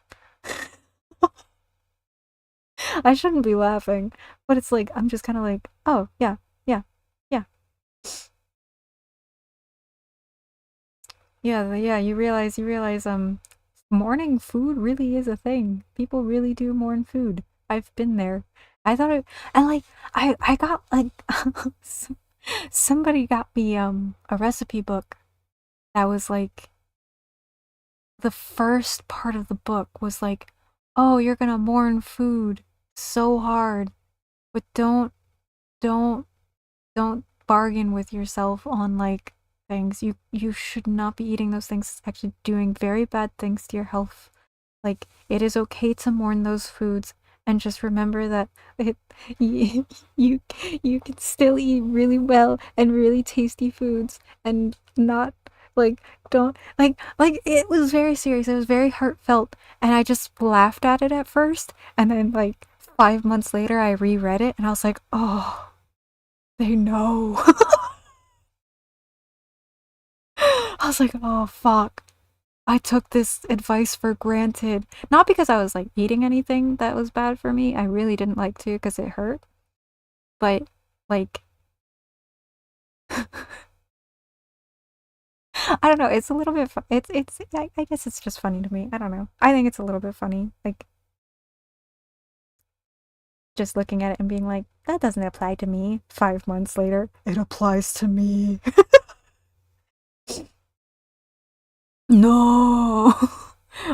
I shouldn't be laughing, but it's like, I'm just kind of like, oh, yeah, yeah, yeah, yeah, you realize, mourning food really is a thing. People really do mourn food. I've been there. I thought it, and like, I got like, somebody got me, a recipe book that was like, the first part of the book was like, oh, you're gonna mourn food so hard, but don't, don't bargain with yourself on like things. You should not be eating those things. It's actually doing very bad things to your health. Like, it is okay to mourn those foods, and just remember that it, you, you you can still eat really well and really tasty foods, and not like, don't like it was very serious. It was very heartfelt, and I just laughed at it at first, and then like 5 months later I reread it and I was like, oh, they know. I was like, oh fuck. I took this advice for granted. Not because I was like eating anything that was bad for me. I really didn't like to because it hurt. But like, I don't know. It's a little bit. It's. I guess it's just funny to me. I don't know. I think it's a little bit funny. Like, just looking at it and being like, that doesn't apply to me. 5 months later, it applies to me. No,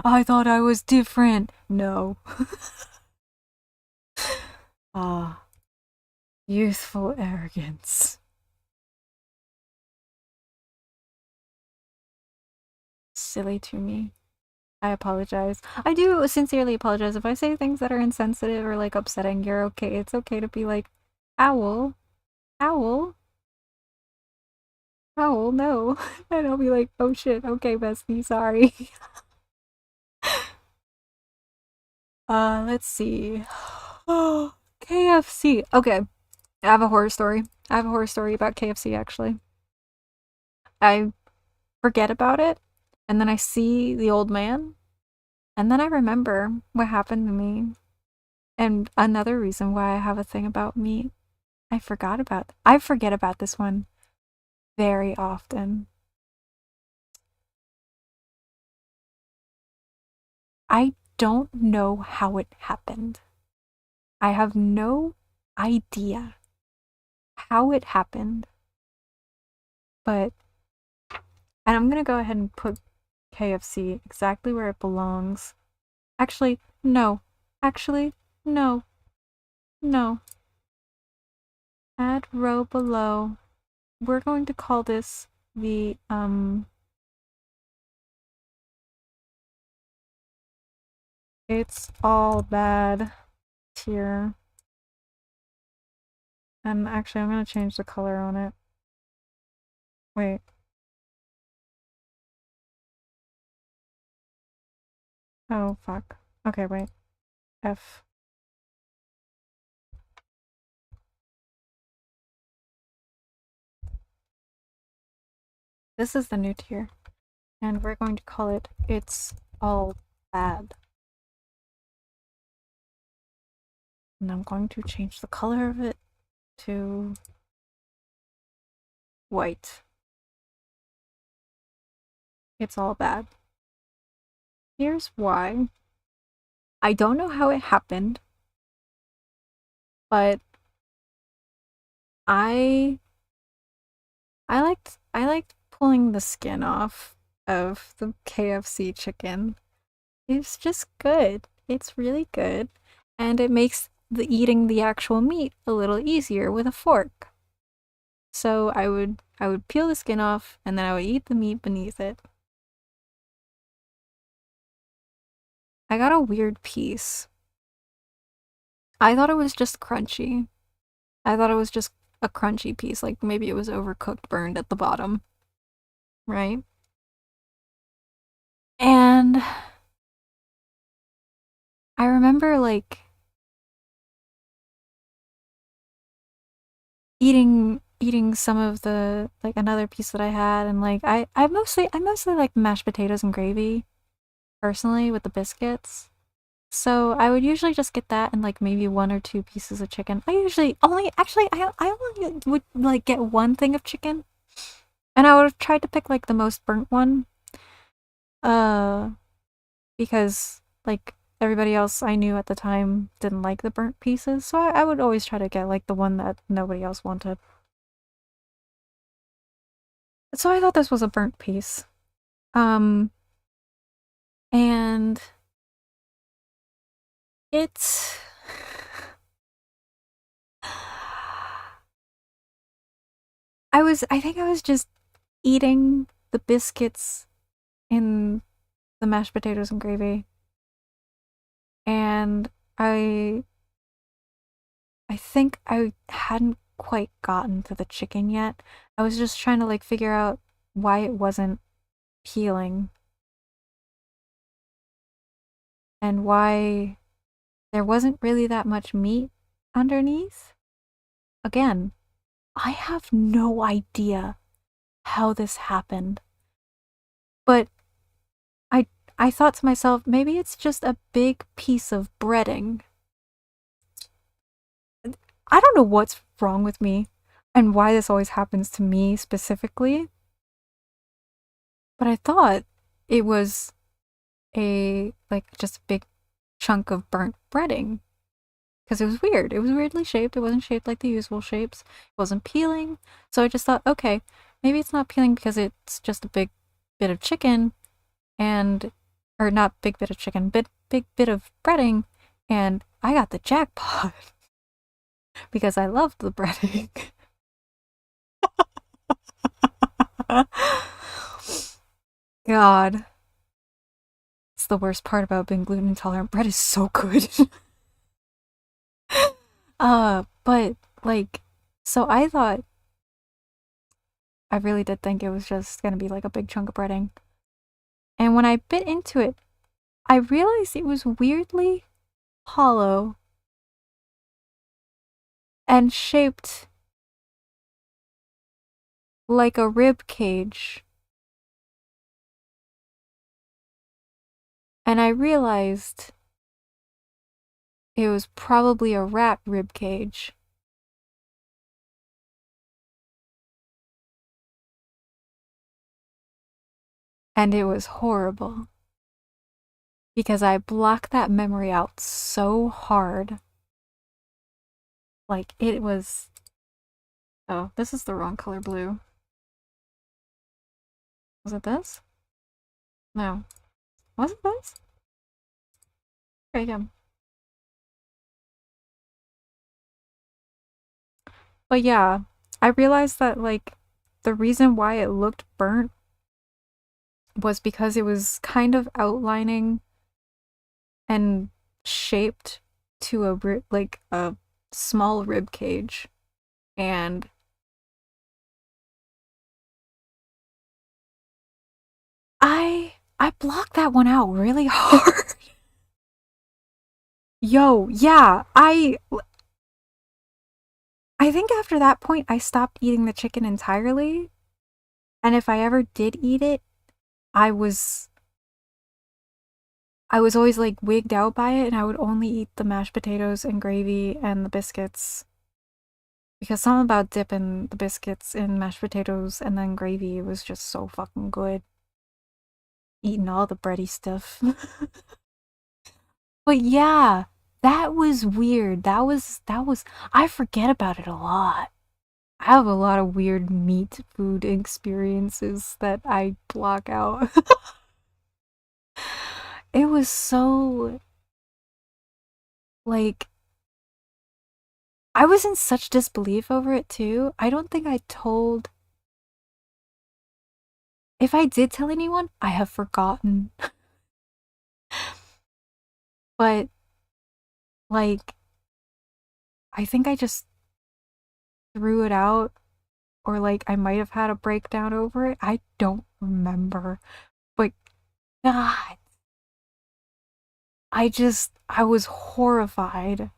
I thought I was different. No. Ah, youthful arrogance. Silly to me. I apologize. I do sincerely apologize if I say things that are insensitive or like upsetting. You're okay. It's okay to be like, owl, owl, owl, no. And I'll be like, oh shit, okay, bestie, sorry. Let's see. Oh, KFC. Okay, I have a horror story. I have a horror story about KFC actually. I forget about it, and then I see the old man, and then I remember what happened to me. And another reason why I have a thing about meat. I forget about this one very often. I don't know how it happened. I have no idea how it happened, but and I'm gonna go ahead and put KFC exactly where it belongs. Actually, no. Actually, no. No. Add row below. We're going to call this the, it's all bad tier. And actually, I'm gonna change the color on it. Wait. Oh, fuck. Okay, wait. F. This is the new tier. And we're going to call it It's All Bad. And I'm going to change the color of it to white. It's all bad. Here's why. I don't know how it happened, but I liked pulling the skin off of the KFC chicken. It's just good. It's really good. And it makes eating the actual meat a little easier with a fork. So I would peel the skin off and then I would eat the meat beneath it. I got a weird piece. I thought it was just crunchy. I thought it was just a crunchy piece, like maybe it was overcooked, burned at the bottom. Right? And I remember like eating some of the like another piece that I had and like I mostly like mashed potatoes and gravy personally with the biscuits. So I would usually just get that and like maybe one or two pieces of chicken. I usually only actually I only would like get one thing of chicken. And I would have tried to pick like the most burnt one. Uh because like everybody else I knew at the time didn't like the burnt pieces. So I would always try to get like the one that nobody else wanted. So I thought this was a burnt piece. Um and it's I think I was just eating the biscuits in the mashed potatoes and gravy. And I think I hadn't quite gotten to the chicken yet. I was just trying to like figure out why it wasn't peeling and why there wasn't really that much meat underneath. Again, I have no idea how this happened. But I I thought to myself, maybe it's just a big piece of breading. I don't know what's wrong with me and why this always happens to me specifically, but I thought it was a like just a big chunk of burnt breading because it was weird. It was weirdly shaped. It wasn't shaped like the usual shapes. It wasn't peeling. So I just thought, okay, maybe it's not peeling because it's just a big bit of chicken and or not big bit of chicken, big bit of breading, and I got the jackpot because I loved the breading. God, it's the worst part about being gluten intolerant. Bread is so good. But like, so I thought I really did think it was just gonna be like a big chunk of breading. And when I bit into it, I realized it was weirdly hollow and shaped like a rib cage. And I realized it was probably a rat rib cage. And it was horrible. Because I blocked that memory out so hard. Like, it was... Oh, this is the wrong color blue. Was it this? No. Was it this? Okay, yeah. But yeah, I realized that, like, the reason why it looked burnt was because it was kind of outlining and shaped to like a small rib cage, and I blocked that one out really hard. Yo, yeah, I think after that point I stopped eating the chicken entirely, and if I ever did eat it, I was I was always like wigged out by it, and I would only eat the mashed potatoes and gravy and the biscuits. Because something about dipping the biscuits in mashed potatoes and then gravy was just so fucking good. Eating all the bready stuff. But yeah, that was weird. That was I forget about it a lot. I have a lot of weird meat food experiences that I block out. It was so like I was in such disbelief over it too. I don't think I told. If I did tell anyone, I have forgotten. But like I think I just threw it out, or like I might have had a breakdown over it. I don't remember. But God, I was horrified.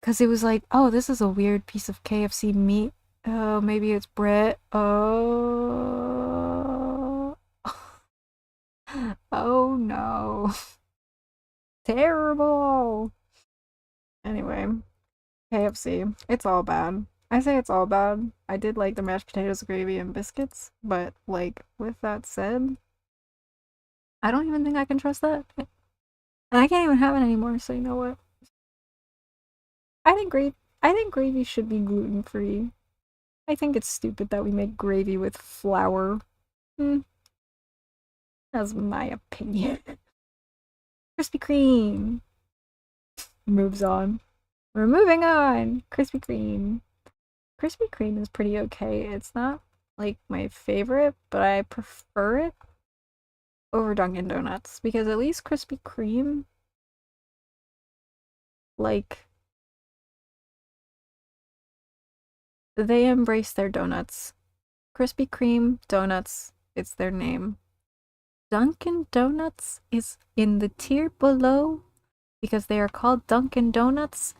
Because it was like, oh, this is a weird piece of KFC meat. Oh, maybe it's Brett. Oh. Oh no. Terrible. Anyway, KFC. It's all bad. I say it's all bad. I did like the mashed potatoes, gravy, and biscuits, but like with that said, I don't even think I can trust that. And I can't even have it anymore, so you know what? I think gravy should be gluten-free. I think it's stupid that we make gravy with flour. Hmm, that's my opinion. Krispy Kreme moves on. We're moving on. Krispy Kreme. Krispy Kreme is pretty okay. It's not like my favorite, but I prefer it over Dunkin' Donuts because at least Krispy Kreme, like, they embrace their donuts. Krispy Kreme donuts, it's their name. Dunkin' Donuts is in the tier below because they are called Dunkin' Donuts.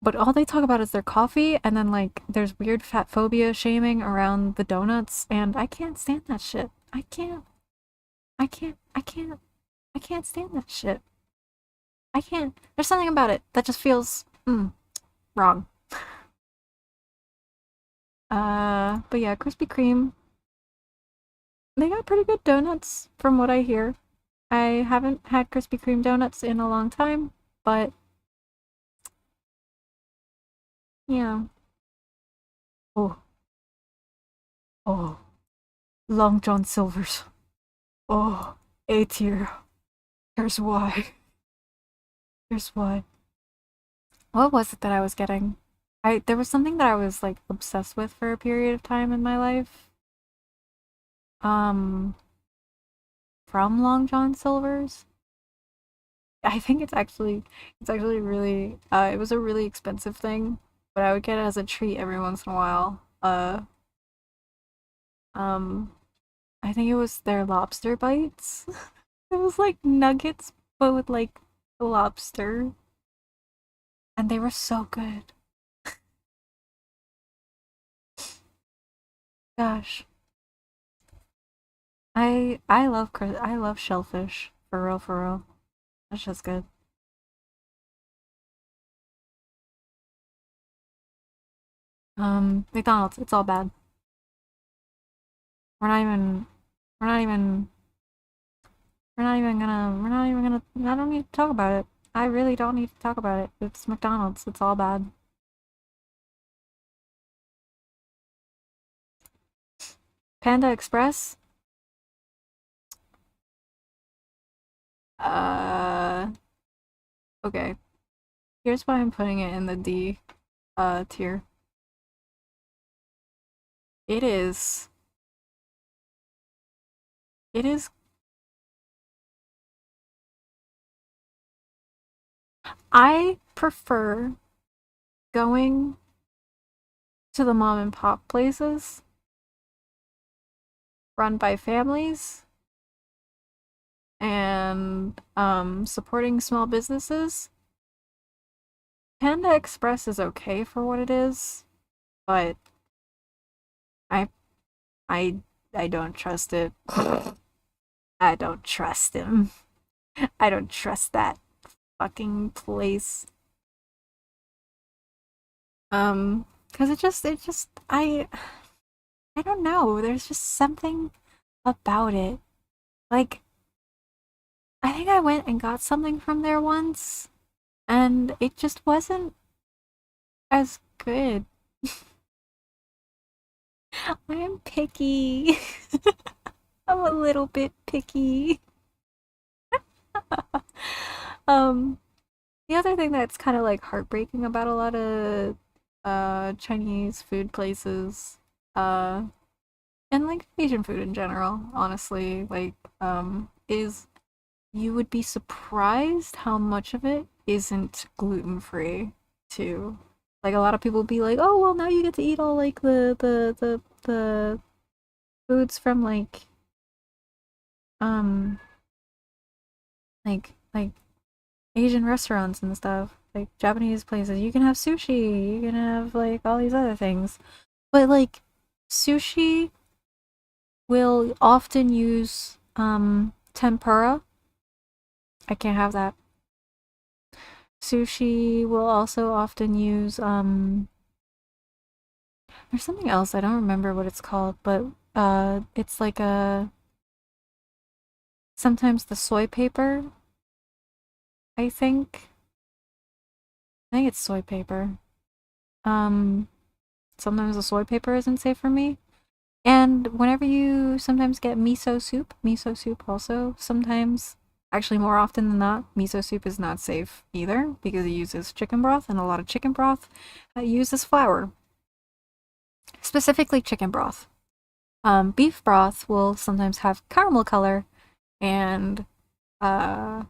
But all they talk about is their coffee, and then like there's weird fat phobia shaming around the donuts, and I can't stand that shit. I can't. I can't. I can't. I can't stand that shit. I can't. There's something about it that just feels wrong. But yeah, Krispy Kreme. They got pretty good donuts from what I hear. I haven't had Krispy Kreme donuts in a long time, but yeah. Oh, oh, Long John Silver's. Oh, A tier. Here's why. Here's why. What was it that I was getting? There was something that I was like obsessed with for a period of time in my life. Um, from Long John Silver's. I think it's actually really it was a really expensive thing, but I would get it as a treat every once in a while. Um I think it was their lobster bites. It was like nuggets but with like lobster, and they were so good. Gosh. I love shellfish. For real, for real. That's just good. McDonald's, it's all bad. We're not even we're not even we're not even gonna I don't need to talk about it. I really don't need to talk about it. It's McDonald's. It's all bad. Panda Express? Uh, okay. Here's why I'm putting it in the D tier. It is. It is. I prefer going to the mom and pop places run by families and supporting small businesses. Panda Express is okay for what it is, but I I I don't trust it. I don't trust him. I don't trust that fucking place. Cause I don't know. There's just something about it. Like, I think I went and got something from there once, and it just wasn't as good. I'm picky. I'm a little bit picky. um, the other thing that's kind of like heartbreaking about a lot of Chinese food places, uh, and like Asian food in general, honestly, like is you would be surprised how much of it isn't gluten free too. Like a lot of people be like, "Oh, well, now you get to eat all like the foods from um like Asian restaurants and stuff, like Japanese places. You can have sushi, you can have like all these other things." But like sushi will often use tempura. I can't have that. Sushi will also often use there's something else, I don't remember what it's called, but it's like a sometimes the soy paper, I think. I think it's soy paper. Um Sometimes the soy paper isn't safe for me. And whenever you sometimes get miso soup also sometimes, actually more often than not, miso soup is not safe either because it uses chicken broth, and a lot of chicken broth uses flour, specifically chicken broth. Beef broth will sometimes have caramel color, and uh,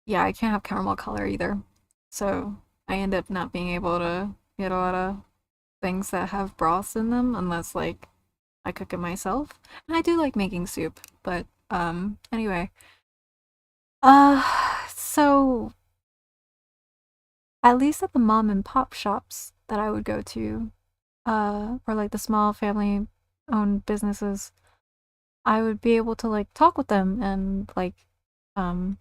yeah, I can't have caramel color either. So I end up not being able to get a lot of things that have broths in them unless like I cook it myself. And I do like making soup, but anyway. Uh so at least at the mom and pop shops that I would go to, or like the small family owned businesses, I would be able to like talk with them and like um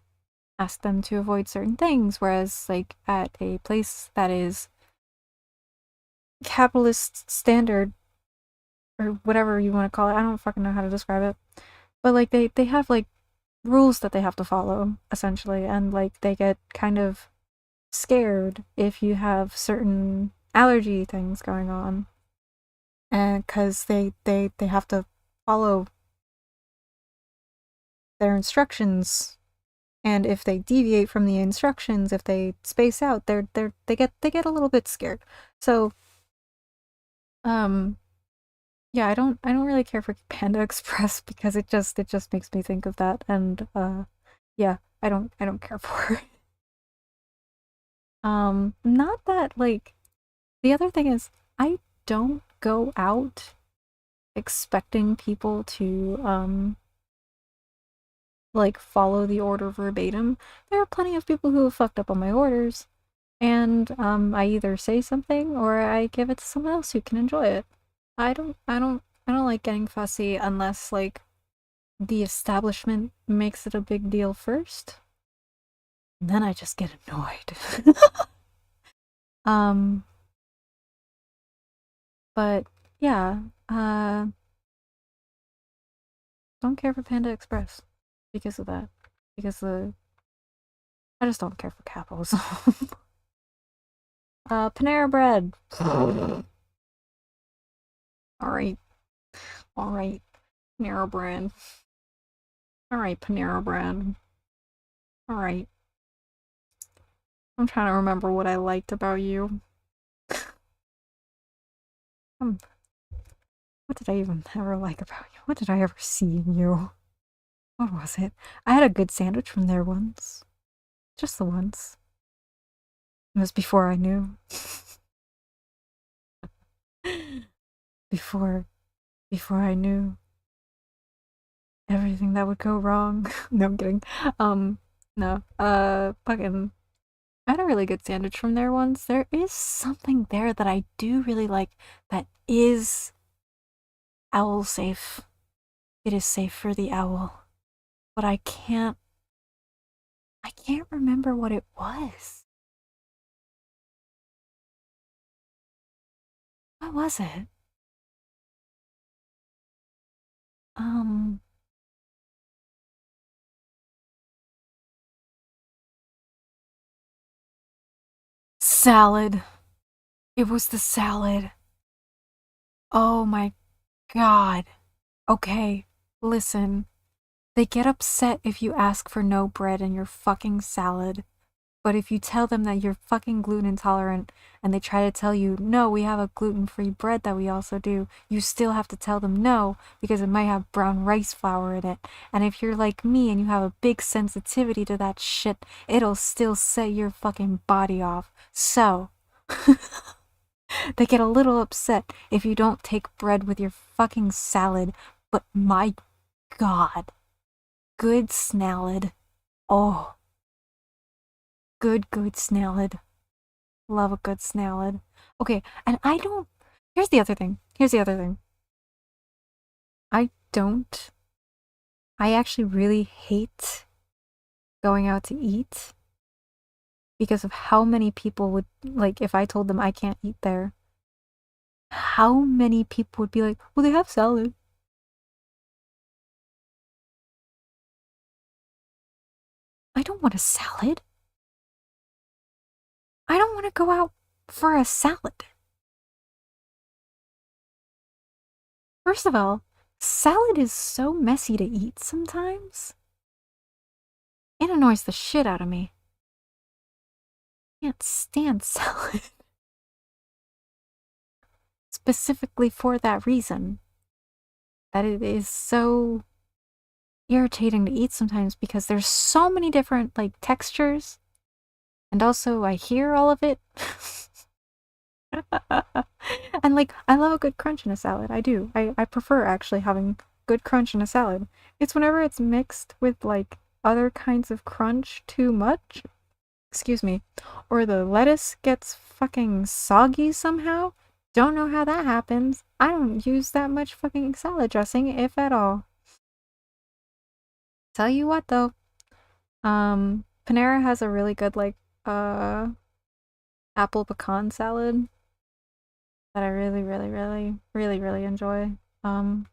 ask them to avoid certain things, whereas like at a place that is capitalist standard or whatever you want to call it, I don't fucking know how to describe it. But like they have like rules that they have to follow essentially, and like they get kind of scared if you have certain allergy things going on, and because they have to follow their instructions, and if they deviate from the instructions, if they space out, they get a little bit scared. So um yeah, I don't really care for Panda Express because it just makes me think of that, and yeah, I don't care for it. Not that like the other thing is I don't go out expecting people to like follow the order verbatim. There are plenty of people who have fucked up on my orders, and I either say something or I give it to someone else who can enjoy it. I don't like getting fussy unless like the establishment makes it a big deal first. Then I just get annoyed. um but yeah, don't care for Panda Express because of that. Because I just don't care for capitalism. Panera Bread. Alright. Alright. Panera Bread. Alright, Panera Bread. Alright. I'm trying to remember what I liked about you. What did I even ever like about you? What did I ever see in you? What was it? I had a good sandwich from there once. Just the once. It was before I knew. before I knew everything that would go wrong. No, I'm kidding. No. Fucking I had a really good sandwich from there once. There is something there that I do really like that is owl safe. It is safe for the owl. But I can't remember what it was. What was it? Salad. It was the salad. Oh my god. Okay, listen. They get upset if you ask for no bread in your fucking salad. But if you tell them that you're fucking gluten intolerant and they try to tell you, no, we have a gluten-free bread that we also do, you still have to tell them no because it might have brown rice flour in it. And if you're like me and you have a big sensitivity to that shit, it'll still set your fucking body off. So, they get a little upset if you don't take bread with your fucking salad. But my god, good snalad. Oh. Good snalad. Love a good snalad. Okay, and here's the other thing. I actually really hate going out to eat because of how many people would, like, if I told them I can't eat there, how many people would be like, well, they have salad. I don't want a salad. I don't want to go out for a salad. First of all, salad is so messy to eat sometimes. It annoys the shit out of me. I can't stand salad. Specifically for that reason. That it is so irritating to eat sometimes because there's so many different, like, textures. And also, I hear all of it. And, like, I love a good crunch in a salad. I do. I prefer actually having good crunch in a salad. It's whenever it's mixed with, like, other kinds of crunch too much. Excuse me. Or the lettuce gets fucking soggy somehow. Don't know how that happens. I don't use that much fucking salad dressing, if at all. Tell you what, though. Panera has a really good, like, apple pecan salad that I really, really, really, really, really enjoy. That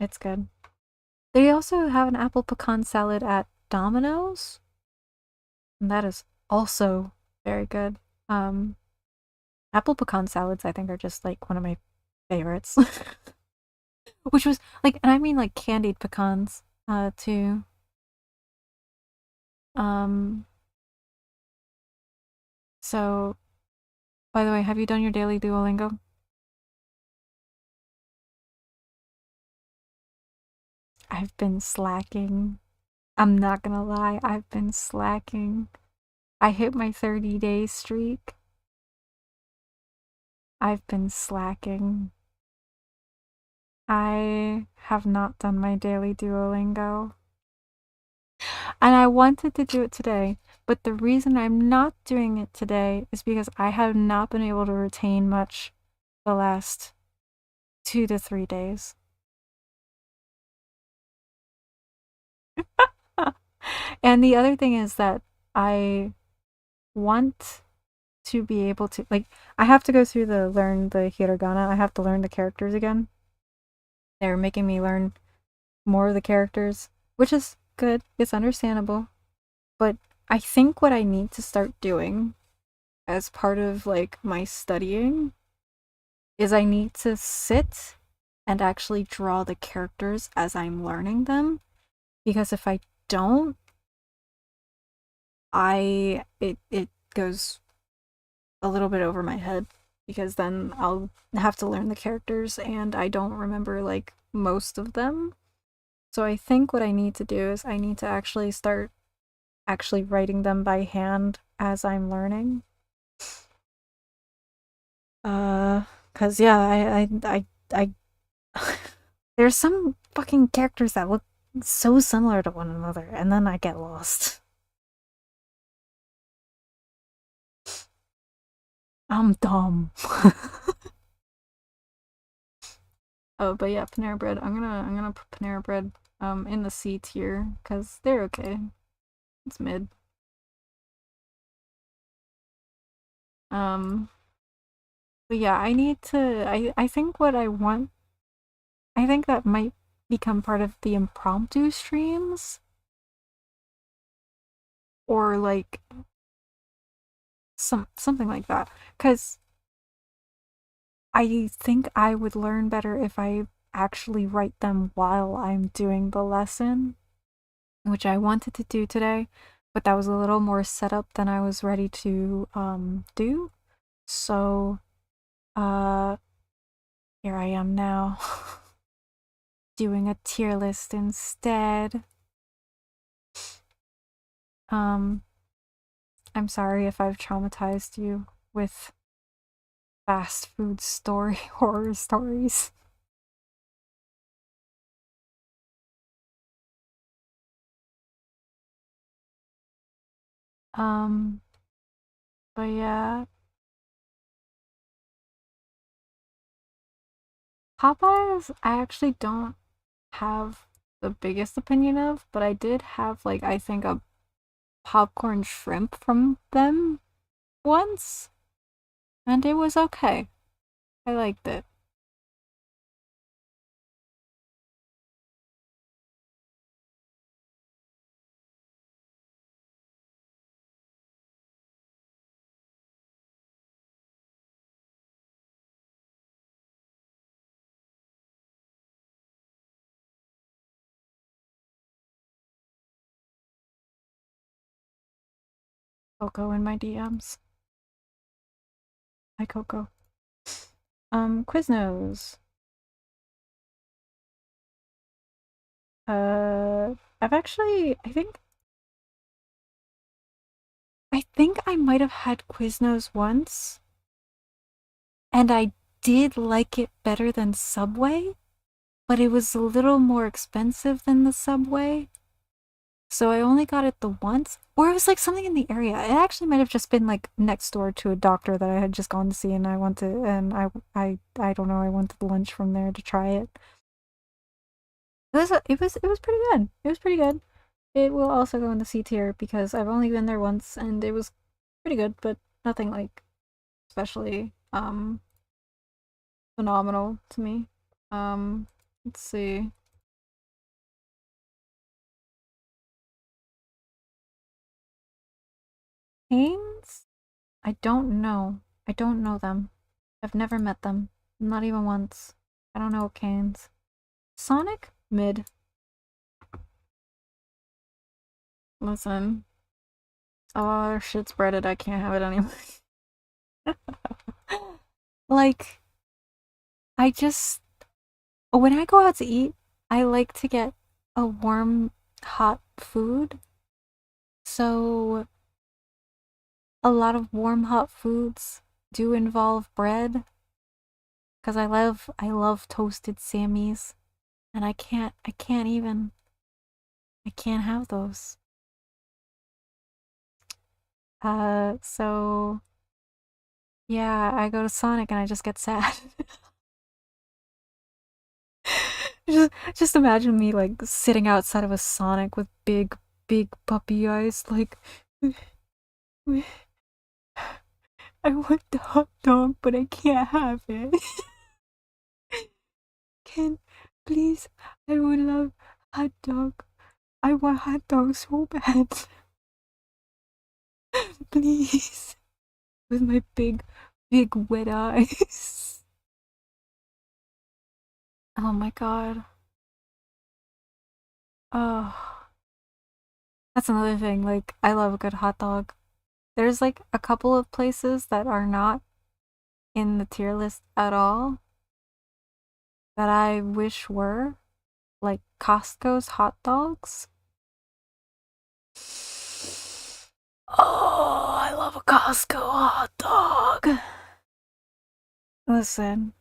it's good. They also have an apple pecan salad at Domino's, and that is also very good. Apple pecan salads, I think, are just like one of my favorites. Which was like, and I mean like candied pecans, too. So, by the way, have you done your daily Duolingo? I've been slacking. I'm not gonna lie, I've been slacking. I hit my 30-day streak. I've been slacking. I have not done my daily Duolingo. And I wanted to do it today, but the reason I'm not doing it today is because I have not been able to retain much the last 2 to 3 days. And the other thing is that I want to be able to, like, I have to go through learn the hiragana. I have to learn the characters again. They're making me learn more of the characters, which is good. It's understandable. But I think what I need to start doing as part of like my studying is I need to sit and actually draw the characters as I'm learning them. Because if I don't, it goes a little bit over my head, because then I'll have to learn the characters and I don't remember like most of them. So I think what I need to do is I need to actually start actually writing them by hand as I'm learning. Cause yeah, there's some fucking characters that look so similar to one another, and then I get lost. I'm dumb. Oh, but yeah, Panera Bread. I'm gonna put Panera Bread in the C tier because they're okay. It's mid. Um, but yeah, I need to. I think what I want. I think that might become part of the impromptu streams, or like something like that. Because I think I would learn better if I actually write them while I'm doing the lesson, which I wanted to do today, but that was a little more setup than I was ready to do. So uh here I am now doing a tier list instead. Um I'm sorry if I've traumatized you with fast food story horror stories. Um but yeah, Popeyes I actually don't have the biggest opinion of, but I did have like I think a popcorn shrimp from them once, and it was okay. I liked it. Coco in my DMs. Hi Coco. Quiznos. I've actually I think I might have had Quiznos once, and I did like it better than Subway, but it was a little more expensive than the Subway. So I only got it the once, or it was like something in the area. It actually might have just been like next door to a doctor that I had just gone to see, and I don't know, I went to lunch from there to try it. It was pretty good. It was pretty good. It will also go in the C tier because I've only been there once and it was pretty good, but nothing like especially phenomenal to me. Let's see. Canes? I don't know. I don't know them. I've never met them. Not even once. I don't know Canes. Sonic? Mid. Listen. Oh, their shit's breaded. I can't have it anymore. Like, I just when I go out to eat, I like to get a warm, hot food. So a lot of warm, hot foods do involve bread because I love toasted Sammys, and I can't have those. So yeah, I go to Sonic and I just get sad. just imagine me like sitting outside of a Sonic with big puppy eyes, like I want the hot dog, but I can't have it. Can please? I would love hot dog. I want hot dogs so bad. Please. With my big, big wet eyes. Oh my god. Oh. That's another thing. Like, I love a good hot dog. There's like a couple of places that are not in the tier list at all that I wish were. Like Costco's hot dogs. Oh, I love a Costco hot dog. Listen,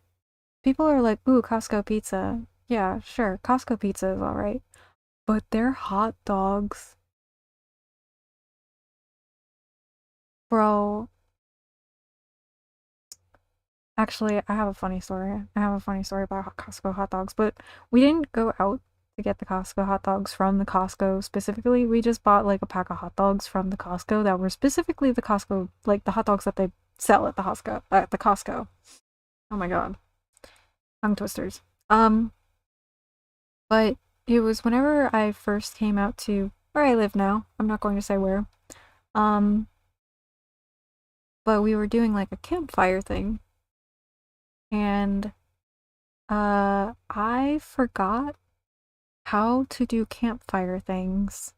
people are like, ooh, Costco pizza. Yeah, sure, Costco pizza is alright. But their hot dogs, bro. Actually, I have a funny story. I have a funny story about Costco hot dogs, but we didn't go out to get the Costco hot dogs from the Costco specifically. We just bought like a pack of hot dogs from the Costco that were specifically the Costco, like the hot dogs that they sell at the Costco. At the Costco. Oh my god, tongue twisters. But it was whenever I first came out to where I live now. I'm not going to say where. Um, but we were doing like a campfire thing, and I forgot how to do campfire things.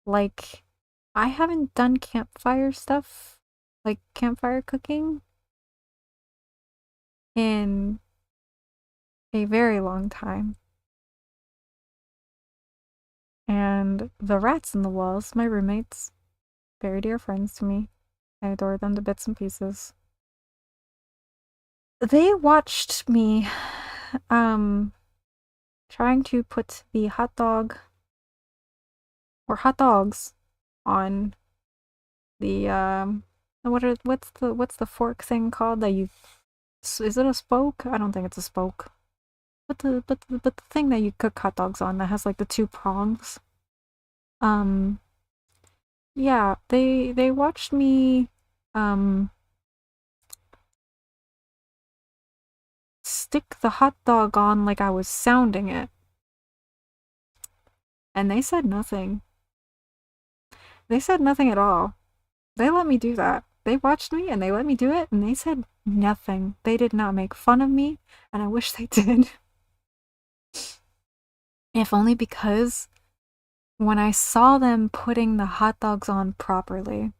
Like, I haven't done campfire stuff, like campfire cooking, in a very long time. And the rats in the walls, my roommates, very dear friends to me. I adore them to bits and pieces. They watched me, um, trying to put the hot dog or hot dogs on the what's the fork thing called that you, is it a spoke? I don't think it's a spoke. But the thing that you cook hot dogs on that has like the two prongs. Um yeah, they watched me stick the hot dog on like I was sounding it. And they said nothing. They said nothing at all. They let me do that. They watched me and they let me do it and they said nothing. They did not make fun of me, and I wish they did. If only because when I saw them putting the hot dogs on properly,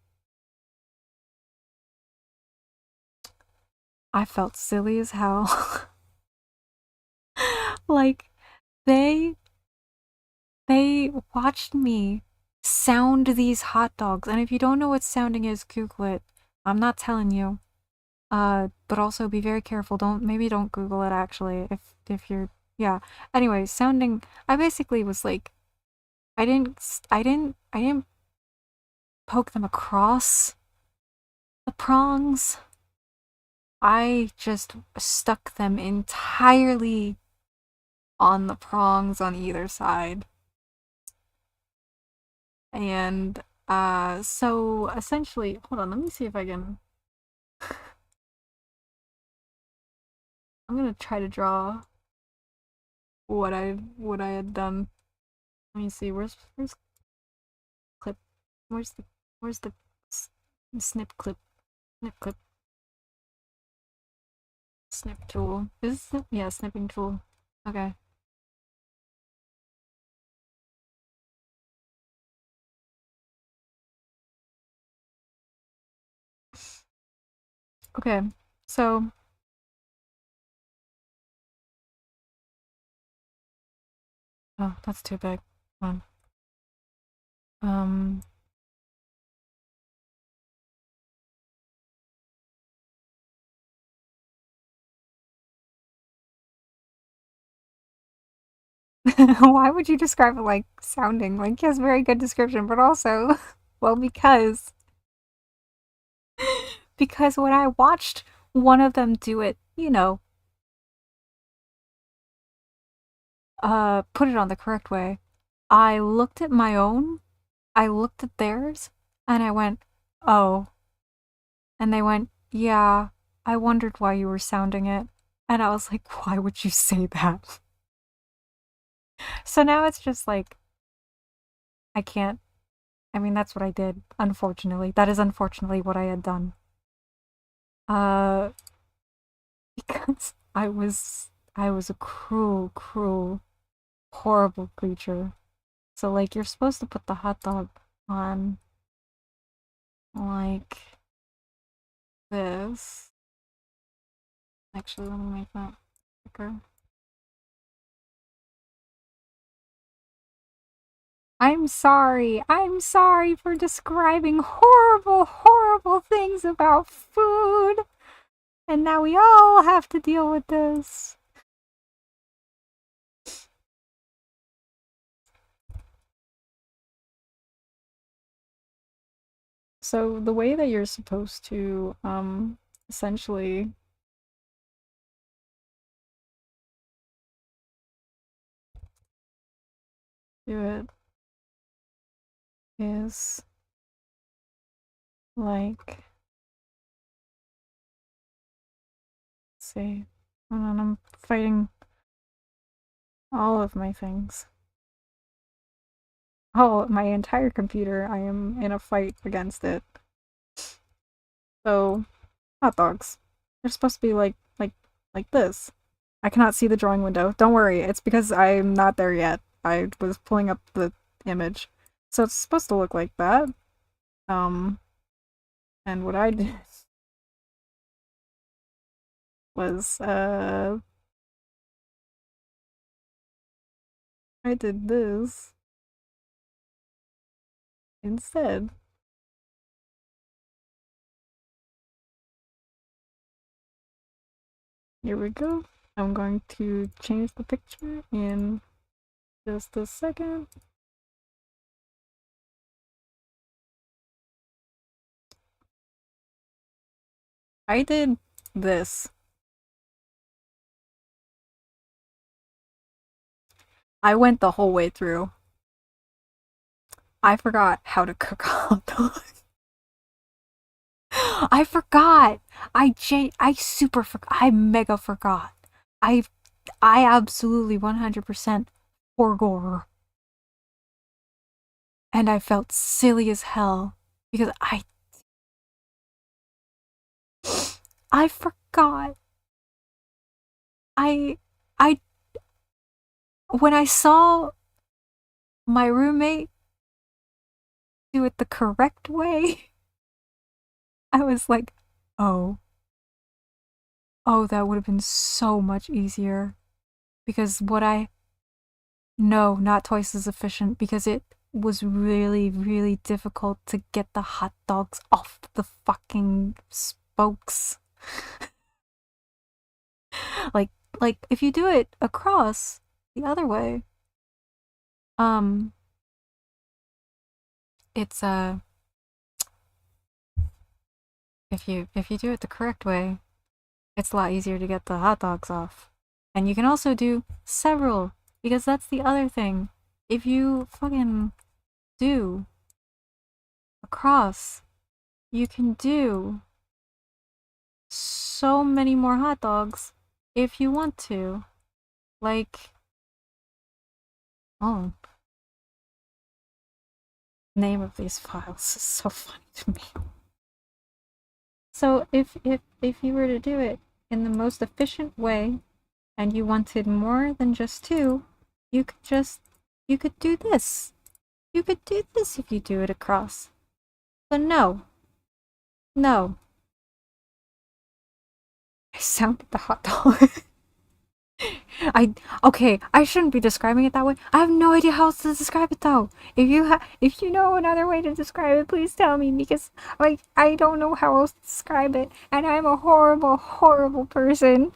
I felt silly as hell. Like, they they watched me sound these hot dogs. And if you don't know what sounding is, Google it. I'm not telling you. But also be very careful. Don't Google it actually if you're, yeah. Anyway, sounding, I basically was like, I didn't poke them across the prongs. I just stuck them entirely on the prongs on either side. And so essentially, hold on, let me see if I can, I'm gonna try to draw what I had done. Let me see, where's clip? Where's the snip clip? Snip clip. Snip tool. Is this, yeah, snipping tool. Okay. Okay. So oh, that's too big. Hold on. Why would you describe it like sounding? Like, yes, very good description, but also, well, because when I watched one of them do it, put it on the correct way, I looked at my own, I looked at theirs, and I went, oh. And they went, yeah, I wondered why you were sounding it. And I was like, why would you say that? So now it's just like, I can't. I mean, that's what I did, unfortunately. That is unfortunately what I had done. Uh, because I was a cruel, cruel, horrible creature. So, like, you're supposed to put the hot dog on, like, this. Actually, let me make that thicker. I'm sorry. I'm sorry for describing horrible, horrible things about food. And now we all have to deal with this. So the way that you're supposed to, essentially do it is like, let's see, hold on, I'm fighting all of my things. Oh, my entire computer, I am in a fight against it. So, hot dogs. They're supposed to be like this. I cannot see the drawing window. Don't worry, it's because I'm not there yet. I was pulling up the image. So it's supposed to look like that. And what I did was, I did this instead. Here we go. I'm going to change the picture in just a second. I did this. I went the whole way through. I forgot how to cook a hot dog. I forgot. I super forgot. I mega forgot. I I absolutely 100% forgore. And I felt silly as hell because I forgot. I I when I saw my roommate do it the correct way, I was like, "Oh. Oh, that would have been so much easier." Because no, not twice as efficient because it was really, really difficult to get the hot dogs off the fucking spokes. like if you do it across the other way, it's if you do it the correct way, it's a lot easier to get the hot dogs off. And you can also do several, because that's the other thing. If you fucking do across, you can do so many more hot dogs if you want to. Like, oh, name of these files is so funny to me. So if you were to do it in the most efficient way, and you wanted more than just two, you could do this. You could do this if you do it across. But no. No. I sounded the hot dog. Okay, I shouldn't be describing it that way. I have no idea how else to describe it though. If you know another way to describe it, please tell me because like I don't know how else to describe it and I'm a horrible, horrible person.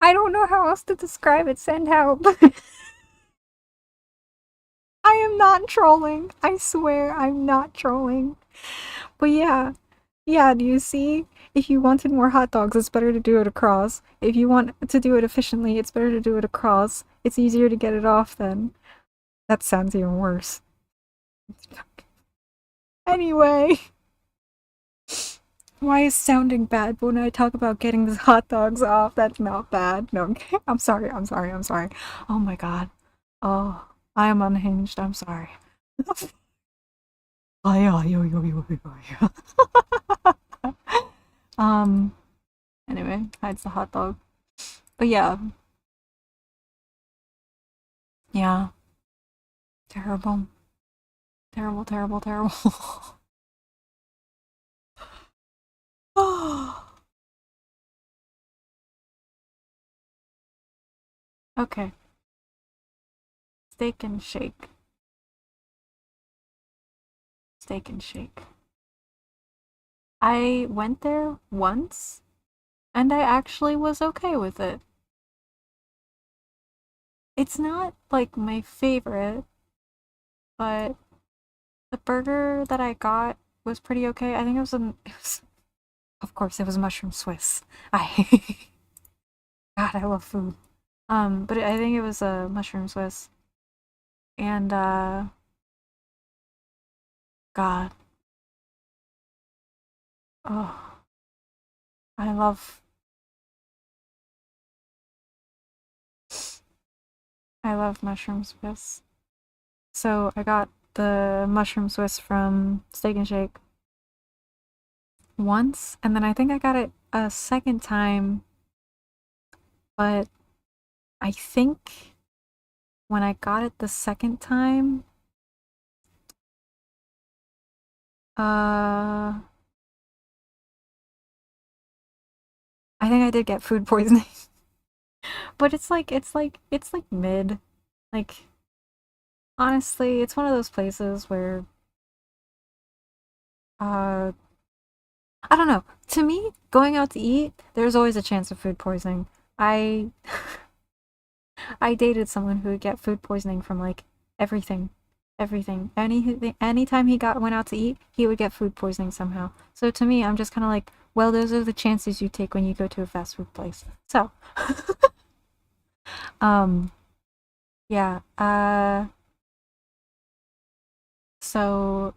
I don't know how else to describe it. Send help. I am not trolling. I swear I'm not trolling. But yeah. Yeah, do you see? If you wanted more hot dogs, it's better to do it across. If you want to do it efficiently, it's better to do it across. It's easier to get it off then. That sounds even worse. Anyway. Why is sounding bad when I talk about getting the hot dogs off? That's not bad. No, I'm sorry. Oh my god. Oh. I am unhinged. I'm sorry. um. Anyway, hides the hot dog. But yeah, yeah. Terrible. Terrible. Terrible. Terrible. Okay. Steak and shake. Steak and shake. I went there once, and I actually was okay with it. It's not like my favorite, but the burger that I got was pretty okay. I think it was of course it was mushroom Swiss. I God, I love food. But I think it was a mushroom Swiss. And God. Oh, I love mushroom Swiss. So I got the mushroom Swiss from Steak and Shake once, and then I think I got it a second time, but I think when I got it the second time, I think I did get food poisoning. But it's like mid. Like honestly, it's one of those places where uh I don't know. To me, going out to eat, there's always a chance of food poisoning. I I dated someone who would get food poisoning from like everything. Everything. Anytime he went out to eat, he would get food poisoning somehow. So to me, I'm just kind of like, well, those are the chances you take when you go to a fast food place. So, um, yeah. So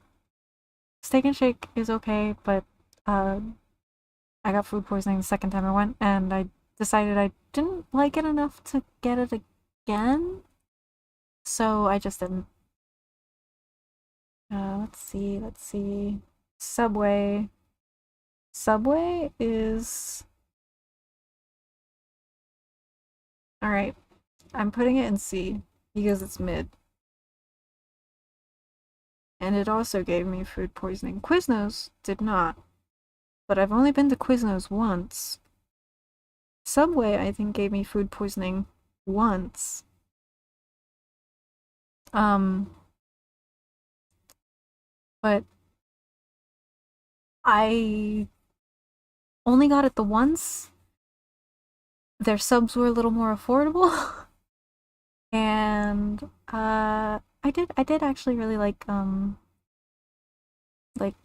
Steak and Shake is okay, but uh, I got food poisoning the second time I went, and I decided I didn't like it enough to get it again. So I just didn't. Let's see. Let's see. Subway. Subway is. Alright. I'm putting it in C because it's mid. And it also gave me food poisoning. Quiznos did not. But I've only been to Quiznos once. Subway, I think, gave me food poisoning once. Um, but I only got it the once. Their subs were a little more affordable. And I did actually really like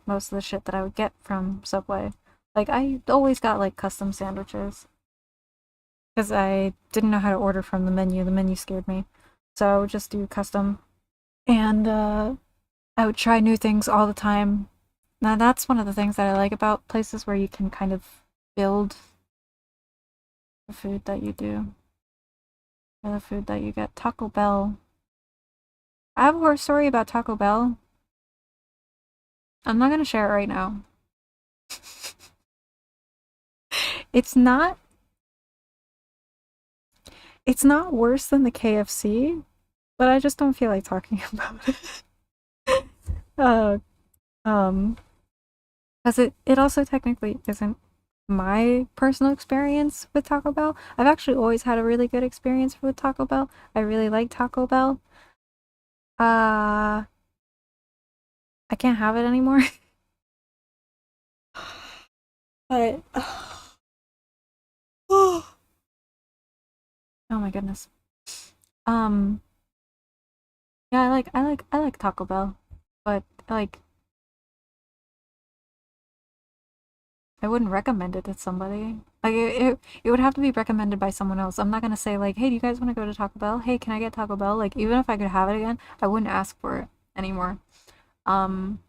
most of the shit that I would get from Subway. Like I always got like custom sandwiches because I didn't know how to order from the menu. The menu scared me. So I would just do custom. And I would try new things all the time. Now that's one of the things that I like about places where you can kind of build the food that you do or the food that you get. Taco Bell. I have a horror story about Taco Bell. I'm not gonna share it right now. It's not it's not worse than the KFC, but I just don't feel like talking about it. uh um because it also technically isn't my personal experience with Taco Bell. I've actually always had a really good experience with Taco Bell. I really like Taco Bell. Uh I can't have it anymore. But oh my goodness. Um yeah, I like Taco Bell, but like I wouldn't recommend it to somebody. Like it would have to be recommended by someone else. I'm not gonna say like, hey, do you guys want to go to Taco Bell? Hey, can I get Taco Bell? Like even if I could have it again, I wouldn't ask for it anymore. Um,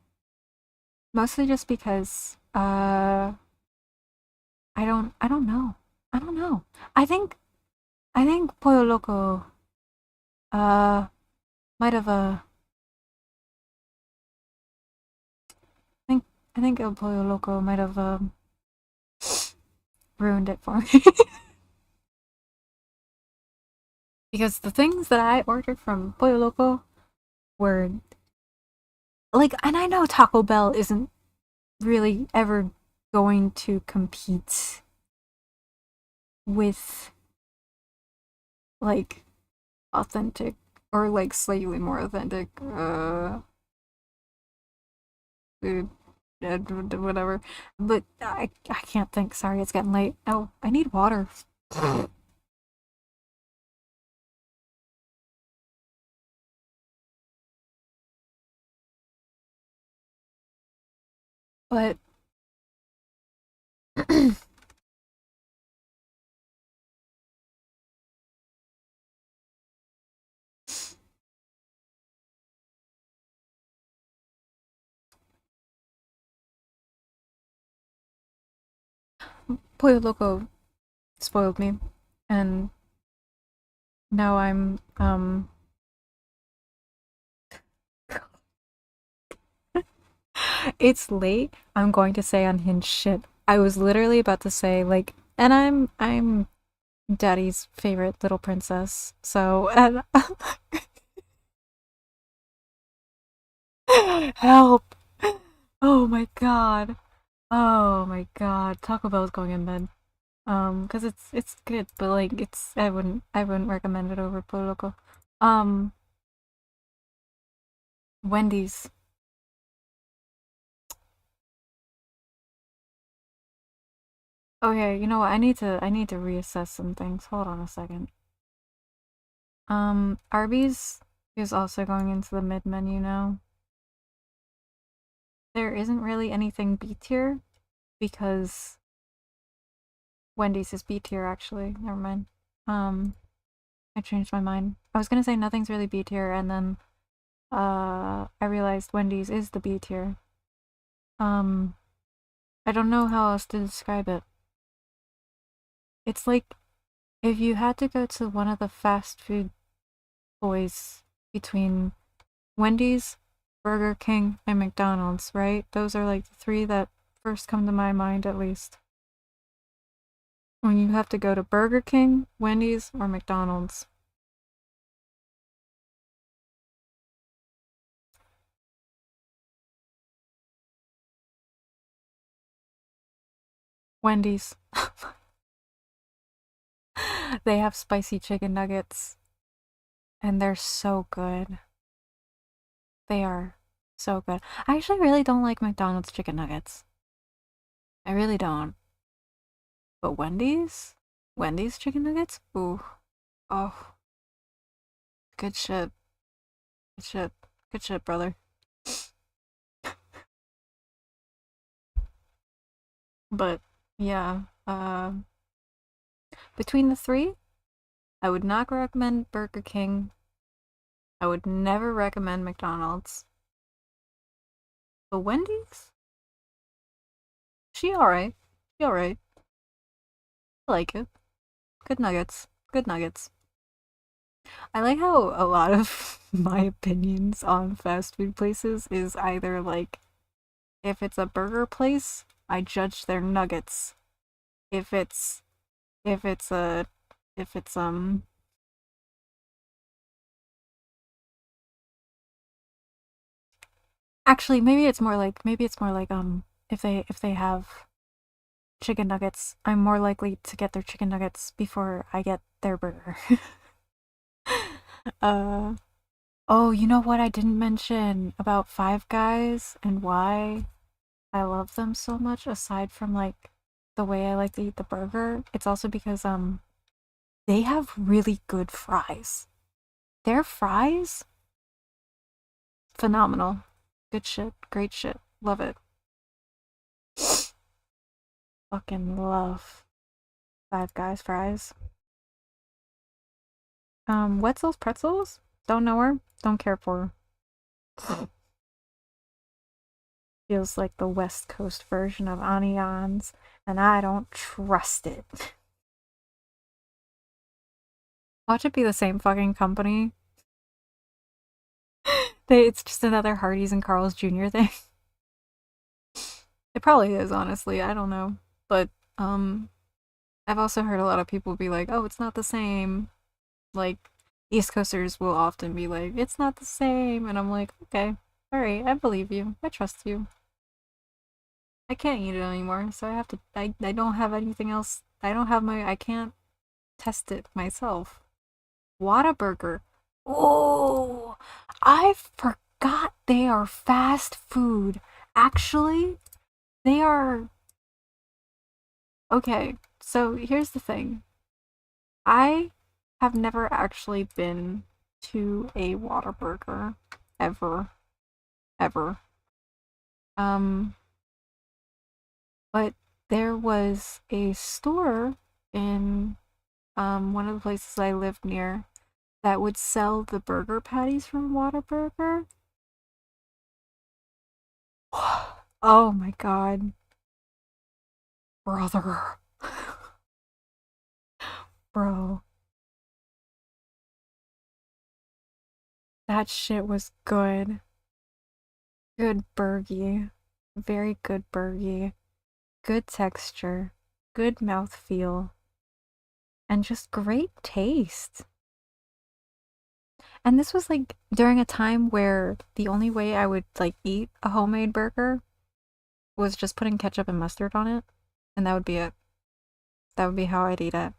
Mostly just because I don't know. I don't know. I think Pollo Loco uh might have I think El Pollo Loco might have ruined it for me. Because the things that I ordered from Pollo Loco were like, and I know Taco Bell isn't really ever going to compete with like authentic or like slightly more authentic food, whatever. But I can't think. Sorry, it's getting late. Oh, I need water. But Pollo Loco spoiled me, and now I'm. It's late. I'm going to say unhinged shit. I was literally about to say like, and I'm Daddy's favorite little princess. So and help! Oh my god! Oh my god! Taco Bell's going in bed. Cause it's good, but like it's I wouldn't recommend it over Pollo Loco. Um, Wendy's. Okay, you know what? I need to reassess some things. Hold on a second. Arby's is also going into the mid menu now. There isn't really anything B tier because Wendy's is B tier actually. Never mind. Um, I changed my mind. I was gonna say nothing's really B tier, and then I realized Wendy's is the B tier. Um, I don't know how else to describe it. It's like if you had to go to one of the fast food boys between Wendy's, Burger King, and McDonald's, right? Those are like the three that first come to my mind at least. When you have to go to Burger King, Wendy's, or McDonald's. Wendy's. They have spicy chicken nuggets, and they're so good. They are so good. I actually really don't like McDonald's chicken nuggets. I really don't. But Wendy's chicken nuggets? Ooh. Oh, good shit. Good shit. Good shit, brother. But yeah, between the three, I would not recommend Burger King. I would never recommend McDonald's. But Wendy's? She alright. She alright. I like it. Good nuggets. Good nuggets. I like how a lot of my opinions on fast food places is either like, if it's a burger place, I judge their nuggets. If it's if it's a if it's actually maybe it's more like if they have chicken nuggets, I'm more likely to get their chicken nuggets before I get their burger. uh oh, you know what I didn't mention about Five Guys and why I love them so much aside from like the way I like to eat the burger? It's also because they have really good fries. Their fries phenomenal. Good shit. Great shit. Love it. Fucking love Five Guys fries. Wetzel's Pretzels? Don't know her. Don't care for her. Feels like the West Coast version of Anions, and I don't trust it. Watch it be the same fucking company. It's just another Hardee's and Carl's Jr. thing. It probably is, honestly. I don't know. But um I've also heard a lot of people be like, "Oh, it's not the same." Like East Coasters will often be like, "It's not the same." And I'm like, "Okay. All right, I believe you. I trust you." I can't eat it anymore, so I have to I don't have anything else. I can't test it myself. Whataburger. Oh, I forgot they are fast food. Actually, they are. Okay, so here's the thing. I have never actually been to a Whataburger ever, ever. Um, but there was a store in one of the places I lived near that would sell the burger patties from Whataburger. Oh my god, brother. Bro, that shit was good. Good burgie. Very good burgie. Good texture. Good mouthfeel. And just great taste. And this was like during a time where the only way I would like eat a homemade burger was just putting ketchup and mustard on it. And that would be it. That would be how I'd eat it.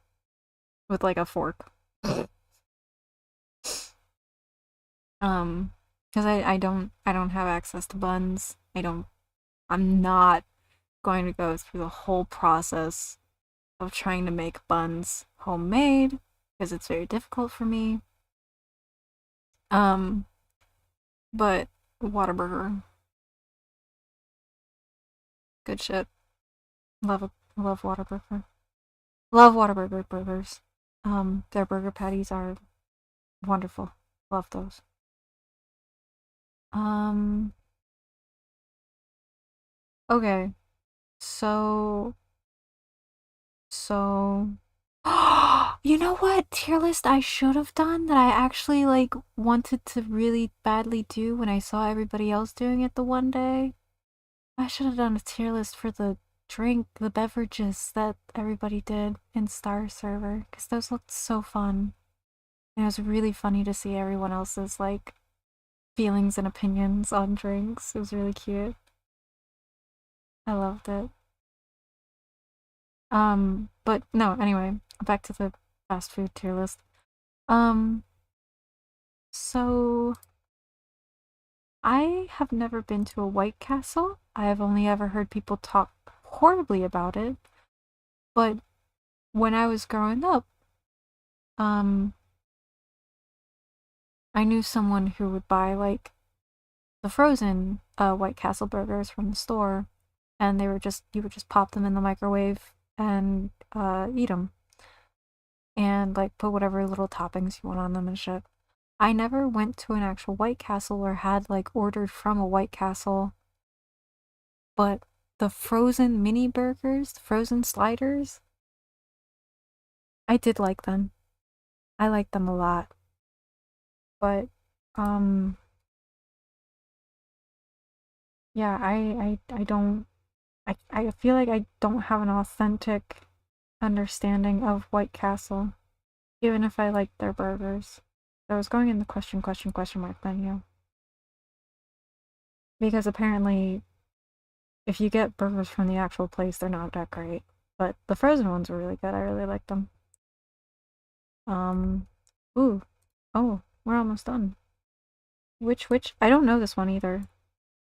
With like a fork. Um, because I don't have access to buns. I'm not going to go through the whole process of trying to make buns homemade because it's very difficult for me. Um, but Whataburger, good shit. Love love Whataburger. Love Whataburger burgers. Their burger patties are wonderful. Love those. Um, okay. So So, you know what tier list I should have done that I actually like wanted to really badly do when I saw everybody else doing it the one day? I should have done a tier list for the beverages that everybody did in Star Server because those looked so fun. And it was really funny to see everyone else's like feelings and opinions on drinks. It was really cute. I loved it. But no, anyway, back to the fast food tier list. Um, So, I have never been to a White Castle. I have only ever heard people talk horribly about it. But when I was growing up, um, I knew someone who would buy like the frozen White Castle burgers from the store, and you would just pop them in the microwave and eat them, and like put whatever little toppings you want on them and shit. I never went to an actual White Castle or had like ordered from a White Castle. But the frozen mini burgers, frozen sliders, I did like them. I liked them a lot. But um yeah, I don't I feel like I don't have an authentic understanding of White Castle, even if I liked their burgers. So I was going in the question mark menu. Because apparently if you get burgers from the actual place, they're not that great. But the frozen ones were really good. I really liked them. Um ooh. Oh, we're almost done. Which? I don't know this one either.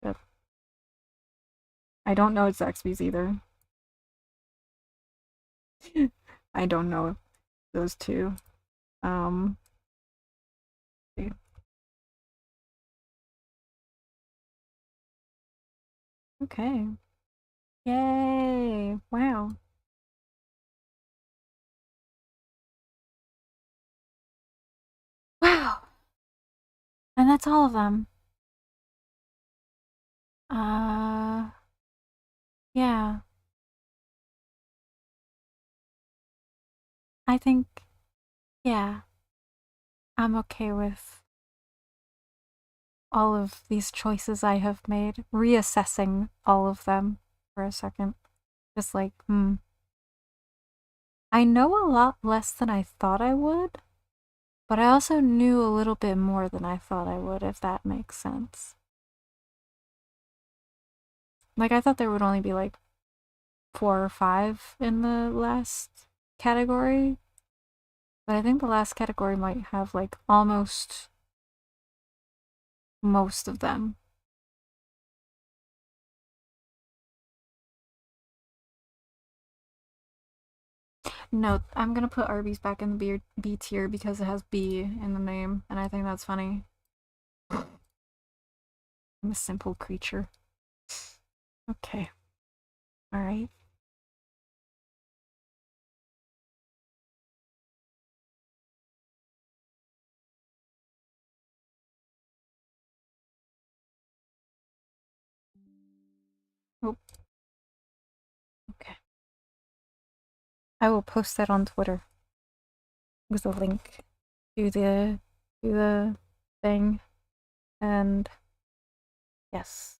But I don't know Zaxby's either. I don't know those two. Um, okay. Yay! Wow. Wow. And that's all of them. Uh, yeah. I think, yeah, I'm okay with all of these choices I have made, reassessing all of them for a second. Just like, I know a lot less than I thought I would, but I also knew a little bit more than I thought I would, if that makes sense. Like, I thought there would only be like 4 or 5 in the last category, but I think the last category might have like almost most of them. No, I'm gonna put Arby's back in the B tier because it has B in the name, and I think that's funny. I'm a simple creature. Okay. Alright. Oh. Okay. I will post that on Twitter with a link to the thing, and yes.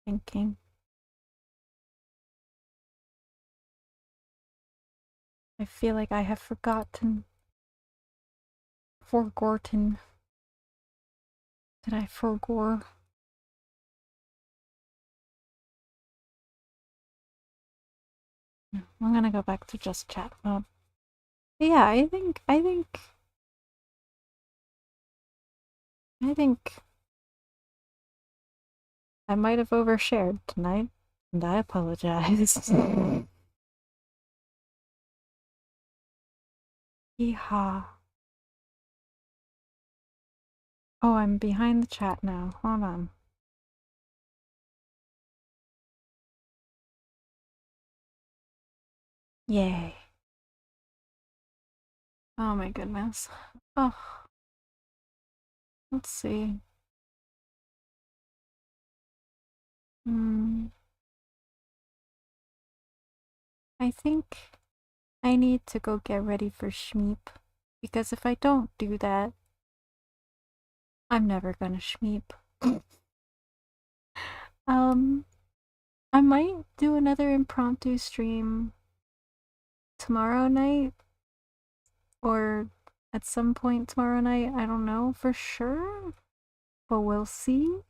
Thinking. I feel like I have forgotten. Forgotten. Did I forgore? I'm gonna go back to just chat mode. Yeah, I think I might have overshared tonight, and I apologize. Yeehaw. Oh, I'm behind the chat now. Hold on. Yay. Oh my goodness. Oh. Let's see. I think I need to go get ready for Shmeep, because if I don't do that, I'm never gonna Shmeep. I might do another impromptu stream tomorrow night, or at some point tomorrow night. I don't know for sure, but we'll see.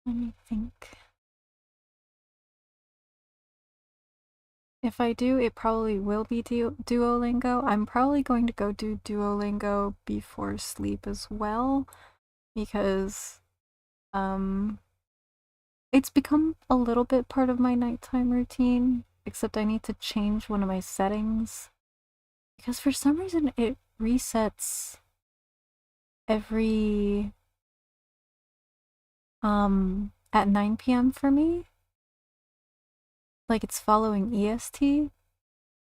Let me think. If I do, it probably will be Duolingo. I'm probably going to go do Duolingo before sleep as well, because it's become a little bit part of my nighttime routine, except I need to change one of my settings, because for some reason it resets every at 9 p.m. for me. Like, it's following EST,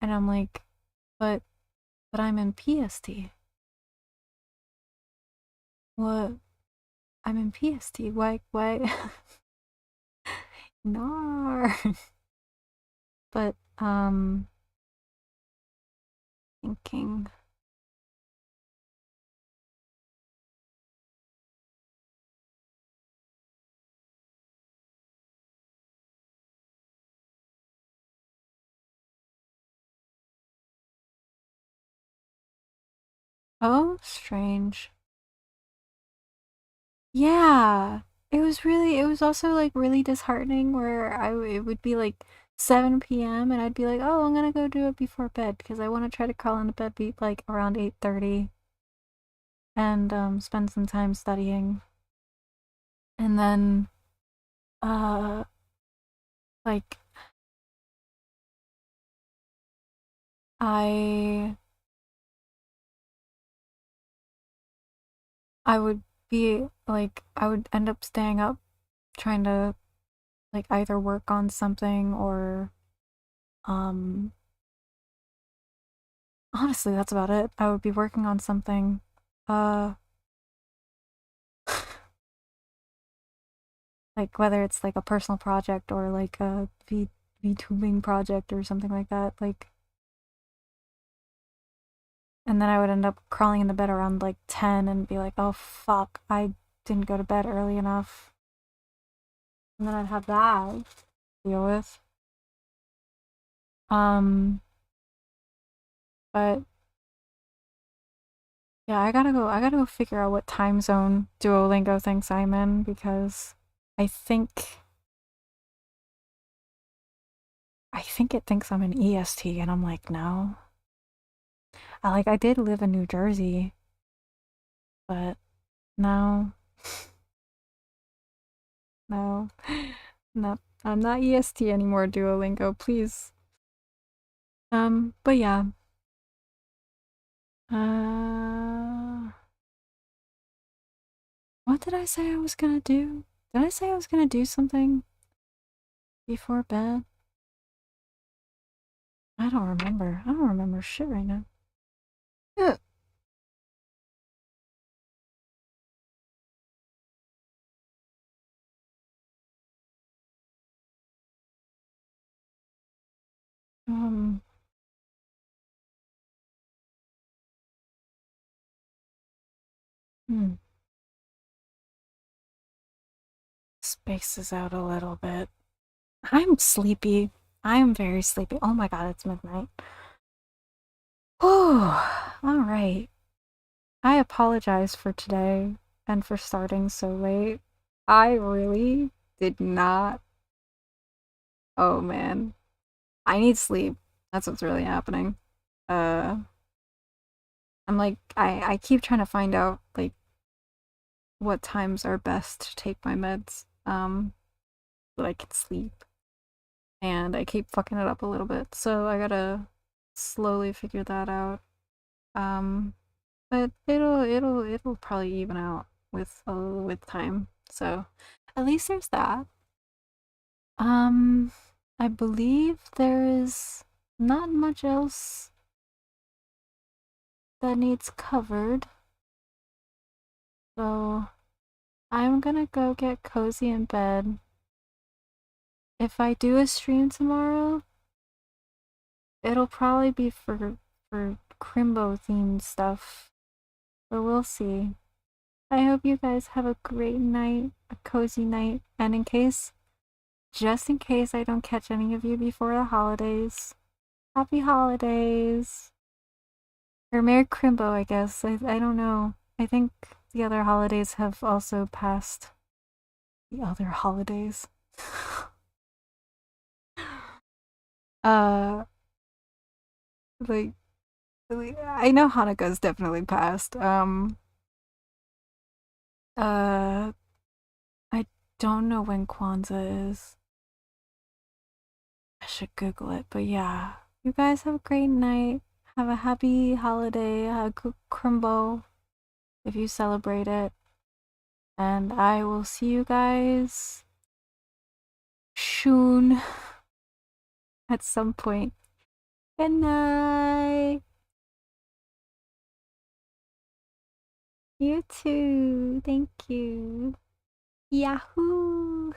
and I'm like, but I'm in PST. What? I'm in PST. Why? No. But, thinking. Oh, strange. Yeah. It was also like really disheartening where it would be like 7 p.m. and I'd be like, oh, I'm gonna go do it before bed because I want to try to crawl into bed like around 8:30 and spend some time studying. And then like I would be like I would end up staying up trying to like either work on something or honestly that's about it. I would be working on something like whether it's like a personal project or like a VTubing project or something like that. Like, and then I would end up crawling in the bed around like 10 and be like, oh fuck, I didn't go to bed early enough. And then I'd have that to deal with. But yeah, I gotta go figure out what time zone Duolingo thinks I'm in, because I think it thinks I'm in EST, and I'm like, no. I did live in New Jersey, but no. No. No. I'm not EST anymore, Duolingo, please. But yeah. What did I say I was gonna do? Did I say I was gonna do something before bed? I don't remember. I don't remember shit right now. Ugh. Um, hmm. Spaces out a little bit. I'm sleepy. I'm very sleepy. Oh my god, it's midnight. Oh, alright. I apologize for today and for starting so late. I really did not. Oh man. I need sleep. That's what's really happening. Uh, I'm like, I keep trying to find out, like, what times are best to take my meds, so that I can sleep. And I keep fucking it up a little bit, so I gotta slowly figure that out. Um, but it'll probably even out with time. So at least there's that. Um, I believe there is not much else that needs covered. So I'm gonna go get cozy in bed. If I do a stream tomorrow, it'll probably be for Crimbo themed stuff. But we'll see. I hope you guys have a great night, a cozy night, and just in case I don't catch any of you before the holidays, happy holidays. Or Merry Crimbo, I guess. I don't know. I think the other holidays have also passed. The other holidays. uh, like, I know Hanukkah's definitely passed. Uh, I don't know when Kwanzaa is. I should Google it, but yeah. You guys have a great night. Have a happy holiday, a good Crimbo if you celebrate it. And I will see you guys soon at some point. Good night. You too. Thank you. Yahoo!